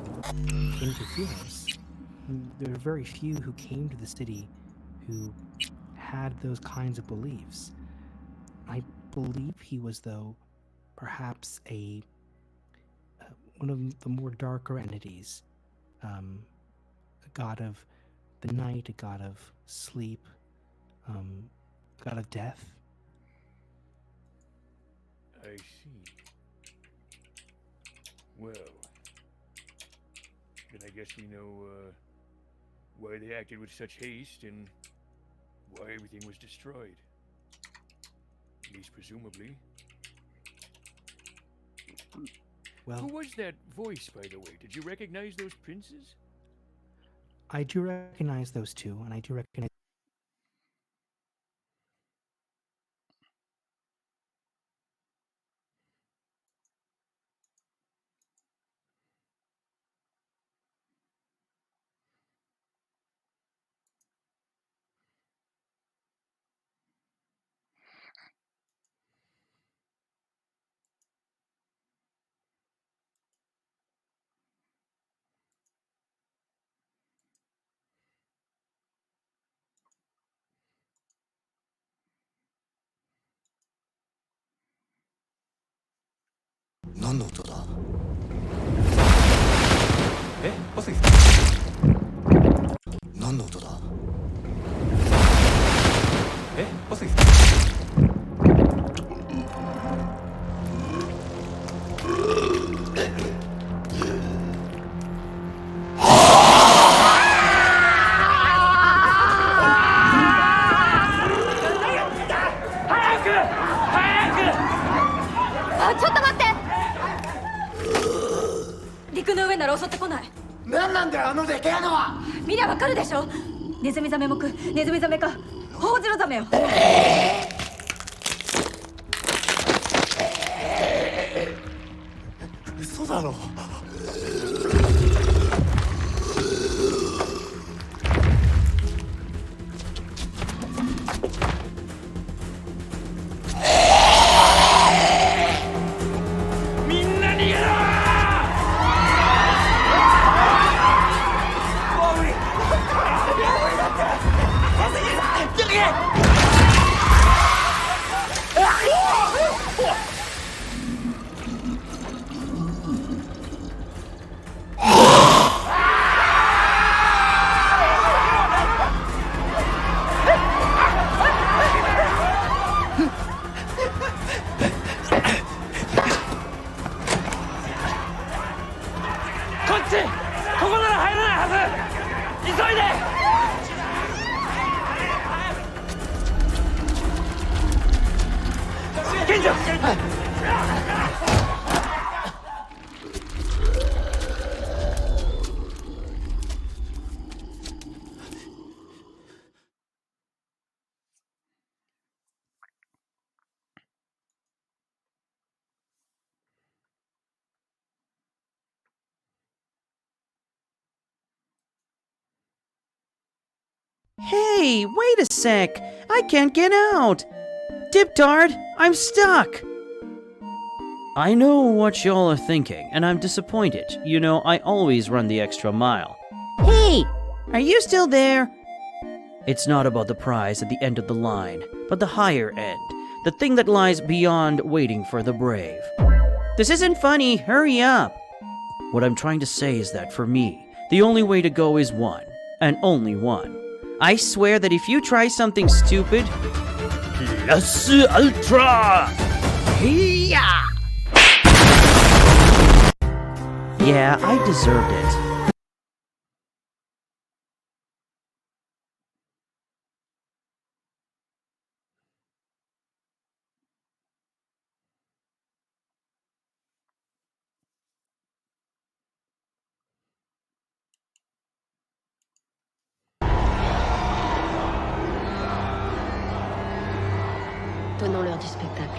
in Casinos. There were very few who came to the city who had those kinds of beliefs. I believe he was, though, perhaps one of the more darker entities, a god of the night, a god of sleep, a god of death. I see. Well, then I guess we know why they acted with such haste and why everything was destroyed. At least presumably. Well, who was that voice, by the way? Did you recognize those princes? I do recognize those two, and I do recognize.何の音だ？え、ボスイ何の音だ？え、ボスイあ、ちょっと待って。陸の上なら襲ってこない。何なんだよあのでけえのは。見りゃわかるでしょ。ネズミザメ目、ネズミザメかホウジロザメよ。嘘だろ。みんな逃げろこっちここなら入らないはず。急いで。賢者。Hey, wait a sec! I can't get out! Diptard, I'm stuck! I know what y'all are thinking, and I'm disappointed. You know, I always run the extra mile. Hey! Are you still there? It's not about the prize at the end of the line, but the higher end. The thing that lies beyond waiting for the brave. This isn't funny, hurry up! What I'm trying to say is that for me, the only way to go is one, and only one. I swear that if you try something stupid... Plus Ultra! Yeah! Yeah, I deserved it. Donnons-leur du spectacle.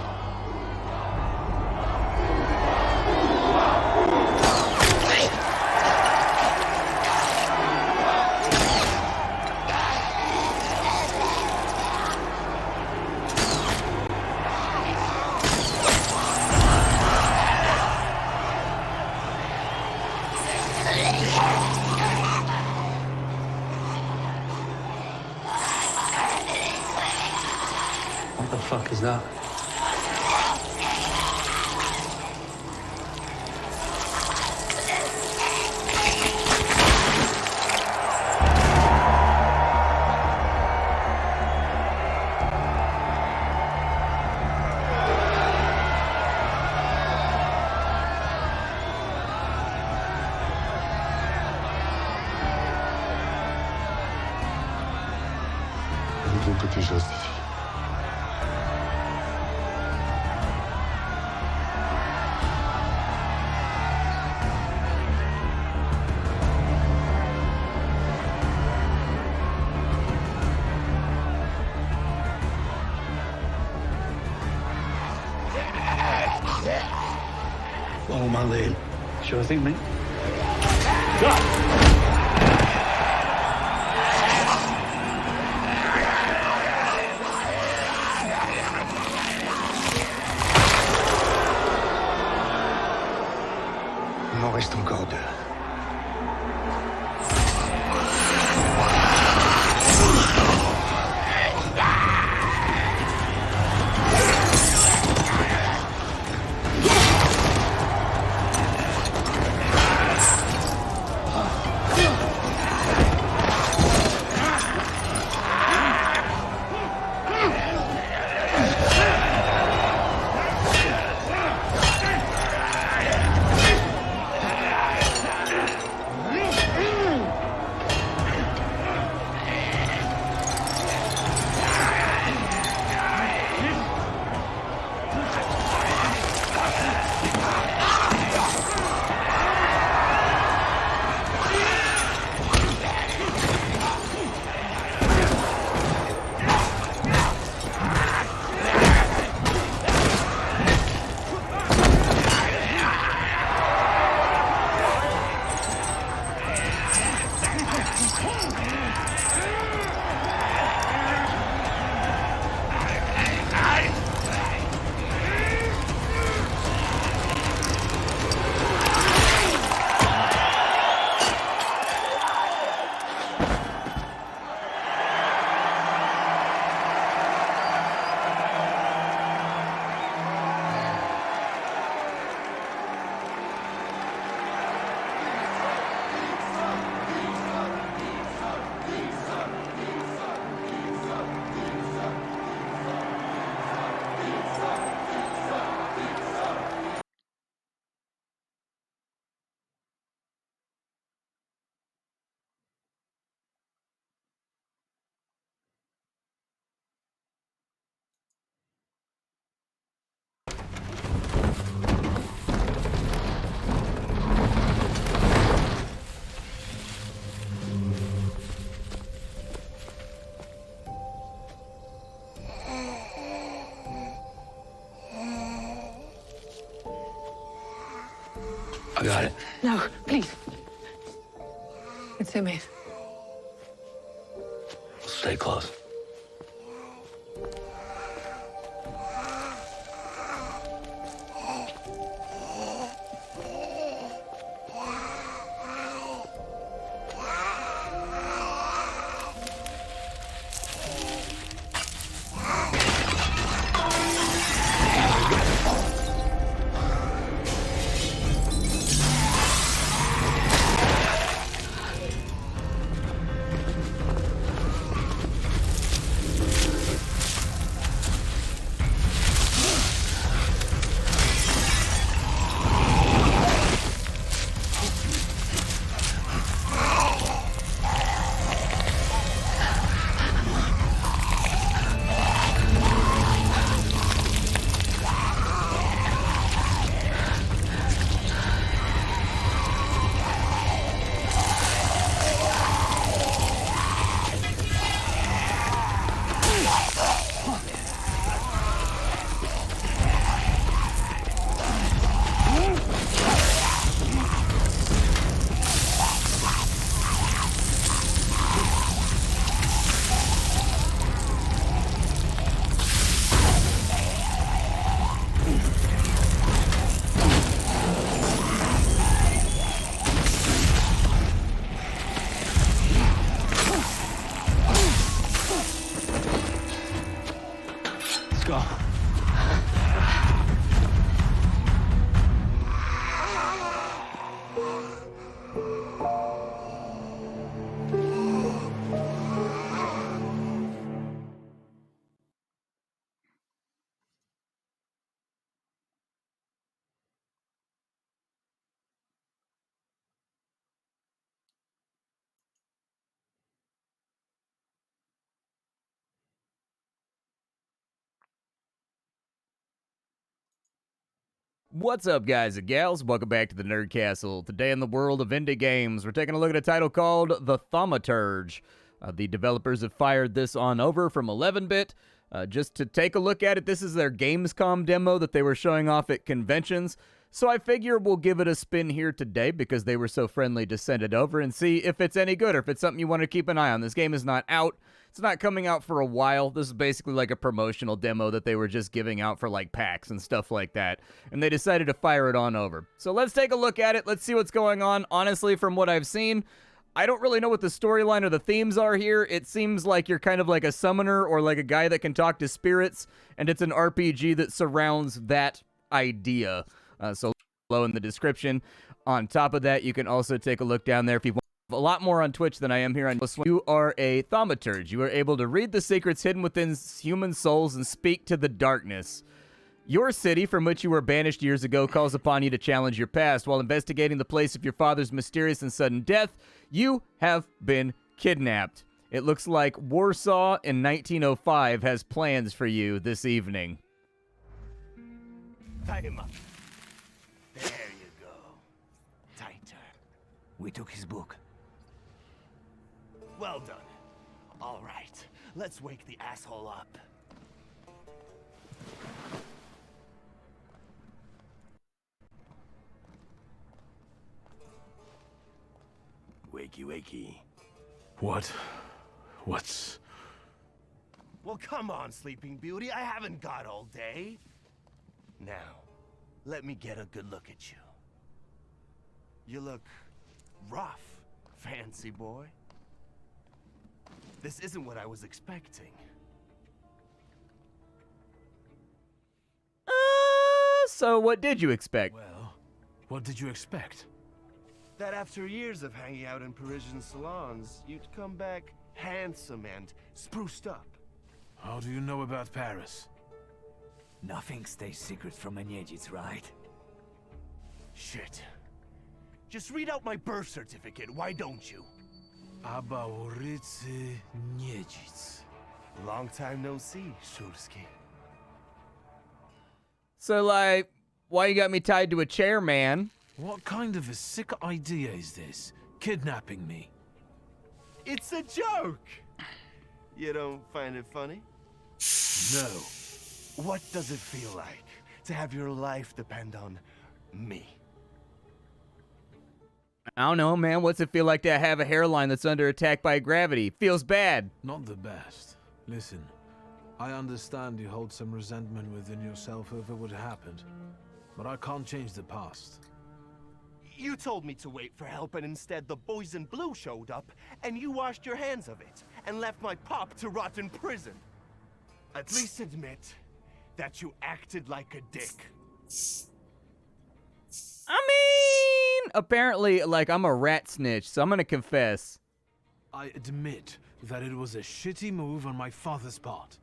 What the fuck is that? Que tu justifies. Follow my lead. Sure thing, mate. Il m'en reste encore deux. I got it. No, please. It's me. Stay close. Let's go. What's up, guys and gals? Welcome back to the Nerd Castle. Today in the world of indie games, we're taking a look at a title called The Thaumaturge. The developers have fired this on over from 11-bit. Just to take a look at it, this is their Gamescom demo that they were showing off at conventions. So I figure we'll give it a spin here today because they were so friendly to send it over and see if it's any good or if it's something you want to keep an eye on. This game is not out. It's not coming out for a while. This is basically like a promotional demo that they were just giving out for like packs and stuff like that. And they decided to fire it on over. So let's take a look at it. Let's see what's going on. Honestly, from what I've seen, I don't really know what the storyline or the themes are here. It seems like you're kind of like a summoner or like a guy that can talk to spirits, and it's an RPG that surrounds that idea. So below in the description. On top of that, you can also take a look down there if you want. A lot more on Twitch than I am here on this one. You are a thaumaturge. You are able to read the secrets hidden within human souls and speak to the darkness. Your city, from which you were banished years ago, calls upon you to challenge your past. While investigating the place of your father's mysterious and sudden death, you have been kidnapped. It looks like Warsaw in 1905 has plans for you this evening. Tie him up. There you go. Tighter. We took his book. Well done. All right, let's wake the asshole up. Wakey, wakey. What's... Well, come on, Sleeping Beauty. I haven't got all day. Now, let me get a good look at you. You look rough, fancy boy. This isn't what I was expecting. So what did you expect? Well, what did you expect? That after years of hanging out in Parisian salons, you'd come back handsome and spruced up. How do you know about Paris? Nothing stays secret from Niedzic, right? Shit. Just read out my birth certificate, why don't you? Abaurice Niedzic. Long time no see, Shulsky. So, like, why you got me tied to a chair, man? What kind of a sick idea is this? Kidnapping me? It's a joke! You don't find it funny? No. What does it feel like to have your life depend on me? I don't know, man. What's it feel like to have a hairline that's under attack by gravity? Feels bad. Not the best. Listen, I understand you hold some resentment within yourself over what happened, but I can't change the past. You told me to wait for help, and instead the boys in blue showed up, and you washed your hands of it, and left my pop to rot in prison. At least admit that you acted like a dick. I mean, apparently, like, I'm a rat snitch, so I'm gonna confess. I admit that it was a shitty move on my father's part.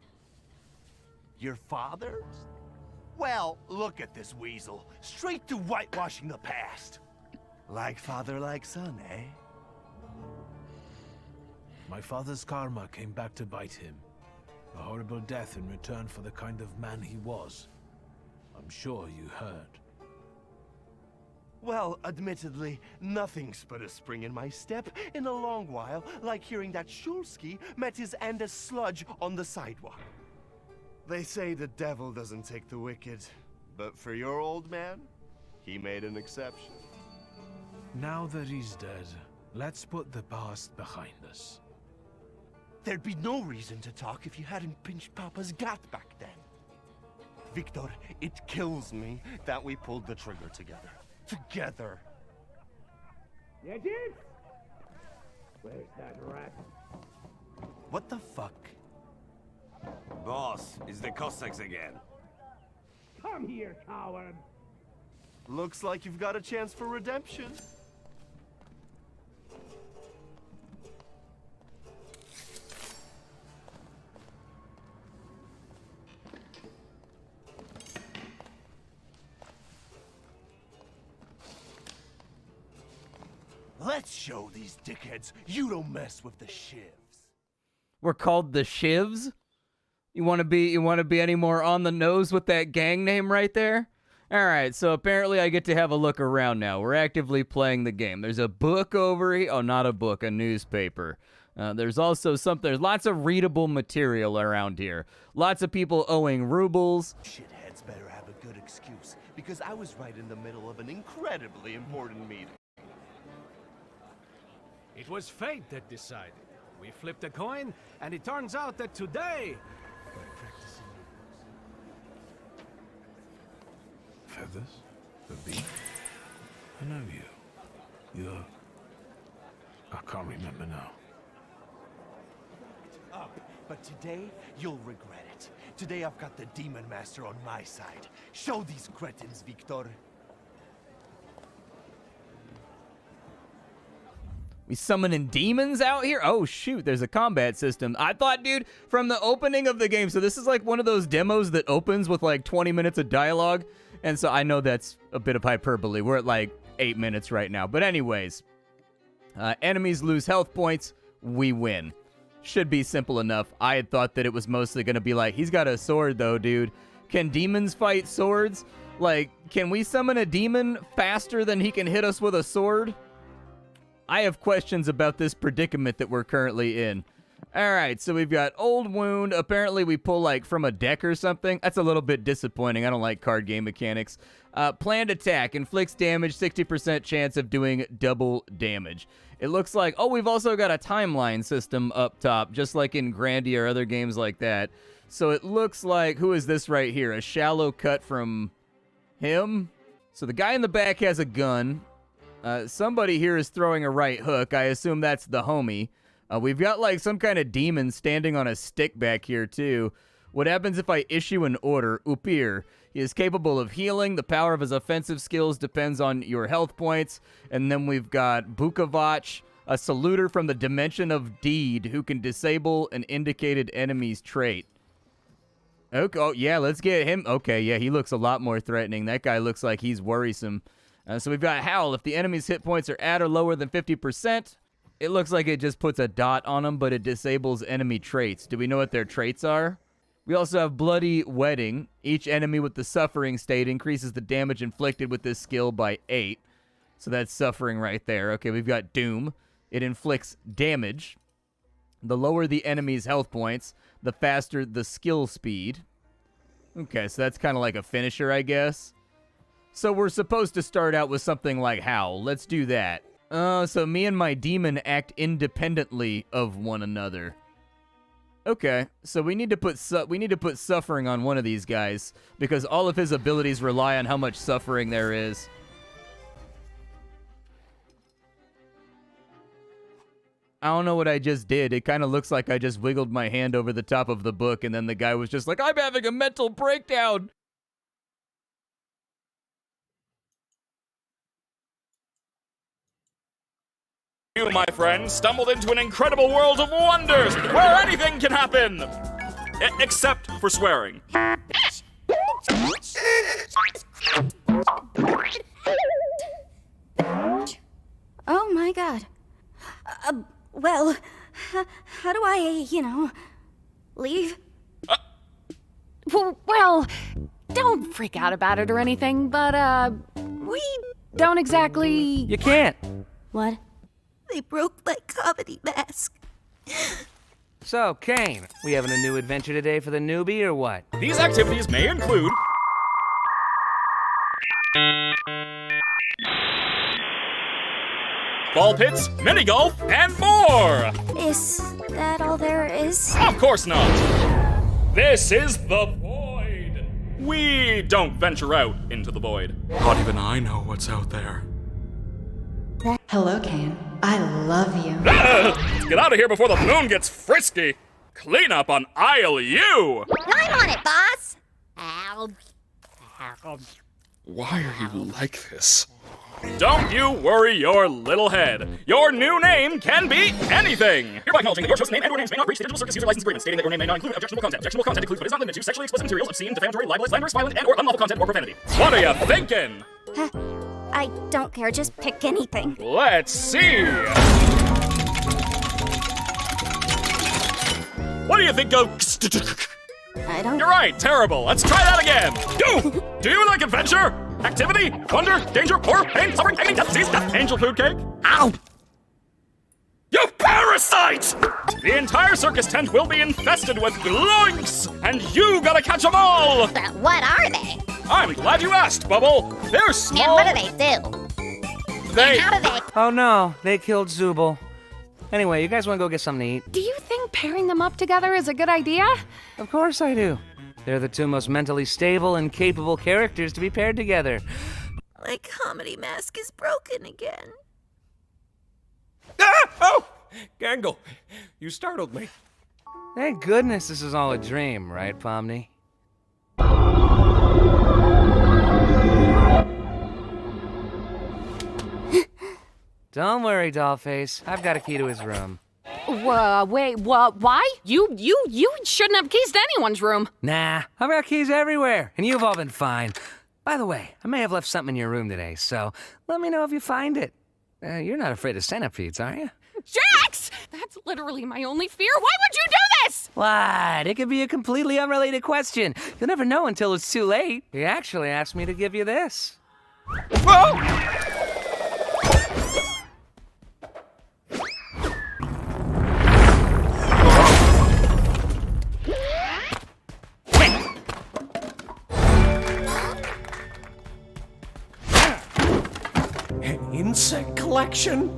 Your father's? Well, look at this weasel. Straight to whitewashing the past. Like father, like son, eh? My father's karma came back to bite him. A horrible death in return for the kind of man he was. I'm sure you heard. Well, admittedly, nothing's put a spring in my step in a long while, like hearing that Shulsky met his end as sludge on the sidewalk. They say the devil doesn't take the wicked, but for your old man, he made an exception. Now that he's dead, let's put the past behind us. There'd be no reason to talk if you hadn't pinched Papa's gut back then. Victor, it kills me that we pulled the trigger together. Together. Niedzic? Where's that rat? What the fuck? Boss, it's the Cossacks again. Come here, coward. Looks like you've got a chance for redemption. Let's show these dickheads you don't mess with the shivs. We're called the Shivs? You want to be any more on the nose with that gang name right there? All right, so apparently I get to have a look around now. We're actively playing the game. There's a book over here. Oh, not a book, a newspaper. There's also there's lots of readable material around here. Lots of people owing rubles. Shitheads better have a good excuse, because I was right in the middle of an incredibly important meeting. It was fate that decided. We flipped a coin, and it turns out that today we're practicing. Feathers? The bee? I know you. You're... I can't remember now. Up, but today you'll regret it. Today I've got the Demon Master on my side. Show these cretins, Victor. We summoning demons out here? Oh, shoot, there's a combat system. I thought, dude, from the opening of the game, so this is like one of those demos that opens with like 20 minutes of dialogue, and so I know that's a bit of hyperbole. We're at like 8 minutes right now. But anyways, enemies lose health points, we win. Should be simple enough. I had thought that it was mostly going to be like, he's got a sword though, dude. Can demons fight swords? Like, can we summon a demon faster than he can hit us with a sword? I have questions about this predicament that we're currently in. All right, so we've got Old Wound. Apparently we pull like from a deck or something. That's a little bit disappointing. I don't like card game mechanics. Planned Attack. Inflicts damage, 60% chance of doing double damage. It looks like, oh, we've also got a timeline system up top, just like in Grandia or other games like that. So it looks like, who is this right here? A shallow cut from him? So the guy in the back has a gun. Somebody here is throwing a right hook. I assume that's the homie. We've got like some kind of demon standing on a stick back here too. What happens if I issue an order? Upir. He is capable of healing. The power of his offensive skills depends on your health points. And then we've got Bukavach, a saluter from the Dimension of Deed who can disable an indicated enemy's trait. Okay, oh, yeah, let's get him. Okay, yeah, he looks a lot more threatening. That guy looks like he's worrisome. So we've got Howl. If the enemy's hit points are at or lower than 50%, it looks like it just puts a dot on them, but it disables enemy traits. Do we know what their traits are? We also have Bloody Wedding. Each enemy with the suffering state increases the damage inflicted with this skill by 8. So that's suffering right there. Okay, we've got Doom. It inflicts damage. The lower the enemy's health points, the faster the skill speed. Okay, so that's kind of like a finisher, I guess. So we're supposed to start out with something like Howl. Let's do that. So me and my demon act independently of one another. Okay, so we need to put suffering on one of these guys because all of his abilities rely on how much suffering there is. I don't know what I just did. It kind of looks like I just wiggled my hand over the top of the book and then the guy was just like, I'm having a mental breakdown. You, my friend, stumbled into an incredible world of wonders where anything can happen! Except for swearing. Oh my god. Well, how do I, leave? Well, don't freak out about it or anything, but, we don't exactly... You can't. What? They broke my comedy mask. So, Kane, we having a new adventure today for the newbie or what? These activities may include... ball pits, mini golf, and more! Is that all there is? Of course not! This is the void! We don't venture out into the void. Not even I know what's out there. Hello, Kane. I love you. Let's get out of here before the moon gets frisky! Clean up on aisle U! I'm on it, boss! Why are you like this? Don't you worry your little head. Your new name can be anything. Hereby acknowledging that your chosen name and/or names may not breach the Digital Circus user license agreement, stating that your name may not include objectionable content. Objectionable content includes but is not limited to sexually explicit materials, obscene, defamatory, libelous, slanderous, violent, and/or unlawful content or profanity. What are you thinking? I don't care, just pick anything. Let's see. What do you think of? I don't. You're right, terrible. Let's try that again. You! Do you like adventure? Activity? Wonder? Danger? Horror? Pain? Suffering? Agony? Death? Disease? Death? Angel food cake? Ow! You parasite! The entire circus tent will be infested with gloinks, and you gotta catch them all! But what are they? I'm glad you asked, Bubble. They're small. And what do they do? They... And how do they... Oh no, they killed Zooble. Anyway, you guys want to go get something to eat? Do you think pairing them up together is a good idea? Of course I do. They're the two most mentally stable and capable characters to be paired together. My comedy mask is broken again. Ah! Oh! Gangle, you startled me. Thank goodness this is all a dream, right, Pomni? Don't worry, Dollface. I've got a key to his room. Wait, why? You shouldn't have keys to anyone's room. Nah, I've got keys everywhere, and you've all been fine. By the way, I may have left something in your room today, so let me know if you find it. You're not afraid of centipedes, are you? Jax! That's literally my only fear. Why would you do this? What? It could be a completely unrelated question. You'll never know until it's too late. He actually asked me to give you this. Oh! An insect collection?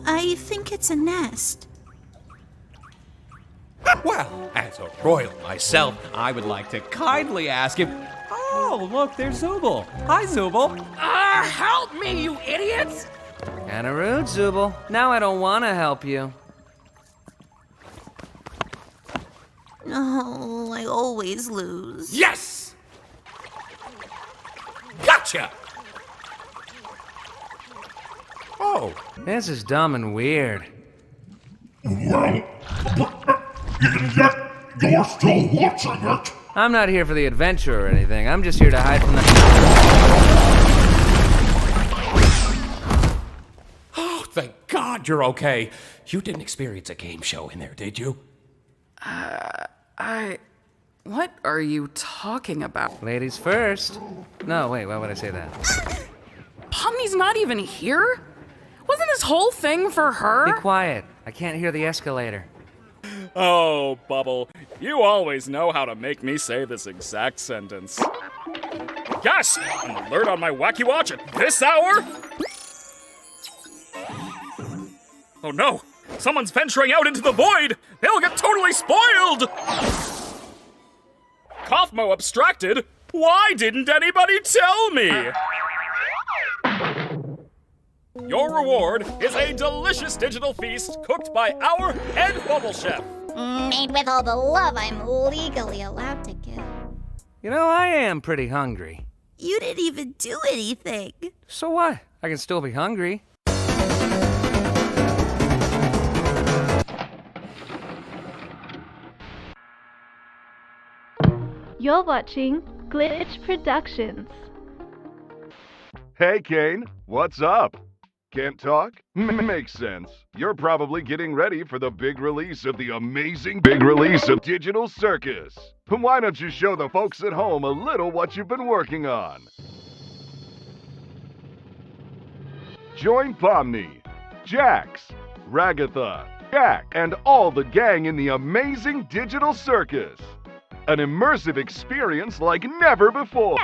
I think it's a nest. Well, as a royal myself, I would like to kindly ask if... Oh, look, there's Zooble. Hi, Zooble. Help me, you idiots! Kinda rude, Zooble. Now I don't want to help you. No, I always lose. Yes! Gotcha! Oh. This is dumb and weird. Well, yet you're still watching it. I'm not here for the adventure or anything. I'm just here to hide from the... Oh, thank God you're okay. You didn't experience a game show in there, did you? What are you talking about? Ladies first. No, wait, why would I say that? Pomni's not even here? Wasn't this whole thing for her? Be quiet. I can't hear the escalator. Oh, Bubble, you always know how to make me say this exact sentence. Gasp! An alert on my Wacky Watch at this hour? Oh no! Someone's venturing out into the void! They'll get totally spoiled! Kaufmo abstracted? Why didn't anybody tell me? Your reward is a delicious digital feast cooked by our head bubble chef. Made with all the love I'm legally allowed to give. You know, I am pretty hungry. You didn't even do anything. So what? I can still be hungry. You're watching Glitch Productions. Hey, Kane. What's up? Can't talk? Makes sense. You're probably getting ready for the big release of the amazing big release of Digital Circus. Why don't you show the folks at home a little what you've been working on? Join Pomni, Jax, Ragatha, Jack, and all the gang in the amazing Digital Circus. An immersive experience like never before.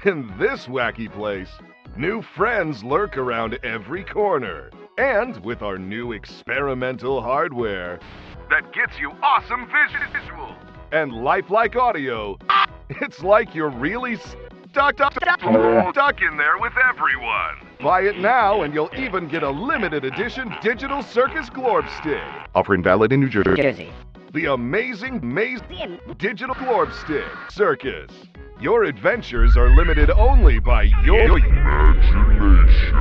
In this wacky place, new friends lurk around every corner. And with our new experimental hardware that gets you awesome visuals and lifelike audio, it's like you're really stuck in there with everyone. Buy it now and you'll even get a limited edition Digital Circus Glorb Stick. Offer invalid in New Jersey. The amazing Digital Glorb Stick Circus. Your adventures are limited only by your imagination.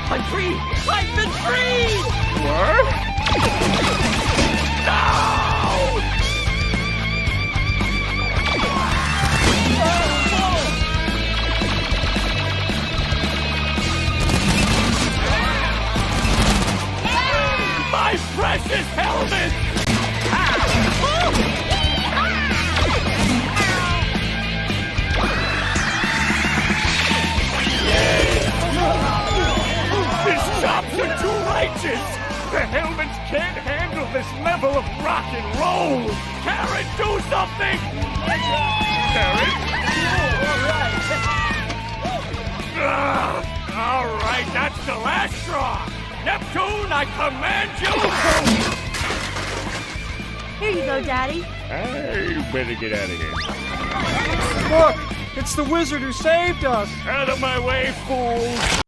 I'm free! I've been freed! What? No! My precious helmet! These chops are too righteous! The helmets can't handle this level of rock and roll! Karen, do something! Karen? All right, that's the last straw! Neptune, I command you! Here you go, Daddy. You better get out of here. Look! It's the wizard who saved us! Out of my way, fools!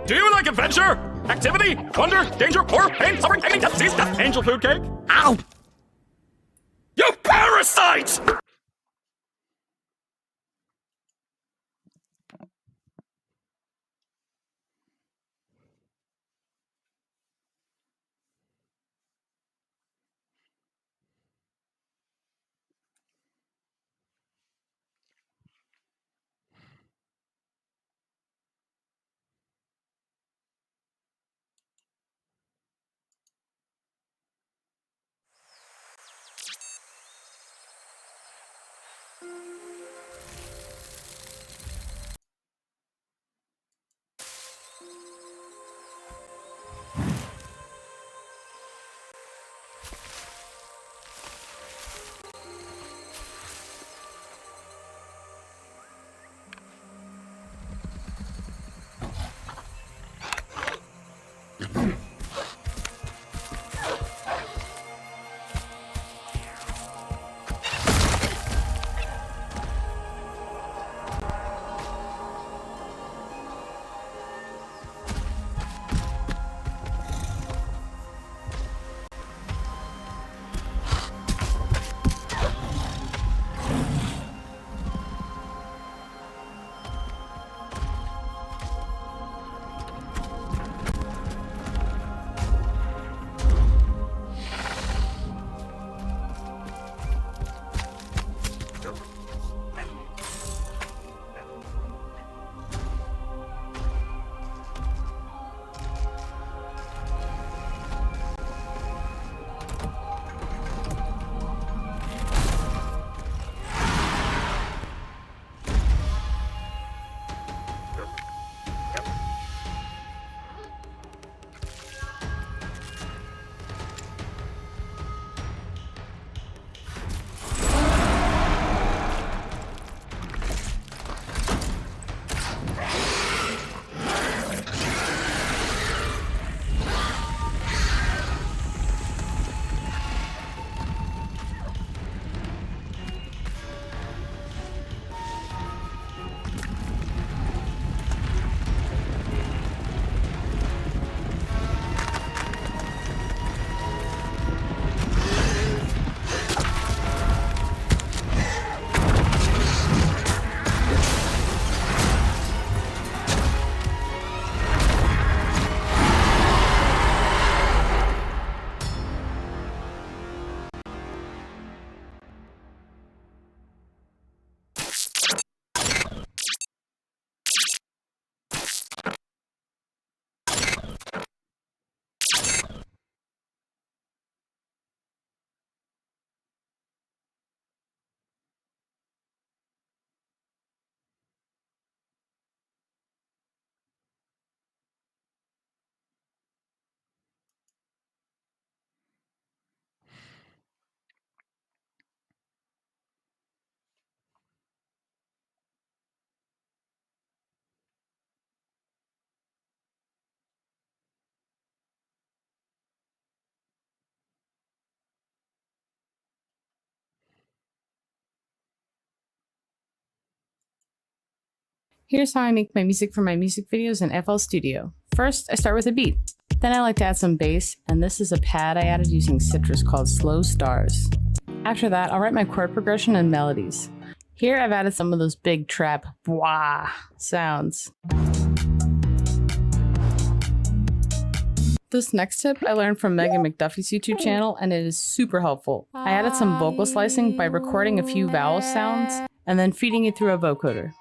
Do you like adventure, activity, wonder, danger, horror, pain, suffering, agony, death, disease, death, angel food cake? Ow! You parasite! Here's how I make my music for my music videos in FL Studio. First, I start with a beat. Then I like to add some bass, and this is a pad I added using Citrus called Slow Stars. After that, I'll write my chord progression and melodies. Here I've added some of those big trap bwah sounds. This next tip I learned from Megan McDuffie's YouTube channel, and it is super helpful. I added some vocal slicing by recording a few vowel sounds and then feeding it through a vocoder.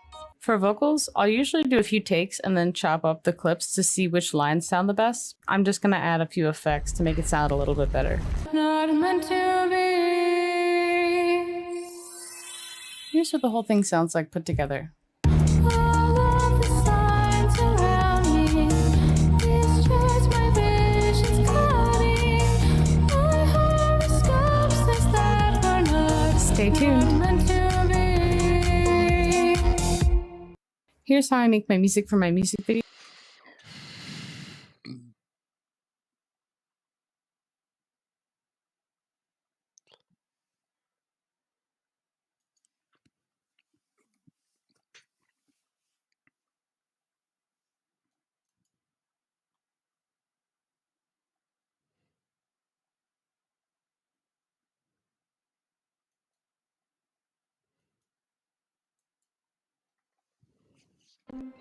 For vocals, I'll usually do a few takes and then chop up the clips to see which lines sound the best. I'm just gonna add a few effects to make it sound a little bit better. Not meant to be. Here's what the whole thing sounds like put together. Stay tuned. Here's how I make my music for my music video.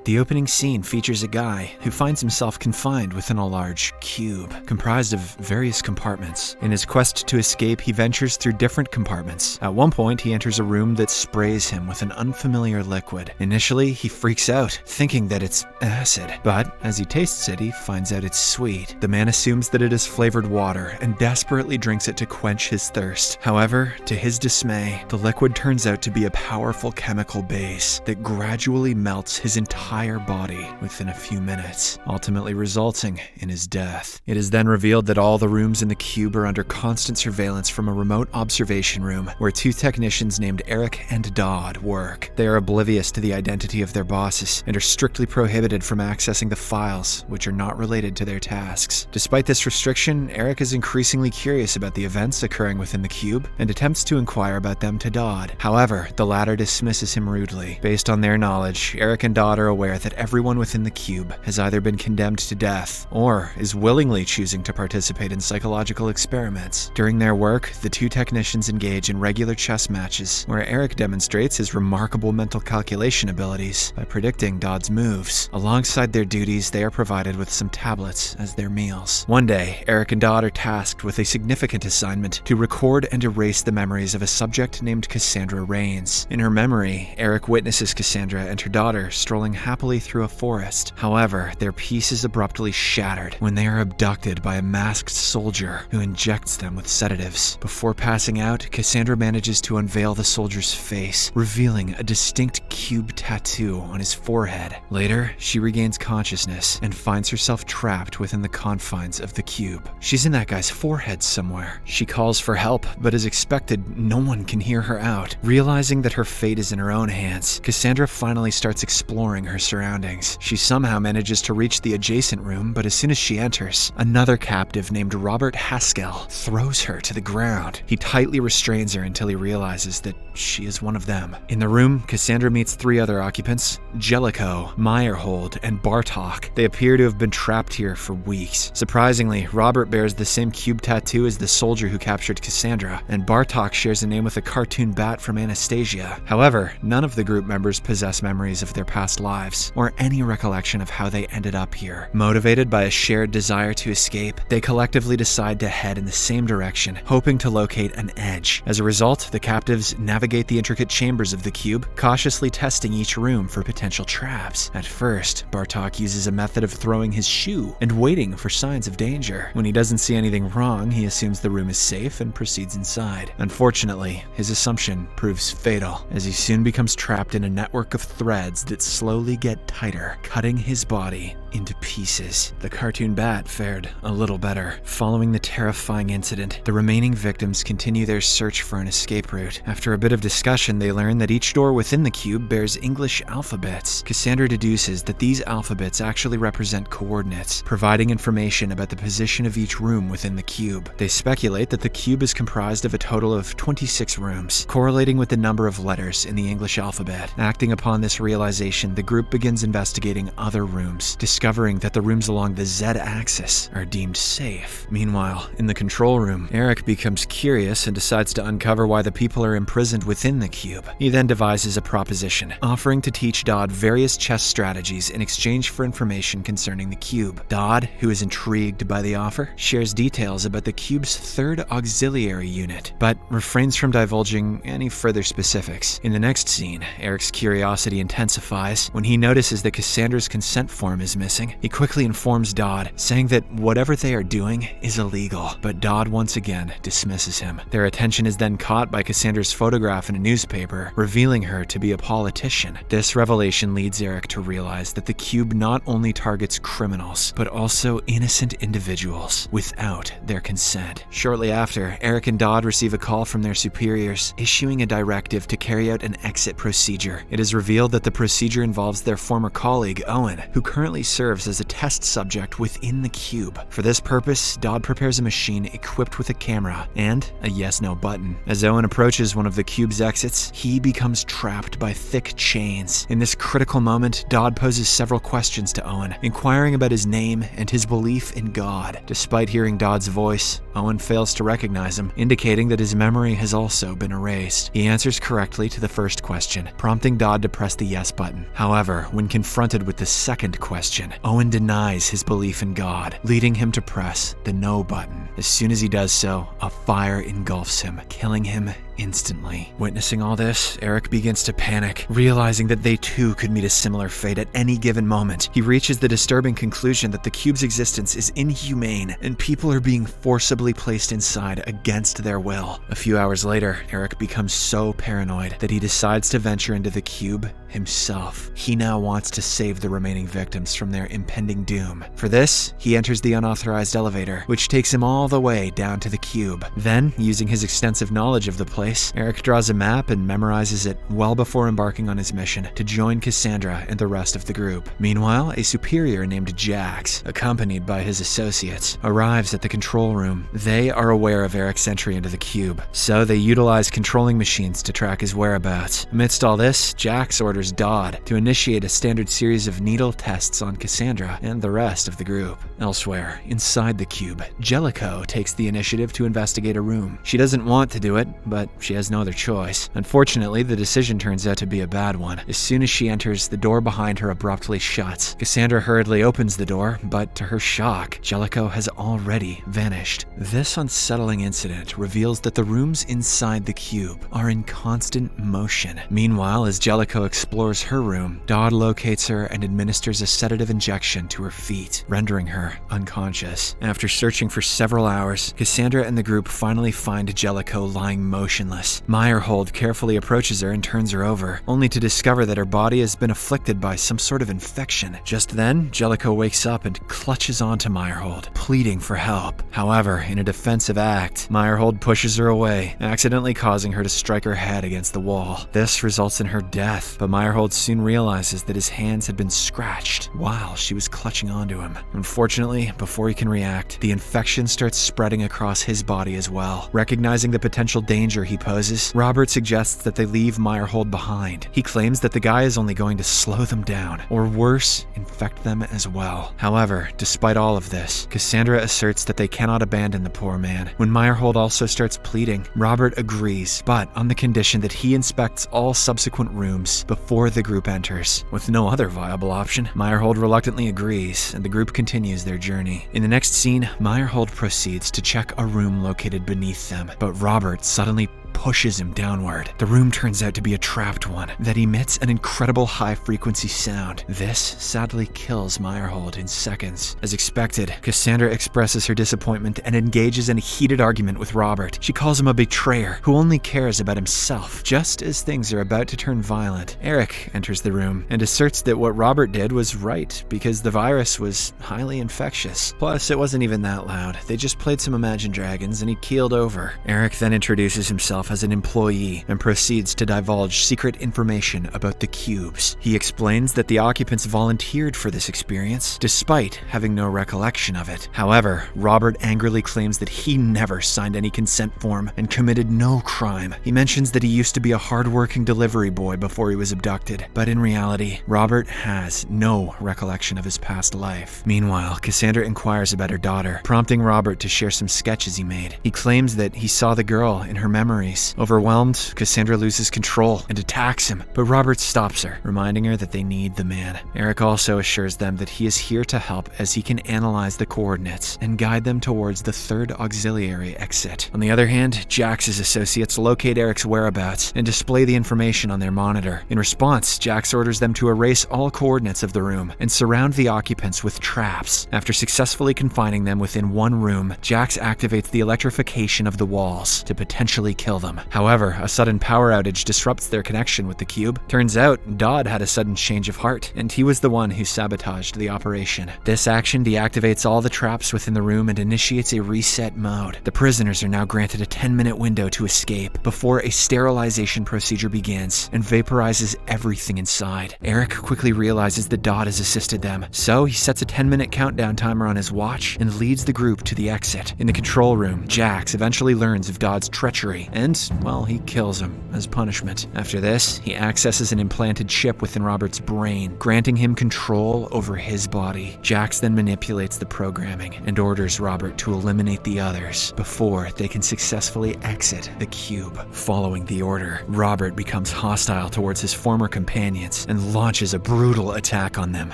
The opening scene features a guy who finds himself confined within a large cube, comprised of various compartments. In his quest to escape, he ventures through different compartments. At one point, he enters a room that sprays him with an unfamiliar liquid. Initially, he freaks out, thinking that it's acid, but as he tastes it, he finds out it's sweet. The man assumes that it is flavored water and desperately drinks it to quench his thirst. However, to his dismay, the liquid turns out to be a powerful chemical base that gradually melts his entire body within a few minutes, ultimately resulting in his death. It is then revealed that all the rooms in the cube are under constant surveillance from a remote observation room where two technicians named Eric and Dodd work. They are oblivious to the identity of their bosses and are strictly prohibited from accessing the files which are not related to their tasks. Despite this restriction, Eric is increasingly curious about the events occurring within the cube and attempts to inquire about them to Dodd. However, the latter dismisses him rudely. Based on their knowledge, Eric and Dodd are aware that everyone within the cube has either been condemned to death or is willingly choosing to participate in psychological experiments. During their work, the two technicians engage in regular chess matches where Eric demonstrates his remarkable mental calculation abilities by predicting Dodd's moves. Alongside their duties, they are provided with some tablets as their meals. One day, Eric and Dodd are tasked with a significant assignment to record and erase the memories of a subject named Cassandra Rains. In her memory, Eric witnesses Cassandra and her daughter strolling happily through a forest. However, their peace is abruptly shattered when they are abducted by a masked soldier who injects them with sedatives. Before passing out, Cassandra manages to unveil the soldier's face, revealing a distinct cube tattoo on his forehead. Later, she regains consciousness and finds herself trapped within the confines of the cube. She's in that guy's forehead somewhere. She calls for help, but as expected, no one can hear her out. Realizing that her fate is in her own hands, Cassandra finally starts exploring her surroundings. She somehow manages to reach the adjacent room, but as soon as she enters, another captive named Robert Haskell throws her to the ground. He tightly restrains her until he realizes that she is one of them. In the room, Cassandra meets three other occupants, Jellicoe, Meyerhold, and Bartok. They appear to have been trapped here for weeks. Surprisingly, Robert bears the same cube tattoo as the soldier who captured Cassandra, and Bartok shares a name with a cartoon bat from Anastasia. However, none of the group members possess memories of their past lives, or any recollection of how they ended up here. Motivated by a shared desire to escape, they collectively decide to head in the same direction, hoping to locate an edge. As a result, the captives navigate the intricate chambers of the cube, cautiously testing each room for potential traps. At first, Bartok uses a method of throwing his shoe and waiting for signs of danger. When he doesn't see anything wrong, he assumes the room is safe and proceeds inside. Unfortunately, his assumption proves fatal, as he soon becomes trapped in a network of threads that slowly get tighter, cutting his body into pieces. The cartoon bat fared a little better. Following the terrifying incident, the remaining victims continue their search for an escape route. After a bit of discussion, they learn that each door within the cube bears English alphabets. Cassandra deduces that these alphabets actually represent coordinates, providing information about the position of each room within the cube. They speculate that the cube is comprised of a total of 26 rooms, correlating with the number of letters in the English alphabet. Acting upon this realization, the group begins investigating other rooms, discovering that the rooms along the Z-axis are deemed safe. Meanwhile, in the control room, Eric becomes curious and decides to uncover why the people are imprisoned within the cube. He then devises a proposition, offering to teach Dodd various chess strategies in exchange for information concerning the cube. Dodd, who is intrigued by the offer, shares details about the cube's third auxiliary unit, but refrains from divulging any further specifics. In the next scene, Eric's curiosity intensifies when he notices that Cassandra's consent form is missing. He quickly informs Dodd, saying that whatever they are doing is illegal, but Dodd once again dismisses him. Their attention is then caught by Cassandra's photograph in a newspaper, revealing her to be a politician. This revelation leads Eric to realize that the cube not only targets criminals, but also innocent individuals without their consent. Shortly after, Eric and Dodd receive a call from their superiors, issuing a directive to carry out an exit procedure. It is revealed that the procedure involves their former colleague, Owen, who currently serves as a test subject within the cube. For this purpose, Dodd prepares a machine equipped with a camera and a yes-no button. As Owen approaches one of the cube's exits, he becomes trapped by thick chains. In this critical moment, Dodd poses several questions to Owen, inquiring about his name and his belief in God. Despite hearing Dodd's voice, Owen fails to recognize him, indicating that his memory has also been erased. He answers correctly to the first question, prompting Dodd to press the yes button. However, when confronted with the second question, Owen denies his belief in God, leading him to press the no button. As soon as he does so, a fire engulfs him, killing him instantly. Witnessing all this, Eric begins to panic, realizing that they too could meet a similar fate at any given moment. He reaches the disturbing conclusion that the cube's existence is inhumane and people are being forcibly placed inside against their will. A few hours later, Eric becomes so paranoid that he decides to venture into the cube himself. He now wants to save the remaining victims from their impending doom. For this, he enters the unauthorized elevator, which takes him all the way down to the cube. Then, using his extensive knowledge of the place, Eric draws a map and memorizes it well before embarking on his mission to join Cassandra and the rest of the group. Meanwhile, a superior named Jax, accompanied by his associates, arrives at the control room. They are aware of Eric's entry into the cube, so they utilize controlling machines to track his whereabouts. Amidst all this, Jax orders Dodd to initiate a standard series of needle tests on Cassandra and the rest of the group. Elsewhere, inside the cube, Jellicoe takes the initiative to investigate a room. She doesn't want to do it, but she has no other choice. Unfortunately, the decision turns out to be a bad one. As soon as she enters, the door behind her abruptly shuts. Cassandra hurriedly opens the door, but to her shock, Jellicoe has already vanished. This unsettling incident reveals that the rooms inside the cube are in constant motion. Meanwhile, as Jellicoe explores her room, Dodd locates her and administers a sedative injection to her feet, rendering her unconscious. After searching for several hours, Cassandra and the group finally find Jellicoe lying motionless. Meyerhold carefully approaches her and turns her over, only to discover that her body has been afflicted by some sort of infection. Just then, Jellicoe wakes up and clutches onto Meyerhold, pleading for help. However, in a defensive act, Meyerhold pushes her away, accidentally causing her to strike her head against the wall. This results in her death, but Meyerhold soon realizes that his hands had been scratched while she was clutching onto him. Unfortunately, before he can react, the infection starts spreading across his body as well. Recognizing the potential danger he poses, Robert suggests that they leave Meyerhold behind. He claims that the guy is only going to slow them down, or worse, infect them as well. However, despite all of this, Cassandra asserts that they cannot abandon the poor man. When Meyerhold also starts pleading, Robert agrees, but on the condition that he inspects all subsequent rooms before the group enters. With no other viable option, Meyerhold reluctantly agrees, and the group continues their journey. In the next scene, Meyerhold proceeds to check a room located beneath them, but Robert suddenly pushes him downward. The room turns out to be a trapped one that emits an incredible high-frequency sound. This sadly kills Meyerhold in seconds. As expected, Cassandra expresses her disappointment and engages in a heated argument with Robert. She calls him a betrayer who only cares about himself. Just as things are about to turn violent, Eric enters the room and asserts that what Robert did was right because the virus was highly infectious. Plus, it wasn't even that loud. They just played some Imagine Dragons and he keeled over. Eric then introduces himself as an employee and proceeds to divulge secret information about the cubes. He explains that the occupants volunteered for this experience despite having no recollection of it. However, Robert angrily claims that he never signed any consent form and committed no crime. He mentions that he used to be a hard-working delivery boy before he was abducted, but in reality, Robert has no recollection of his past life. Meanwhile, Cassandra inquires about her daughter, prompting Robert to share some sketches he made. He claims that he saw the girl in her memories. Overwhelmed, Cassandra loses control and attacks him, but Robert stops her, reminding her that they need the man. Eric also assures them that he is here to help as he can analyze the coordinates and guide them towards the third auxiliary exit. On the other hand, Jax's associates locate Eric's whereabouts and display the information on their monitor. In response, Jax orders them to erase all coordinates of the room and surround the occupants with traps. After successfully confining them within one room, Jax activates the electrification of the walls to potentially kill them. However, a sudden power outage disrupts their connection with the cube. Turns out, Dodd had a sudden change of heart, and he was the one who sabotaged the operation. This action deactivates all the traps within the room and initiates a reset mode. The prisoners are now granted a 10-minute window to escape before a sterilization procedure begins and vaporizes everything inside. Eric quickly realizes that Dodd has assisted them, so he sets a 10-minute countdown timer on his watch and leads the group to the exit. In the control room, Jax eventually learns of Dodd's treachery and, well, he kills him as punishment. After this, he accesses an implanted chip within Robert's brain, granting him control over his body. Jax then manipulates the programming and orders Robert to eliminate the others before they can successfully exit the cube. Following the order, Robert becomes hostile towards his former companions and launches a brutal attack on them.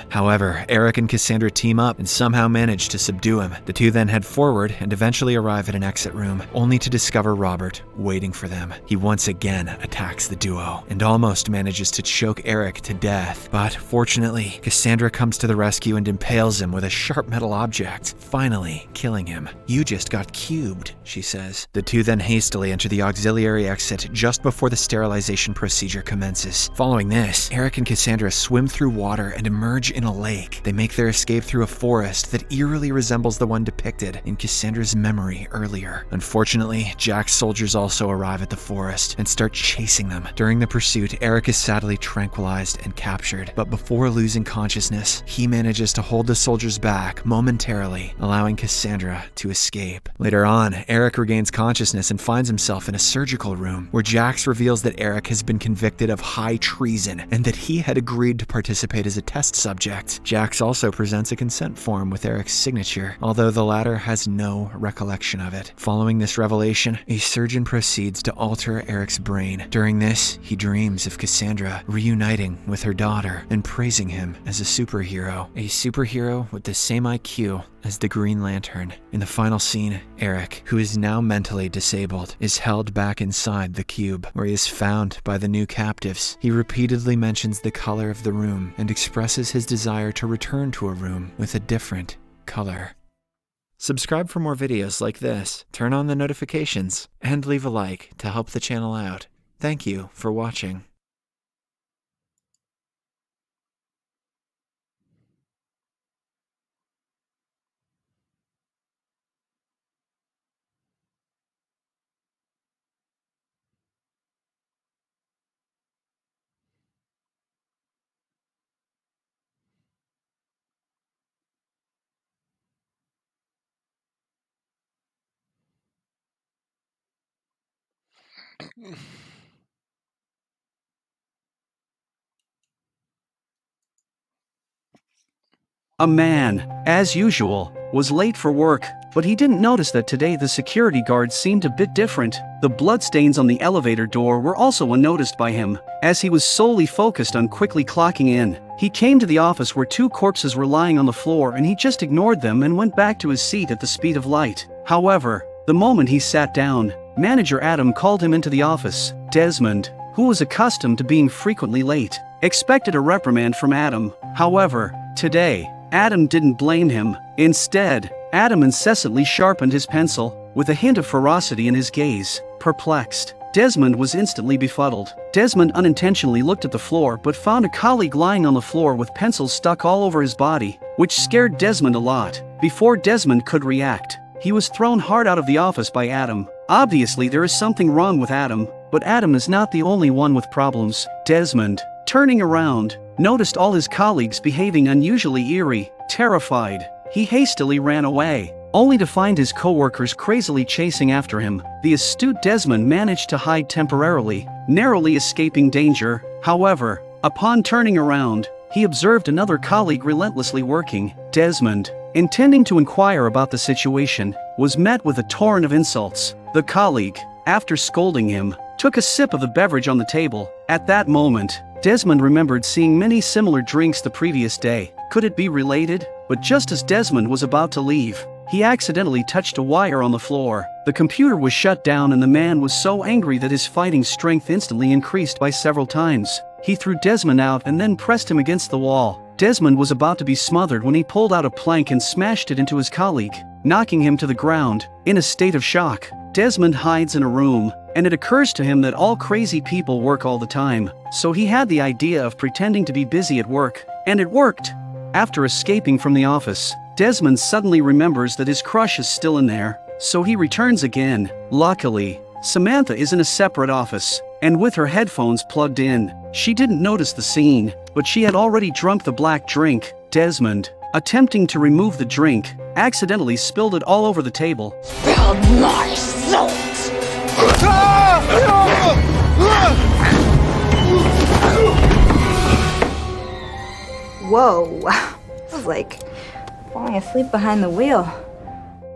However, Eric and Cassandra team up and somehow manage to subdue him. The two then head forward and eventually arrive at an exit room, only to discover Robert waiting for them. He once again attacks the duo and almost manages to choke Eric to death. But fortunately, Cassandra comes to the rescue and impales him with a sharp metal object, finally killing him. "You just got cubed," she says. The two then hastily enter the auxiliary exit just before the sterilization procedure commences. Following this, Eric and Cassandra swim through water and emerge in a lake. They make their escape through a forest that eerily resembles the one depicted in Cassandra's memory earlier. Unfortunately, Jack's soldiers also arrive at the forest and start chasing them. During the pursuit, Eric is sadly tranquilized and captured, but before losing consciousness, he manages to hold the soldiers back momentarily, allowing Cassandra to escape. Later on, Eric regains consciousness and finds himself in a surgical room where Jax reveals that Eric has been convicted of high treason and that he had agreed to participate as a test subject. Jax also presents a consent form with Eric's signature, although the latter has no recollection of it. Following this revelation, a surgeon proceeds to alter Eric's brain. During this, he dreams of Cassandra reuniting with her daughter and praising him as a superhero with the same IQ as the Green Lantern. In the final scene, Eric, who is now mentally disabled, is held back inside the cube, where he is found by the new captives. He repeatedly mentions the color of the room and expresses his desire to return to a room with a different color. Subscribe for more videos like this, turn on the notifications, and leave a like to help the channel out. Thank you for watching. A man, as usual, was late for work, but he didn't notice that today the security guard seemed a bit different. The bloodstains on the elevator door were also unnoticed by him, as he was solely focused on quickly clocking in. He came to the office where two corpses were lying on the floor and he just ignored them and went back to his seat at the speed of light. However, the moment he sat down, manager Adam called him into the office. Desmond, who was accustomed to being frequently late, expected a reprimand from Adam. However, today, Adam didn't blame him. Instead, Adam incessantly sharpened his pencil, with a hint of ferocity in his gaze. Perplexed, Desmond was instantly befuddled. Desmond unintentionally looked at the floor but found a colleague lying on the floor with pencils stuck all over his body, which scared Desmond a lot. Before Desmond could react, he was thrown hard out of the office by Adam. Obviously there is something wrong with Adam, but Adam is not the only one with problems. Desmond, turning around, noticed all his colleagues behaving unusually eerie. Terrified, he hastily ran away, only to find his coworkers crazily chasing after him. The astute Desmond managed to hide temporarily, narrowly escaping danger. However, upon turning around, he observed another colleague relentlessly working. Desmond, intending to inquire about the situation, was met with a torrent of insults. The colleague, after scolding him, took a sip of the beverage on the table. At that moment, Desmond remembered seeing many similar drinks the previous day. Could it be related? But just as Desmond was about to leave, he accidentally touched a wire on the floor. The computer was shut down and the man was so angry that his fighting strength instantly increased by several times. He threw Desmond out and then pressed him against the wall. Desmond was about to be smothered when he pulled out a plank and smashed it into his colleague, knocking him to the ground. In a state of shock, Desmond hides in a room, and it occurs to him that all crazy people work all the time, so he had the idea of pretending to be busy at work, and it worked. After escaping from the office, Desmond suddenly remembers that his crush is still in there, so he returns again. Luckily, Samantha is in a separate office, and with her headphones plugged in, she didn't notice the scene, but she had already drunk the black drink. Desmond, attempting to remove the drink, accidentally spilled it all over the table. Spill my salt! Whoa, this is like falling asleep behind the wheel.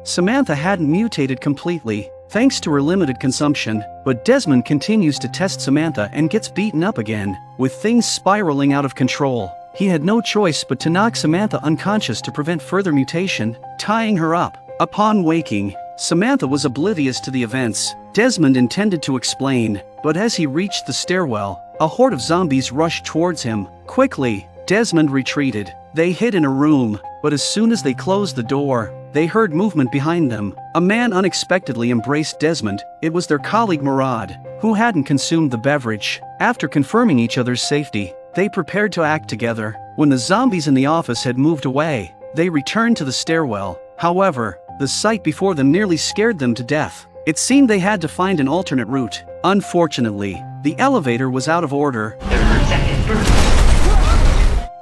Samantha hadn't mutated completely, thanks to her limited consumption, but Desmond continues to test Samantha and gets beaten up again, with things spiraling out of control. He had no choice but to knock Samantha unconscious to prevent further mutation, tying her up. Upon waking, Samantha was oblivious to the events. Desmond intended to explain, but as he reached the stairwell, a horde of zombies rushed towards him. Quickly, Desmond retreated. They hid in a room, but as soon as they closed the door, they heard movement behind them. A man unexpectedly embraced Desmond. It was their colleague Murad, who hadn't consumed the beverage. After confirming each other's safety, they prepared to act together. When the zombies in the office had moved away, they returned to the stairwell. However, the sight before them nearly scared them to death. It seemed they had to find an alternate route. Unfortunately, the elevator was out of order.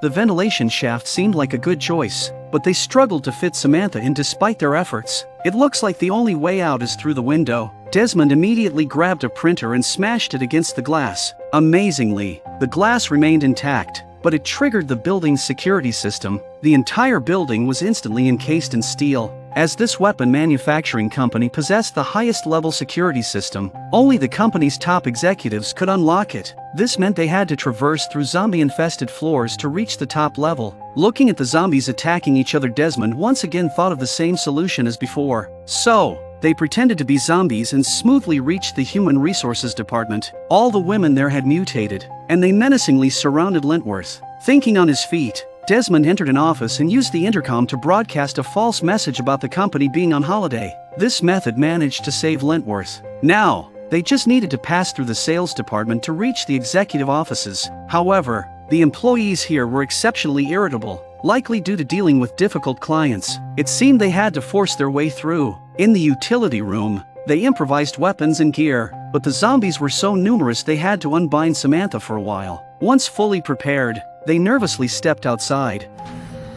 The ventilation shaft seemed like a good choice, but they struggled to fit Samantha in despite their efforts. It looks like the only way out is through the window. Desmond immediately grabbed a printer and smashed it against the glass. Amazingly, the glass remained intact, but it triggered the building's security system. The entire building was instantly encased in steel. As this weapon manufacturing company possessed the highest level security system, only the company's top executives could unlock it. This meant they had to traverse through zombie-infested floors to reach the top level. Looking at the zombies attacking each other, Desmond once again thought of the same solution as before. So, they pretended to be zombies and smoothly reached the Human Resources Department. All the women there had mutated, and they menacingly surrounded Lentworth. Thinking on his feet, Desmond entered an office and used the intercom to broadcast a false message about the company being on holiday. This method managed to save Lentworth. Now, they just needed to pass through the sales department to reach the executive offices. However, the employees here were exceptionally irritable, likely due to dealing with difficult clients. It seemed they had to force their way through. In the utility room, they improvised weapons and gear, but the zombies were so numerous they had to unbind Samantha for a while. Once fully prepared, they nervously stepped outside.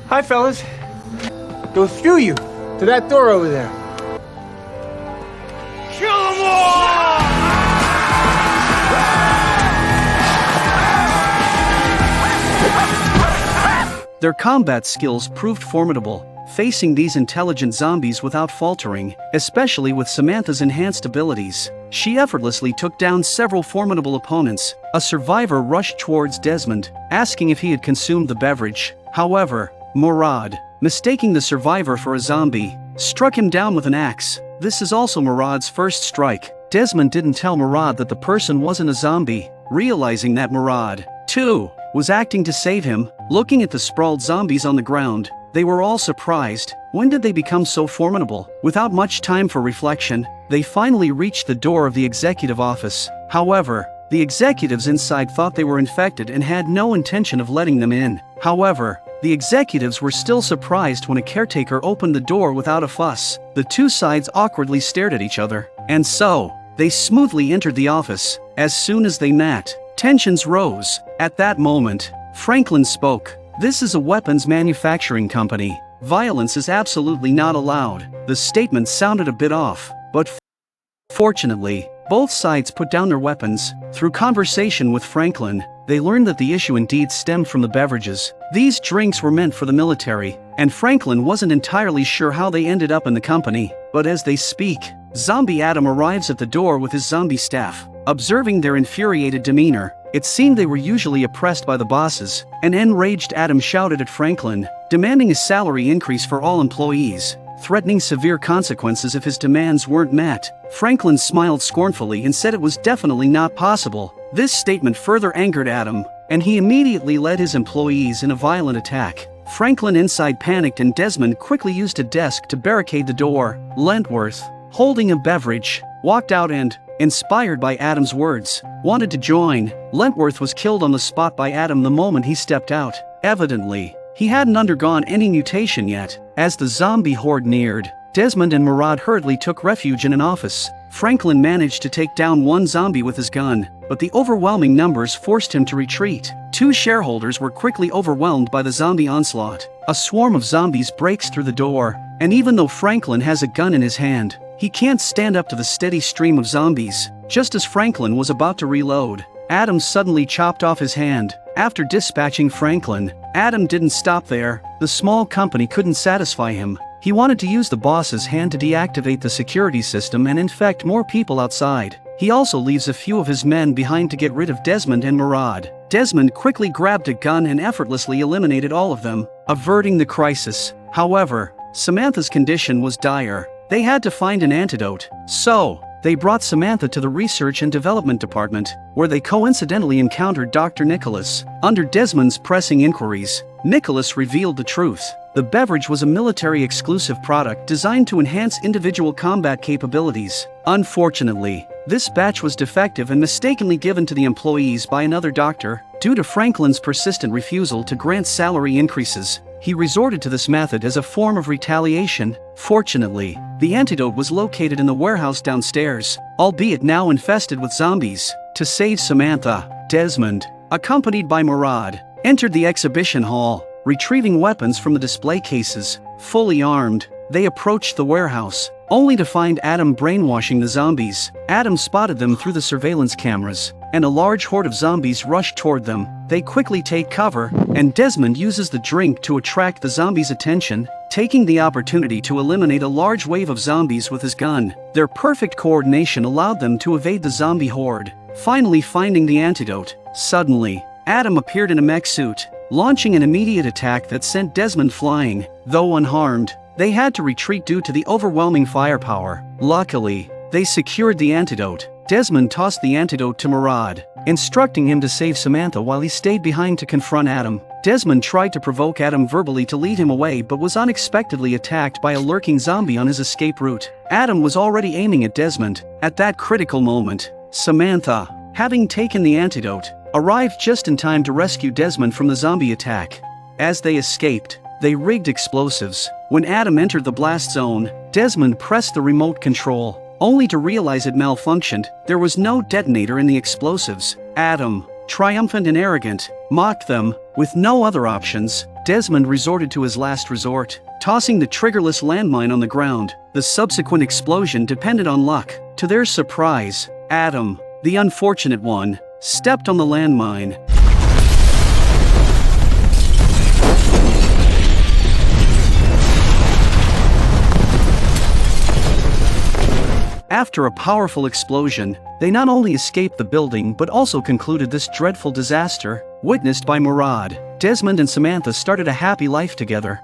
Hi, fellas. Go through you to that door over there. Kill them all! Their combat skills proved formidable, facing these intelligent zombies without faltering, especially with Samantha's enhanced abilities. She effortlessly took down several formidable opponents. A survivor rushed towards Desmond, asking if he had consumed the beverage. However, Murad, mistaking the survivor for a zombie, struck him down with an axe. This is also Murad's first strike. Desmond didn't tell Murad that the person wasn't a zombie, realizing that Murad, too, was acting to save him. Looking at the sprawled zombies on the ground, they were all surprised. When did they become so formidable? Without much time for reflection, they finally reached the door of the executive office. However, the executives inside thought they were infected and had no intention of letting them in. However, the executives were still surprised when a caretaker opened the door without a fuss. The two sides awkwardly stared at each other, and so, they smoothly entered the office. As soon as they met, tensions rose. At that moment, Franklin spoke. "This is a weapons manufacturing company. Violence is absolutely not allowed." The statement sounded a bit off, but fortunately, both sides put down their weapons. Through conversation with Franklin, they learned that the issue indeed stemmed from the beverages. These drinks were meant for the military, and Franklin wasn't entirely sure how they ended up in the company. But as they speak, Zombie Adam arrives at the door with his zombie staff. Observing their infuriated demeanor, it seemed they were usually oppressed by the bosses. An enraged Adam shouted at Franklin, demanding a salary increase for all employees, threatening severe consequences if his demands weren't met. Franklin smiled scornfully and said it was definitely not possible. This statement further angered Adam, and he immediately led his employees in a violent attack. Franklin inside panicked and Desmond quickly used a desk to barricade the door. Lentworth, holding a beverage, walked out and, inspired by Adam's words, wanted to join. Lentworth was killed on the spot by Adam the moment he stepped out. Evidently, he hadn't undergone any mutation yet. As the zombie horde neared, Desmond and Murad hurriedly took refuge in an office. Franklin managed to take down one zombie with his gun, but the overwhelming numbers forced him to retreat. Two shareholders were quickly overwhelmed by the zombie onslaught. A swarm of zombies breaks through the door, and even though Franklin has a gun in his hand, he can't stand up to the steady stream of zombies. Just as Franklin was about to reload, Adam suddenly chopped off his hand. After dispatching Franklin, Adam didn't stop there. The small company couldn't satisfy him. He wanted to use the boss's hand to deactivate the security system and infect more people outside. He also leaves a few of his men behind to get rid of Desmond and Murad. Desmond quickly grabbed a gun and effortlessly eliminated all of them, averting the crisis. However, Samantha's condition was dire. They had to find an antidote. So, they brought Samantha to the Research and Development Department, where they coincidentally encountered Dr. Nicholas. Under Desmond's pressing inquiries, Nicholas revealed the truth. The beverage was a military-exclusive product designed to enhance individual combat capabilities. Unfortunately, this batch was defective and mistakenly given to the employees by another doctor. Due to Franklin's persistent refusal to grant salary increases, he resorted to this method as a form of retaliation. Fortunately, the antidote was located in the warehouse downstairs, albeit now infested with zombies. To save Samantha, Desmond, accompanied by Murad, entered the exhibition hall. Retrieving weapons from the display cases, fully armed, they approached the warehouse, only to find Adam brainwashing the zombies. Adam spotted them through the surveillance cameras, and a large horde of zombies rushed toward them. They quickly take cover, and Desmond uses the drink to attract the zombies' attention, taking the opportunity to eliminate a large wave of zombies with his gun. Their perfect coordination allowed them to evade the zombie horde. Finally finding the antidote, suddenly, Adam appeared in a mech suit, launching an immediate attack that sent Desmond flying. Though unharmed, they had to retreat due to the overwhelming firepower. Luckily, they secured the antidote. Desmond tossed the antidote to Murad, instructing him to save Samantha while he stayed behind to confront Adam. Desmond tried to provoke Adam verbally to lead him away but was unexpectedly attacked by a lurking zombie on his escape route. Adam was already aiming at Desmond. At that critical moment, Samantha, having taken the antidote, arrived just in time to rescue Desmond from the zombie attack. As they escaped, they rigged explosives. When Adam entered the blast zone, Desmond pressed the remote control, only to realize it malfunctioned. There was no detonator in the explosives. Adam, triumphant and arrogant, mocked them. With no other options, Desmond resorted to his last resort, tossing the triggerless landmine on the ground. The subsequent explosion depended on luck. To their surprise, Adam, the unfortunate one, stepped on the landmine. After a powerful explosion, they not only escaped the building but also concluded this dreadful disaster. Witnessed by Murad, Desmond and Samantha started a happy life together.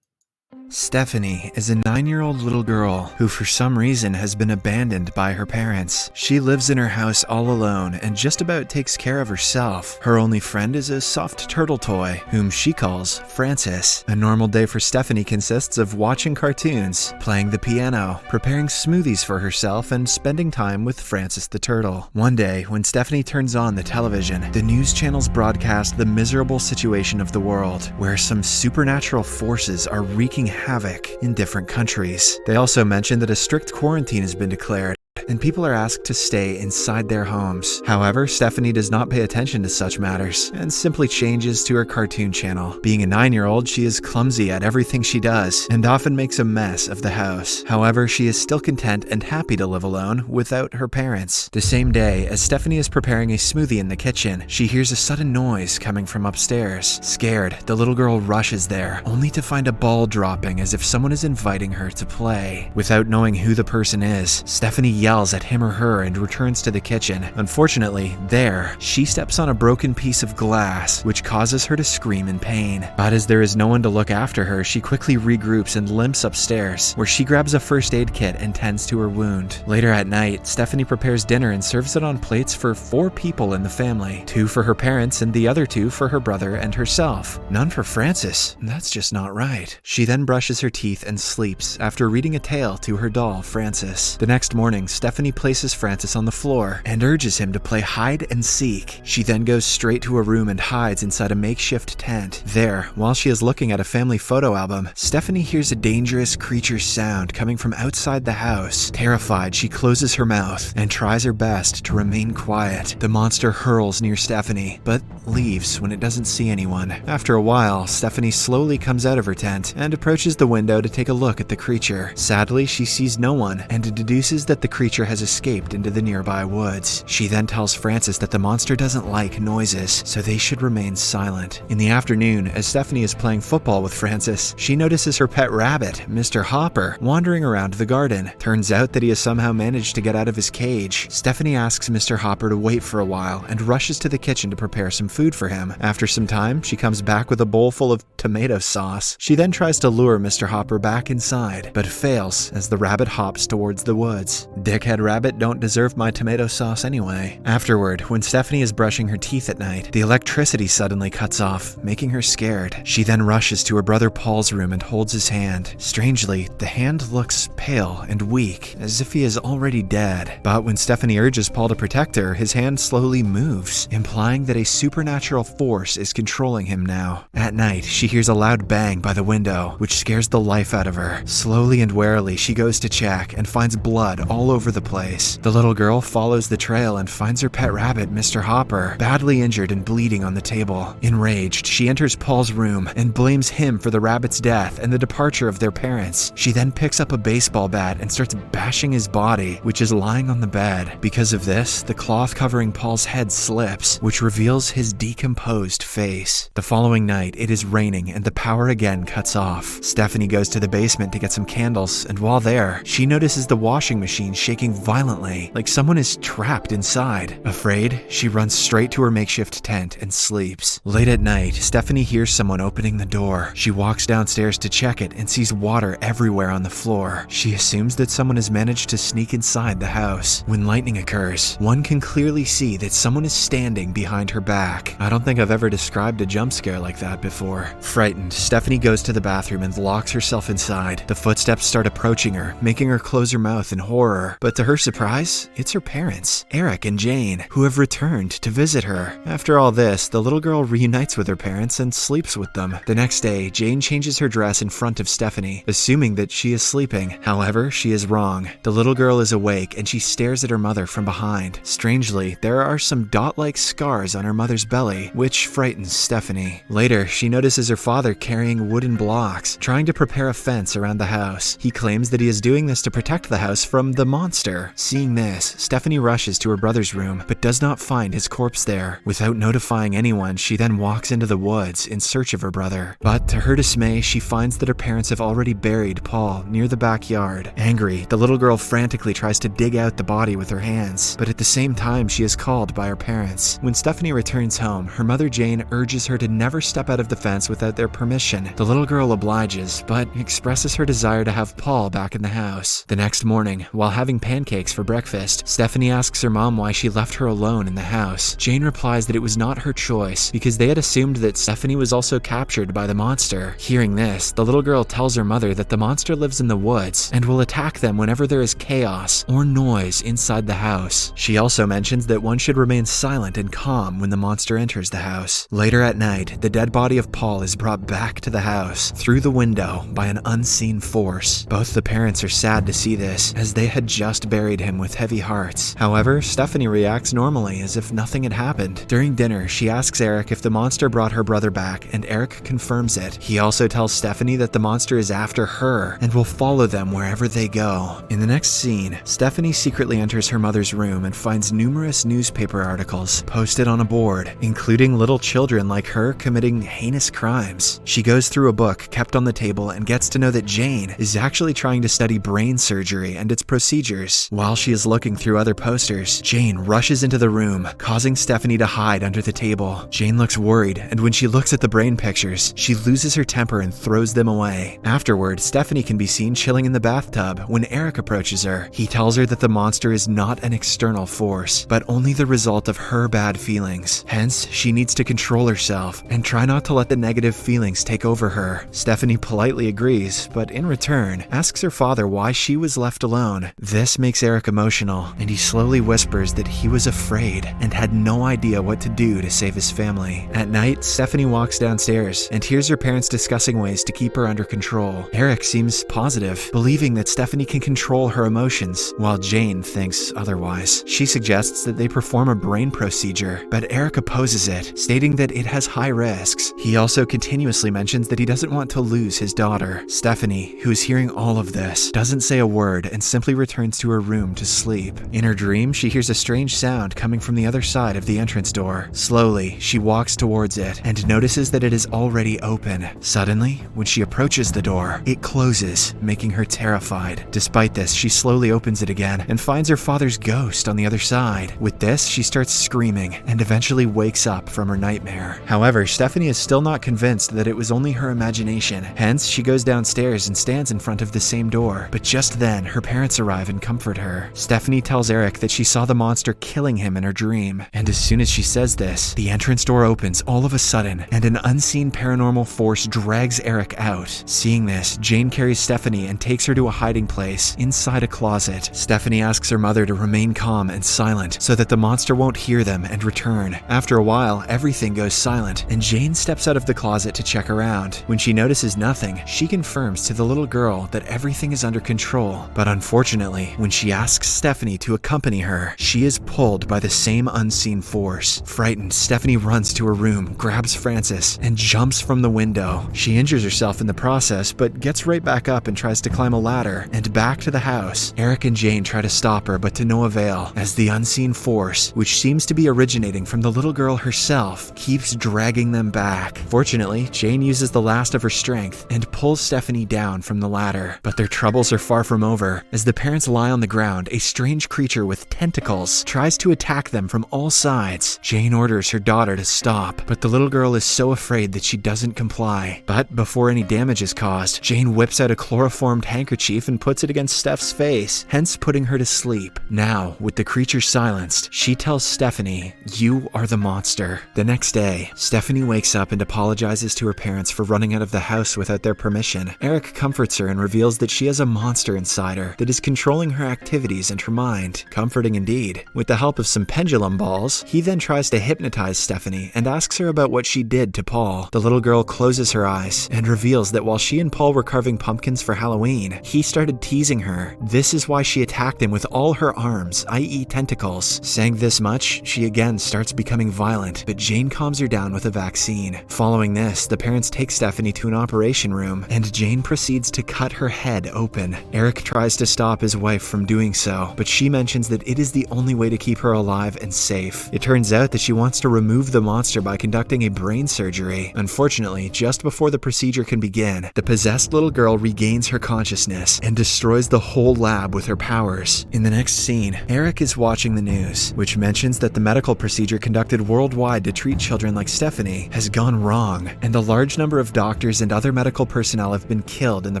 Stephanie is a 9-year-old little girl who for some reason has been abandoned by her parents. She lives in her house all alone and just about takes care of herself. Her only friend is a soft turtle toy, whom she calls Francis. A normal day for Stephanie consists of watching cartoons, playing the piano, preparing smoothies for herself, and spending time with Francis the turtle. One day, when Stephanie turns on the television, the news channels broadcast the miserable situation of the world, where some supernatural forces are wreaking havoc in different countries. They also mention that a strict quarantine has been declared, and people are asked to stay inside their homes. However, Stephanie does not pay attention to such matters and simply changes to her cartoon channel. Being a 9-year-old, she is clumsy at everything she does and often makes a mess of the house. However, she is still content and happy to live alone without her parents. The same day, as Stephanie is preparing a smoothie in the kitchen, she hears a sudden noise coming from upstairs. Scared, the little girl rushes there, only to find a ball dropping as if someone is inviting her to play. Without knowing who the person is, Stephanie yells at him or her and returns to the kitchen. Unfortunately, there, she steps on a broken piece of glass, which causes her to scream in pain. But as there is no one to look after her, she quickly regroups and limps upstairs, where she grabs a first aid kit and tends to her wound. Later at night, Stephanie prepares dinner and serves it on plates for 4 people in the family, 2 for her parents and the other 2 for her brother and herself. None for Francis. That's just not right. She then brushes her teeth and sleeps after reading a tale to her doll, Francis. The next morning, Stephanie places Francis on the floor and urges him to play hide and seek. She then goes straight to a room and hides inside a makeshift tent. There, while she is looking at a family photo album, Stephanie hears a dangerous creature's sound coming from outside the house. Terrified, she closes her mouth and tries her best to remain quiet. The monster hurls near Stephanie, but leaves when it doesn't see anyone. After a while, Stephanie slowly comes out of her tent and approaches the window to take a look at the creature. Sadly, she sees no one and deduces that the creature has escaped into the nearby woods. She then tells Francis that the monster doesn't like noises, so they should remain silent. In the afternoon, as Stephanie is playing football with Francis, she notices her pet rabbit, Mr. Hopper, wandering around the garden. Turns out that he has somehow managed to get out of his cage. Stephanie asks Mr. Hopper to wait for a while and rushes to the kitchen to prepare some food for him. After some time, she comes back with a bowl full of tomato sauce. She then tries to lure Mr. Hopper back inside, but fails as the rabbit hops towards the woods. Dickhead rabbit don't deserve my tomato sauce anyway. Afterward, when Stephanie is brushing her teeth at night, the electricity suddenly cuts off, making her scared. She then rushes to her brother Paul's room and holds his hand. Strangely, the hand looks pale and weak, as if he is already dead. But when Stephanie urges Paul to protect her, his hand slowly moves, implying that a supernatural force is controlling him now. At night, she hears a loud bang by the window, which scares the life out of her. Slowly and warily, she goes to check and finds blood all over the place. The little girl follows the trail and finds her pet rabbit, Mr. Hopper, badly injured and bleeding on the table. Enraged, she enters Paul's room and blames him for the rabbit's death and the departure of their parents. She then picks up a baseball bat and starts bashing his body, which is lying on the bed. Because of this, the cloth covering Paul's head slips, which reveals his decomposed face. The following night, it is raining and the power again cuts off. Stephanie goes to the basement to get some candles, and while there, she notices the washing machine shaking violently, like someone is trapped inside. Afraid, she runs straight to her makeshift tent and sleeps. Late at night, Stephanie hears someone opening the door. She walks downstairs to check it and sees water everywhere on the floor. She assumes that someone has managed to sneak inside the house. When lightning occurs, one can clearly see that someone is standing behind her back. I don't think I've ever described a jump scare like that before. Frightened, Stephanie goes to the bathroom and locks herself inside. The footsteps start approaching her, making her close her mouth in horror. But to her surprise, it's her parents, Eric and Jane, who have returned to visit her. After all this, the little girl reunites with her parents and sleeps with them. The next day, Jane changes her dress in front of Stephanie, assuming that she is sleeping. However, she is wrong. The little girl is awake and she stares at her mother from behind. Strangely, there are some dot-like scars on her mother's belly, which frightens Stephanie. Later, she notices her father carrying wooden blocks, trying to prepare a fence around the house. He claims that he is doing this to protect the house from the monster monster. Seeing this, Stephanie rushes to her brother's room, but does not find his corpse there. Without notifying anyone, she then walks into the woods in search of her brother. But to her dismay, she finds that her parents have already buried Paul near the backyard. Angry, the little girl frantically tries to dig out the body with her hands, but at the same time, she is called by her parents. When Stephanie returns home, her mother Jane urges her to never step out of the fence without their permission. The little girl obliges, but expresses her desire to have Paul back in the house. The next morning, while having pancakes for breakfast, Stephanie asks her mom why she left her alone in the house. Jane replies that it was not her choice because they had assumed that Stephanie was also captured by the monster. Hearing this, the little girl tells her mother that the monster lives in the woods and will attack them whenever there is chaos or noise inside the house. She also mentions that one should remain silent and calm when the monster enters the house. Later at night, the dead body of Paul is brought back to the house through the window by an unseen force. Both the parents are sad to see this, as they had just buried him with heavy hearts. However, Stephanie reacts normally as if nothing had happened. During dinner, she asks Eric if the monster brought her brother back, and Eric confirms it. He also tells Stephanie that the monster is after her and will follow them wherever they go. In the next scene, Stephanie secretly enters her mother's room and finds numerous newspaper articles posted on a board, including little children like her committing heinous crimes. She goes through a book kept on the table and gets to know that Jane is actually trying to study brain surgery and its procedures. While she is looking through other posters, Jane rushes into the room, causing Stephanie to hide under the table. Jane looks worried, and when she looks at the brain pictures, she loses her temper and throws them away. Afterward, Stephanie can be seen chilling in the bathtub when Eric approaches her. He tells her that the monster is not an external force, but only the result of her bad feelings. Hence, she needs to control herself and try not to let the negative feelings take over her. Stephanie politely agrees, but in return, asks her father why she was left alone. This makes Eric emotional, and he slowly whispers that he was afraid and had no idea what to do to save his family. At night, Stephanie walks downstairs and hears her parents discussing ways to keep her under control. Eric seems positive, believing that Stephanie can control her emotions, while Jane thinks otherwise. She suggests that they perform a brain procedure, but Eric opposes it, stating that it has high risks. He also continuously mentions that he doesn't want to lose his daughter. Stephanie, who is hearing all of this, doesn't say a word and simply returns to her room to sleep. In her dream, she hears a strange sound coming from the other side of the entrance door. Slowly, she walks towards it and notices that it is already open. Suddenly, when she approaches the door, it closes, making her terrified. Despite this, she slowly opens it again and finds her father's ghost on the other side. With this, she starts screaming and eventually wakes up from her nightmare. However, Stephanie is still not convinced that it was only her imagination. Hence, she goes downstairs and stands in front of the same door. But just then, her parents arrive and comfort her. Stephanie tells Eric that she saw the monster killing him in her dream. And as soon as she says this, the entrance door opens all of a sudden, and an unseen paranormal force drags Eric out. Seeing this, Jane carries Stephanie and takes her to a hiding place inside a closet. Stephanie asks her mother to remain calm and silent so that the monster won't hear them and return. After a while, everything goes silent, and Jane steps out of the closet to check around. When she notices nothing, she confirms to the little girl that everything is under control. But unfortunately, when she asks Stephanie to accompany her, she is pulled by the same unseen force. Frightened, Stephanie runs to her room, grabs Francis, and jumps from the window. She injures herself in the process, but gets right back up and tries to climb a ladder and back to the house. Eric and Jane try to stop her, but to no avail, as the unseen force, which seems to be originating from the little girl herself, keeps dragging them back. Fortunately, Jane uses the last of her strength and pulls Stephanie down from the ladder. But their troubles are far from over. As the parents lie on the ground, a strange creature with tentacles tries to attack them from all sides. Jane orders her daughter to stop, but the little girl is so afraid that she doesn't comply. But before any damage is caused, Jane whips out a chloroformed handkerchief and puts it against Steph's face, hence putting her to sleep. Now, with the creature silenced, she tells Stephanie, "You are the monster." The next day, Stephanie wakes up and apologizes to her parents for running out of the house without their permission. Eric comforts her and reveals that she has a monster inside her that is controlling her activities and her mind. Comforting indeed. With the help of some pendulum balls, he then tries to hypnotize Stephanie and asks her about what she did to Paul. The little girl closes her eyes and reveals that while she and Paul were carving pumpkins for Halloween, he started teasing her. This is why she attacked him with all her arms, i.e. tentacles. Saying this much, she again starts becoming violent, but Jane calms her down with a vaccine. Following this, the parents take Stephanie to an operation room, and Jane proceeds to cut her head open. Eric tries to stop his wife life from doing so, but she mentions that it is the only way to keep her alive and safe. It turns out that she wants to remove the monster by conducting a brain surgery. Unfortunately, just before the procedure can begin, the possessed little girl regains her consciousness and destroys the whole lab with her powers. In the next scene, Eric is watching the news, which mentions that the medical procedure conducted worldwide to treat children like Stephanie has gone wrong, and a large number of doctors and other medical personnel have been killed in the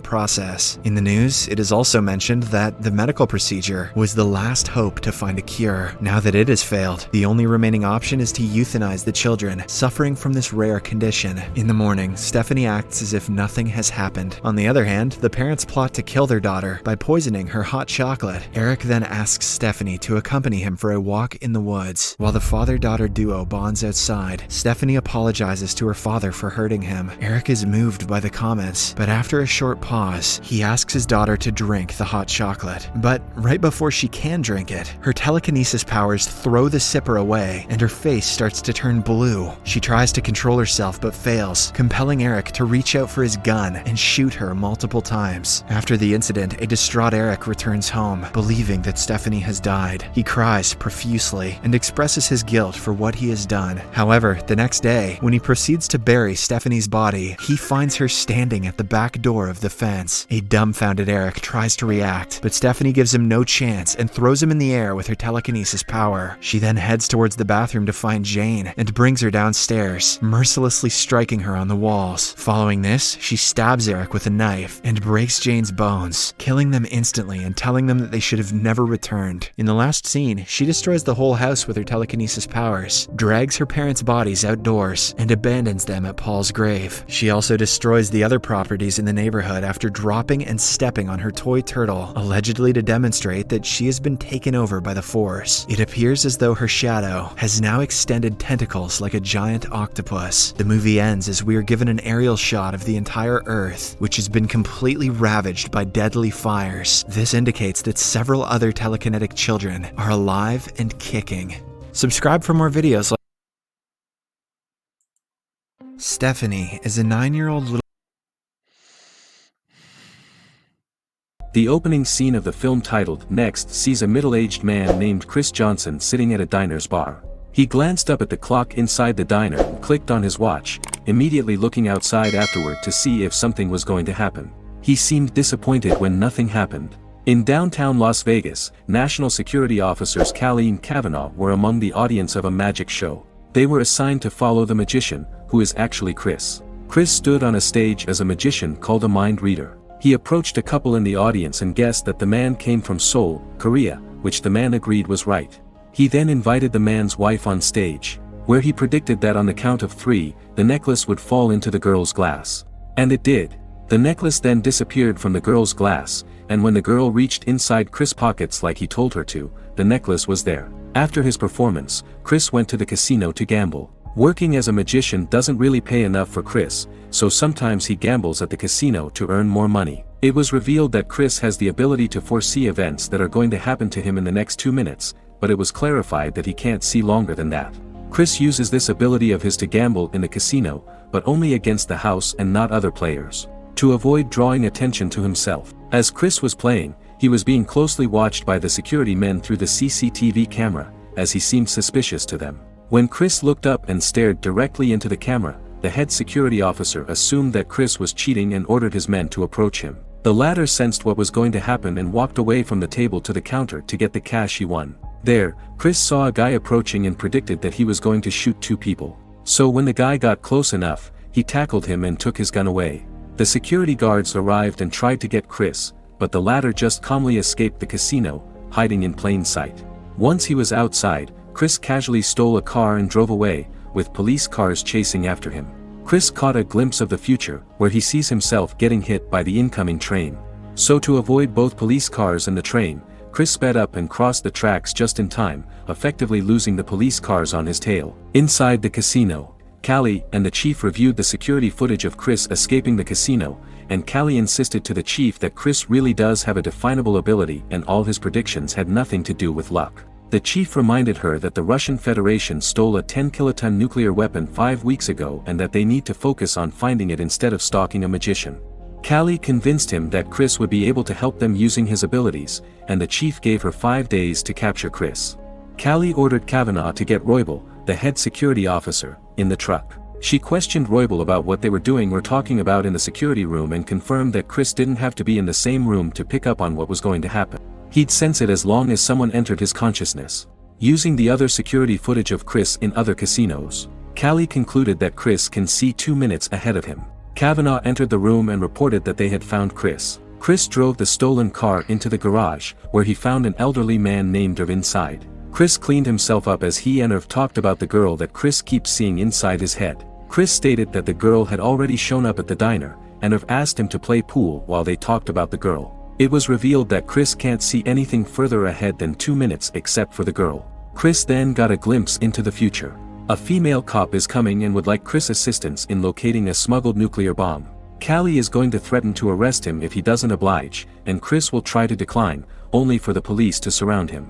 process. In the news, it is also mentioned that the medical procedure was the last hope to find a cure. Now that it has failed, the only remaining option is to euthanize the children suffering from this rare condition. In the morning, Stephanie acts as if nothing has happened. On the other hand, the parents plot to kill their daughter by poisoning her hot chocolate. Eric then asks Stephanie to accompany him for a walk in the woods. While the father-daughter duo bonds outside, Stephanie apologizes to her father for hurting him. Eric is moved by the comments, but after a short pause, he asks his daughter to drink the hot chocolate. But right before she can drink it, her telekinesis powers throw the sipper away, and her face starts to turn blue. She tries to control herself but fails, compelling Eric to reach out for his gun and shoot her multiple times. After the incident, a distraught Eric returns home, believing that Stephanie has died. He cries profusely and expresses his guilt for what he has done. However, the next day, when he proceeds to bury Stephanie's body, he finds her standing at the back door of the fence. A dumbfounded Eric tries to react, but Stephanie gives him no chance and throws him in the air with her telekinesis power. She then heads towards the bathroom to find Jane and brings her downstairs, mercilessly striking her on the walls. Following this, she stabs Eric with a knife and breaks Jane's bones, killing them instantly and telling them that they should have never returned. In the last scene, she destroys the whole house with her telekinesis powers, drags her parents' bodies outdoors, and abandons them at Paul's grave. She also destroys the other properties in the neighborhood after dropping and stepping on her toy turtle, allegedly to demonstrate that she has been taken over by the Force. It appears as though her shadow has now extended tentacles like a giant octopus. The movie ends as we are given an aerial shot of the entire Earth, which has been completely ravaged by deadly fires. This indicates that several other telekinetic children are alive and kicking. Subscribe for more videos like Stephanie is a 9-year-old little. The opening scene of the film titled Next sees a middle-aged man named Chris Johnson sitting at a diner's bar. He glanced up at the clock inside the diner and clicked on his watch, immediately looking outside afterward to see if something was going to happen. He seemed disappointed when nothing happened. In downtown Las Vegas, National Security Officers Callie and Kavanaugh were among the audience of a magic show. They were assigned to follow the magician, who is actually Chris. Chris stood on a stage as a magician called a mind reader. He approached a couple in the audience and guessed that the man came from Seoul, Korea, which the man agreed was right. He then invited the man's wife on stage, where he predicted that on the count of 3, the necklace would fall into the girl's glass. And it did. The necklace then disappeared from the girl's glass, and when the girl reached inside Chris' pockets like he told her to, the necklace was there. After his performance, Chris went to the casino to gamble. Working as a magician doesn't really pay enough for Chris, so sometimes he gambles at the casino to earn more money. It was revealed that Chris has the ability to foresee events that are going to happen to him in the next 2 minutes, but it was clarified that he can't see longer than that. Chris uses this ability of his to gamble in the casino, but only against the house and not other players, to avoid drawing attention to himself. As Chris was playing, he was being closely watched by the security men through the CCTV camera, as he seemed suspicious to them. When Chris looked up and stared directly into the camera, the head security officer assumed that Chris was cheating and ordered his men to approach him. The latter sensed what was going to happen and walked away from the table to the counter to get the cash he won. There, Chris saw a guy approaching and predicted that he was going to shoot 2 people. So when the guy got close enough, he tackled him and took his gun away. The security guards arrived and tried to get Chris, but the latter just calmly escaped the casino, hiding in plain sight. Once he was outside, Chris casually stole a car and drove away, with police cars chasing after him. Chris caught a glimpse of the future, where he sees himself getting hit by the incoming train. So to avoid both police cars and the train, Chris sped up and crossed the tracks just in time, effectively losing the police cars on his tail. Inside the casino, Callie and the chief reviewed the security footage of Chris escaping the casino, and Callie insisted to the chief that Chris really does have a definable ability and all his predictions had nothing to do with luck. The chief reminded her that the Russian Federation stole a 10-kiloton nuclear weapon 5 weeks ago and that they need to focus on finding it instead of stalking a magician. Callie convinced him that Chris would be able to help them using his abilities, and the chief gave her 5 days to capture Chris. Callie ordered Kavanaugh to get Roybal, the head security officer, in the truck. She questioned Roybal about what they were doing or talking about in the security room and confirmed that Chris didn't have to be in the same room to pick up on what was going to happen. He'd sense it as long as someone entered his consciousness. Using the other security footage of Chris in other casinos, Callie concluded that Chris can see 2 minutes ahead of him. Kavanaugh entered the room and reported that they had found Chris. Chris drove the stolen car into the garage, where he found an elderly man named Irv inside. Chris cleaned himself up as he and Irv talked about the girl that Chris keeps seeing inside his head. Chris stated that the girl had already shown up at the diner, and Irv asked him to play pool while they talked about the girl. It was revealed that Chris can't see anything further ahead than 2 minutes except for the girl. Chris then got a glimpse into the future. A female cop is coming and would like Chris' assistance in locating a smuggled nuclear bomb. Callie is going to threaten to arrest him if he doesn't oblige, and Chris will try to decline, only for the police to surround him.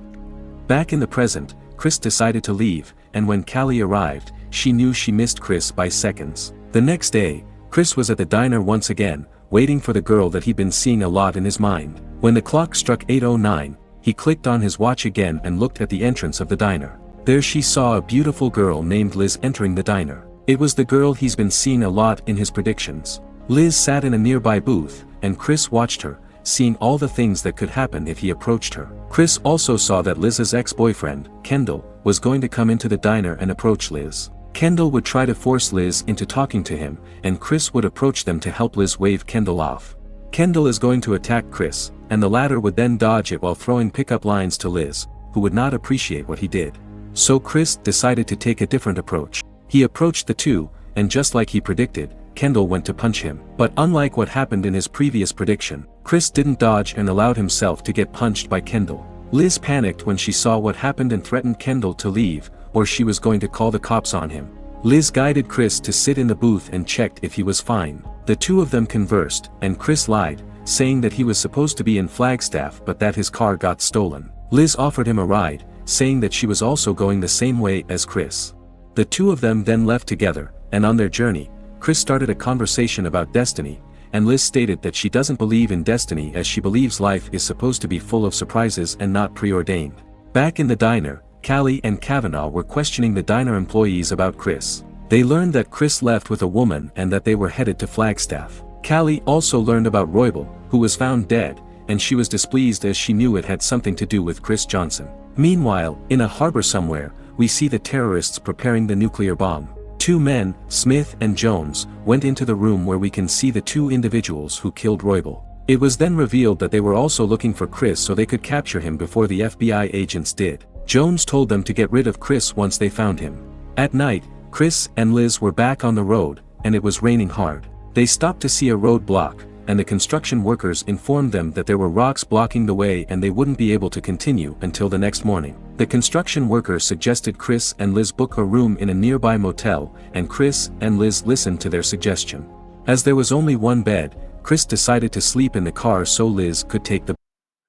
Back in the present, Chris decided to leave, and when Callie arrived, she knew she missed Chris by seconds. The next day, Chris was at the diner once again, waiting for the girl that he'd been seeing a lot in his mind. When the clock struck 8:09, he clicked on his watch again and looked at the entrance of the diner. There she saw a beautiful girl named Liz entering the diner. It was the girl he's been seeing a lot in his predictions. Liz sat in a nearby booth, and Chris watched her, seeing all the things that could happen if he approached her. Chris also saw that Liz's ex-boyfriend, Kendall, was going to come into the diner and approach Liz. Kendall would try to force Liz into talking to him, and Chris would approach them to help Liz wave Kendall off. Kendall is going to attack Chris, and the latter would then dodge it while throwing pickup lines to Liz, who would not appreciate what he did. So Chris decided to take a different approach. He approached the two, and just like he predicted, Kendall went to punch him. But unlike what happened in his previous prediction, Chris didn't dodge and allowed himself to get punched by Kendall. Liz panicked when she saw what happened and threatened Kendall to leave, or she was going to call the cops on him. Liz guided Chris to sit in the booth and checked if he was fine. The two of them conversed, and Chris lied, saying that he was supposed to be in Flagstaff but that his car got stolen. Liz offered him a ride, saying that she was also going the same way as Chris. The two of them then left together, and on their journey, Chris started a conversation about destiny, and Liz stated that she doesn't believe in destiny as she believes life is supposed to be full of surprises and not preordained. Back in the diner, Callie and Kavanaugh were questioning the diner employees about Chris. They learned that Chris left with a woman and that they were headed to Flagstaff. Callie also learned about Roybal, who was found dead, and she was displeased as she knew it had something to do with Chris Johnson. Meanwhile, in a harbor somewhere, we see the terrorists preparing the nuclear bomb. 2 men, Smith and Jones, went into the room where we can see the 2 individuals who killed Roybal. It was then revealed that they were also looking for Chris so they could capture him before the FBI agents did. Jones told them to get rid of Chris once they found him. At night, Chris and Liz were back on the road, and it was raining hard. They stopped to see a roadblock, and the construction workers informed them that there were rocks blocking the way and they wouldn't be able to continue until the next morning. The construction workers suggested Chris and Liz book a room in a nearby motel, and Chris and Liz listened to their suggestion. As there was only one bed, Chris decided to sleep in the car so Liz could take the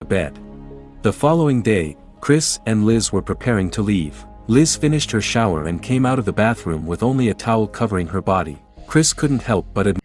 bed. The following day, Chris and Liz were preparing to leave. Liz finished her shower and came out of the bathroom with only a towel covering her body. Chris couldn't help but admire